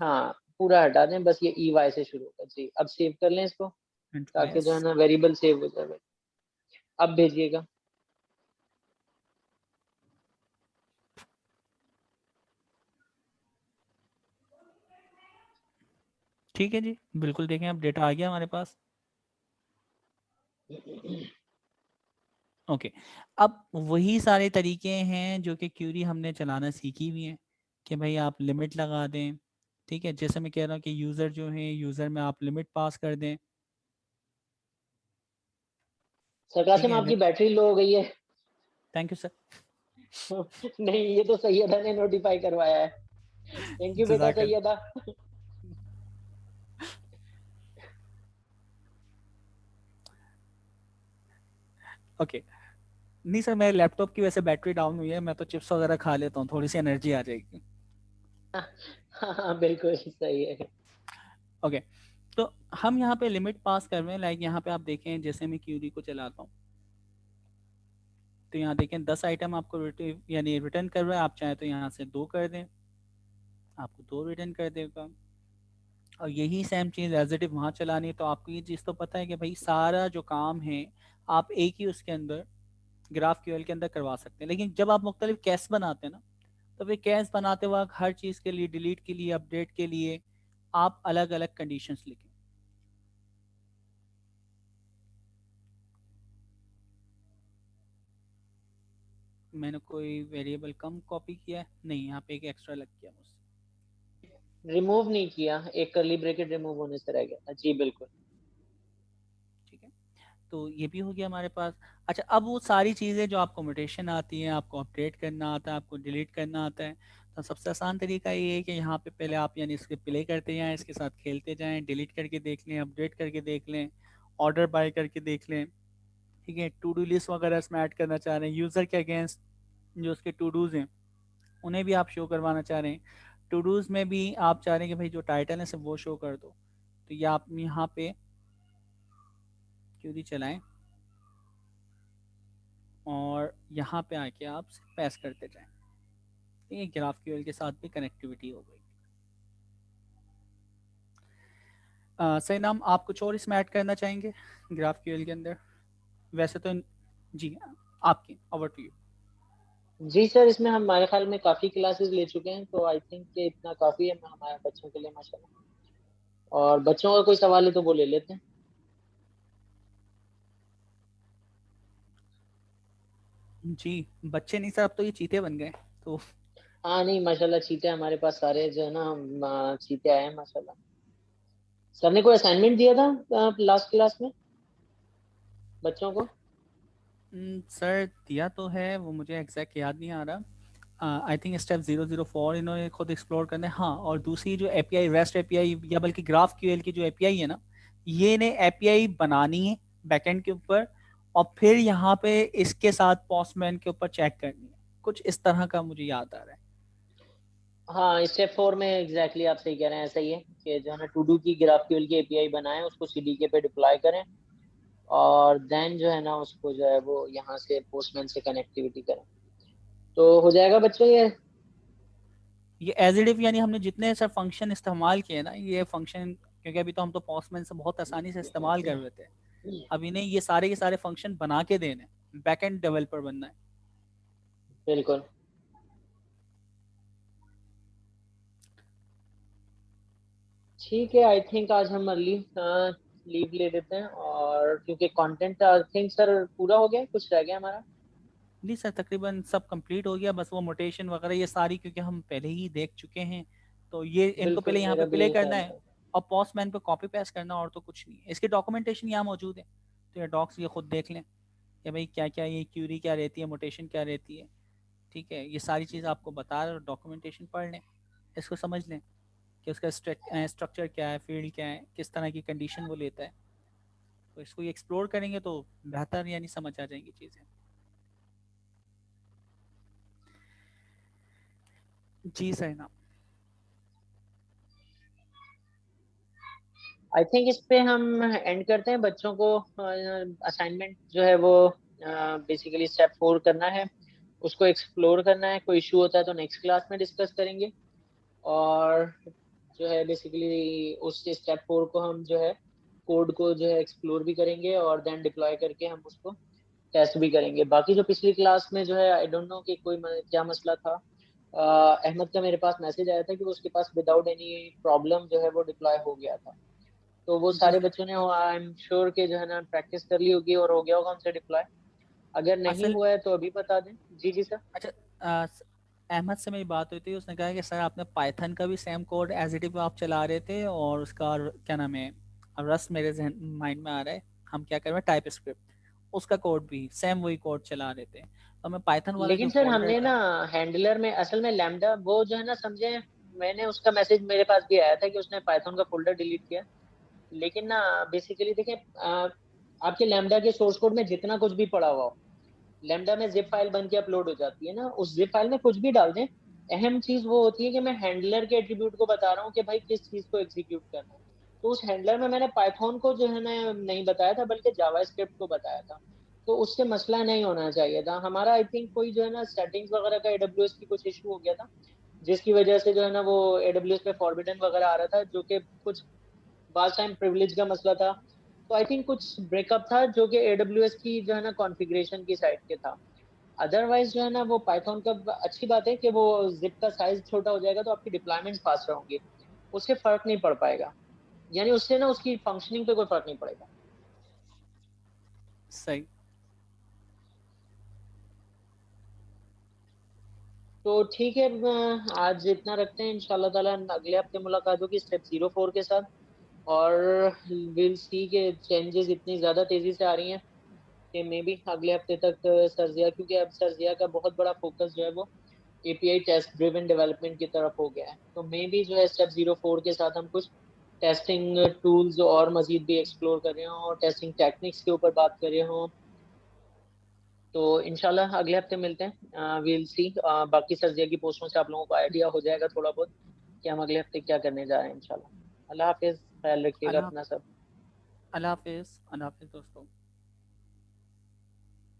हाँ पूरा हटा दें बस, ये ई वाई से शुरू होगा जी। अब सेव कर लें इसको, ताकि जो है रिक्वेस्ट, ना वेरिएबल सेव हो जाए। अब भेजिएगा। ठीक है जी, बिल्कुल देखें, अब डेटा आ गया हमारे पास। ओके, अब वही सारे तरीके हैं जो कि क्यूरी हमने चलाना सीखी हुई हैं, कि भाई आप लिमिट लगा दें। ठीक है, जैसे मैं कह रहा हूँ कि यूज़र जो है, यूज़र में आप लिमिट पास कर दें। सर ठीक कासिम है, आपकी बैटरी लो हो गई है। Thank you sir. नहीं, ये तो सैयदा ने नोटिफाई करवाया है। थैंक यू बेटा जज़ाकल। सैयदा। ओके, नहीं सर, मेरे लैपटॉप की वैसे बैटरी डाउन हुई है, मैं तो चिप्स वगैरह खा लेता हूँ, थोड़ी सी एनर्जी आ जाएगी। हाँ हाँ बिल्कुल सही है। ओके, तो हम यहाँ पे लिमिट पास कर रहे हैं, लाइक यहाँ पे आप देखें, जैसे मैं क्यूरी को चलाता हूँ, तो यहाँ देखें 10 आइटम आपको यानी रिटर्न कर रहा है, आप चाहें तो यहाँ से 2 कर दें, आपको 2 रिटर्न कर देगा। और यही सेम चीज़ एज इट इज वहाँ चलानी है, तो आपको ये चीज़ तो पता है कि भाई सारा जो काम है आप एक ही उसके अंदर ग्राफ क्यूएल के अंदर करवा सकते हैं। लेकिन जब आप मुख्तलिफ कैश बनाते हैं ना, तो फिर कैश बनाते वक्त हर चीज़ के लिए, डिलीट के लिए, अपडेट के लिए आप अलग अलग कंडीशंस लिखें। मैंने कोई वेरिएबल कम कॉपी किया है नहीं, यहाँ पे एक एक्स्ट्रा लग गया मुझसे। रिमूव नहीं किया, एक कर्ली ब्रैकेट रिमूव होने से रह गया था जी बिल्कुल। ठीक है, तो ये भी हो गया हमारे पास। अच्छा, अब वो सारी चीज़ें जो आपको म्यूटेशन आती हैं, आपको अपडेट करना आता है, आपको डिलीट करना आता है, तो सबसे आसान तरीका ये है कि यहाँ पे पहले आप यानी इसके प्ले करते जाएं, इसके साथ खेलते जाएं, डिलीट करके देख लें, अपडेट करके देख लें, ऑर्डर बाय करके देख लें। ठीक है, टू डू लिस्ट वगैरह इसमें ऐड करना चाह रहे हैं, यूज़र के अगेंस्ट जो उसके टू डूज़ हैं उन्हें भी आप शो करवाना चाह रहे हैं, टू डूज़ में भी आप चाह रहे हैं कि भाई जो टाइटल है सिर्फ वो शो कर दो, तो ये आप यहाँ पे क्यूरी चलाएं और यहाँ पे आके आप पैस करते जाएं। ये ग्राफ क्यूएल के साथ भी कनेक्टिविटी हो गई। सही नाम, आप कुछ और इसमें ऐड करना चाहेंगे ग्राफ क्यूएल के अंदर? वैसे तो जी आपकी, ओवर टू यू। जी सर, इसमें हमारे ख्याल में काफी क्लासेस ले चुके हैं, तो आई थिंक कि इतना काफी है हमारे बच्चों के लिए माशाल्लाह। और बच्चों का कोई सवाल है तो वो ले लेते हैं। जी बच्चे नहीं सर, अब तो ये चीते बन गए तो। हाँ नहीं, माशाल्लाह चीते हमारे पास सारे जो है ना, हम चीते आए हैं माशाल्लाह। सर ने कोई असाइनमेंट दिया था लास्ट क्लास में बच्चों को? सर दिया तो है, वो मुझे एग्जैक्ट याद नहीं आ रहा। आई थिंक स्टेप 004 इन्होंने खुद एक्सप्लोर करना है। हाँ, और दूसरी जो एपीआई, रेस्ट एपीआई या बल्कि ग्राफ क्यूएल की जो एपीआई है ना, ये ने एपीआई बनानी है बैकएंड के ऊपर, और फिर यहाँ पे इसके साथ पोस्टमैन के ऊपर चेक करनी है। कुछ इस तरह का मुझे याद आ रहा है। हाँ, स्टेप 4 में एग्जैक्टली आप सही कह रहे हैं, ऐसा ही है कि जो है ना टू डू की ग्राफक्यूएल की एपीआई बनाएं, उसको सीडीके पे डिप्लॉय करें, और देन जो है ना उसको जो है वो यहाँ से पोस्टमैन से कनेक्टिविटी करें, तो हो जाएगा बच्चों ये एज इट इफ, यानी हमने जितने सर फंक्शन इस्तेमाल किए ना, ये फंक्शन, क्योंकि अभी तो हम तो पोस्टमैन से बहुत आसानी से इस्तेमाल कर रहे थे, अब इन्हें ये सारे के सारे फंक्शन बना के देने, बैकएंड डेवलपर बनना है। बिल्कुल। ठीक है, आई थिंक आज हम अर्ली लीव ले लेते हैं, और क्योंकि कंटेंट आई थिंक सर पूरा हो गया, कुछ रह गया हमारा? नहीं सर, तकरीबन सब कंप्लीट हो गया, बस वो मोटेशन वगैरह ये सारी, क्योंकि हम पहले ही देख चुके हैं, तो ये इनको बिल्कुल, पहले यहाँ पे मेरा भी प्ले यही करना ख्याल है था। और पोस्टमैन पे कॉपी पेस्ट करना, और तो कुछ नहीं है। इसकी डॉक्यूमेंटेशन यहाँ मौजूद है, तो ये डॉक्स ये खुद देख लें कि भाई क्या क्या, ये क्यूरी क्या रहती है, मोटेशन क्या रहती है। ठीक है, ये सारी चीज़ आपको बता रहे, डॉक्यूमेंटेशन पढ़ लें, इसको समझ लें कि उसका स्ट्रक्चर क्या है, फील्ड क्या है, किस तरह की कंडीशन वो लेता है। तो इसको ये एक्सप्लोर करेंगे तो बेहतर यानी समझ आ जाएंगी चीज़ें। जी सर ना। आई थिंक इस पे हम एंड करते हैं। बच्चों को असाइनमेंट जो है वो बेसिकली स्टेप 4 करना है, उसको एक्सप्लोर करना है। कोई इशू होता है तो नेक्स्ट क्लास में डिस्कस करेंगे, और जो है बेसिकली उस स्टेप 4 को हम जो है कोड को जो है एक्सप्लोर भी करेंगे, और देन डिप्लॉय करके हम उसको टेस्ट भी करेंगे। बाकी जो पिछली क्लास में जो है आई डोंट नो कि कोई क्या मसला था, अहमद का मेरे पास मैसेज आया था कि उसके पास विदाउट एनी प्रॉब्लम जो है वो डिप्लॉय हो गया था। तो वो जी सारे बच्चों ने आई एम श्योर के जो है ना प्रैक्टिस कर ली होगी और हो गया होगा उनसे डिप्लॉय। अगर नहीं असल, हुआ है तो अभी बता दें। जी जी सर। अच्छा, अहमद से मेरी बात हुई थी, उसने कहा कि सर आपने पाइथन का भी same code as it is आप चला रहे थे, और उसका क्या नाम है, रस्ट मेरे जहन माइंड में आ रहा है, हम क्या कर रहे हैं, टाइप स्क्रिप्ट, उसका कोड भी सेम वही कोड चला रहे थे। तो मैं पाइथन वाला लेकिन जो सर फोल्डर हमने ना था। हैंडलर में असल में लैम्डा वो जो है ना समझे, मैंने उसका मैसेज मेरे पास भी आया था कि उसने पाइथन का फोल्डर डिलीट किया। लेकिन ना बेसिकली देखिए, आपके लैम्डा के सोर्स कोड में जितना कुछ भी पड़ा हुआ हो, लैम्डा में जिप फाइल बन के अपलोड हो जाती है ना, उस जिप फाइल में कुछ भी डाल दें। अहम चीज वो होती है कि मैं हैंडलर के एट्रीब्यूट को बता रहा हूँ कि भाई किस चीज को एग्जीक्यूट करना है। तो उस हैंडलर में मैंने पाइथन को जो है ना नहीं बताया था, बल्कि जावा स्क्रिप्ट को बताया था। तो उससे मसला नहीं होना चाहिए था हमारा। आई थिंक कोई जो है ना सेटिंग्स वगैरह का एडब्ल्यूएस की कुछ इशू हो गया था, जिसकी वजह से जो है ना वो एडब्ल्यूएस पे फॉरबिडन वगैरह आ रहा था, जो कि कुछ बाल टाइम प्रिविलेज का मसला था। तो आई थिंक कुछ ब्रेकअप था जो कि एडब्ल्यूएस की जो है ना कॉन्फ़िगरेशन की साइड के था। अदरवाइज जो है ना वो पाइथन का अच्छी बात है कि वो जिप का साइज छोटा हो जाएगा तो आपकी डिप्लॉयमेंट फास्ट होंगी, उससे फर्क नहीं पड़ पाएगा, यानी उससे ना उसकी फंक्शनिंग पे कोई फर्क नहीं पड़ेगा। सही। तो ठीक है, आज इतना रखते हैं। इंशाल्लाह ताला अगले हफ्ते मुलाकात होगी स्टेप 04 के साथ, और विल सी के चेंजेस इतनी ज्यादा तेजी से आ रही हैं कि मे बी अगले हफ्ते तक सर्जिया, क्योंकि अब सर्जिया का बहुत बड़ा फोकस जो है वो एपीआई टेस्ट ड्रिवन डेवलपमेंट की तरफ हो गया है। तो मे बी जो है स्टेप 04 के साथ हम कुछ टेस्टिंग टूल्स और मजीद भी एक्सप्लोर कर रहे हो, और टेस्टिंग टेक्निक्स के ऊपर बात कर रहे हो। तो इंशाल्लाह अगले हफ्ते मिलते हैं, विल सी। बाकी सर्जिया की पोस्टों से आप लोगों को आइडिया हो जाएगा थोड़ा बहुत कि हम अगले हफ्ते क्या करने जा रहे हैं इंशाल्लाह। अल्लाह हाफिज, ख्याल रखिएगा अल्लाह। अपना सब। अल्लाह हाफिज़ दोस्तों।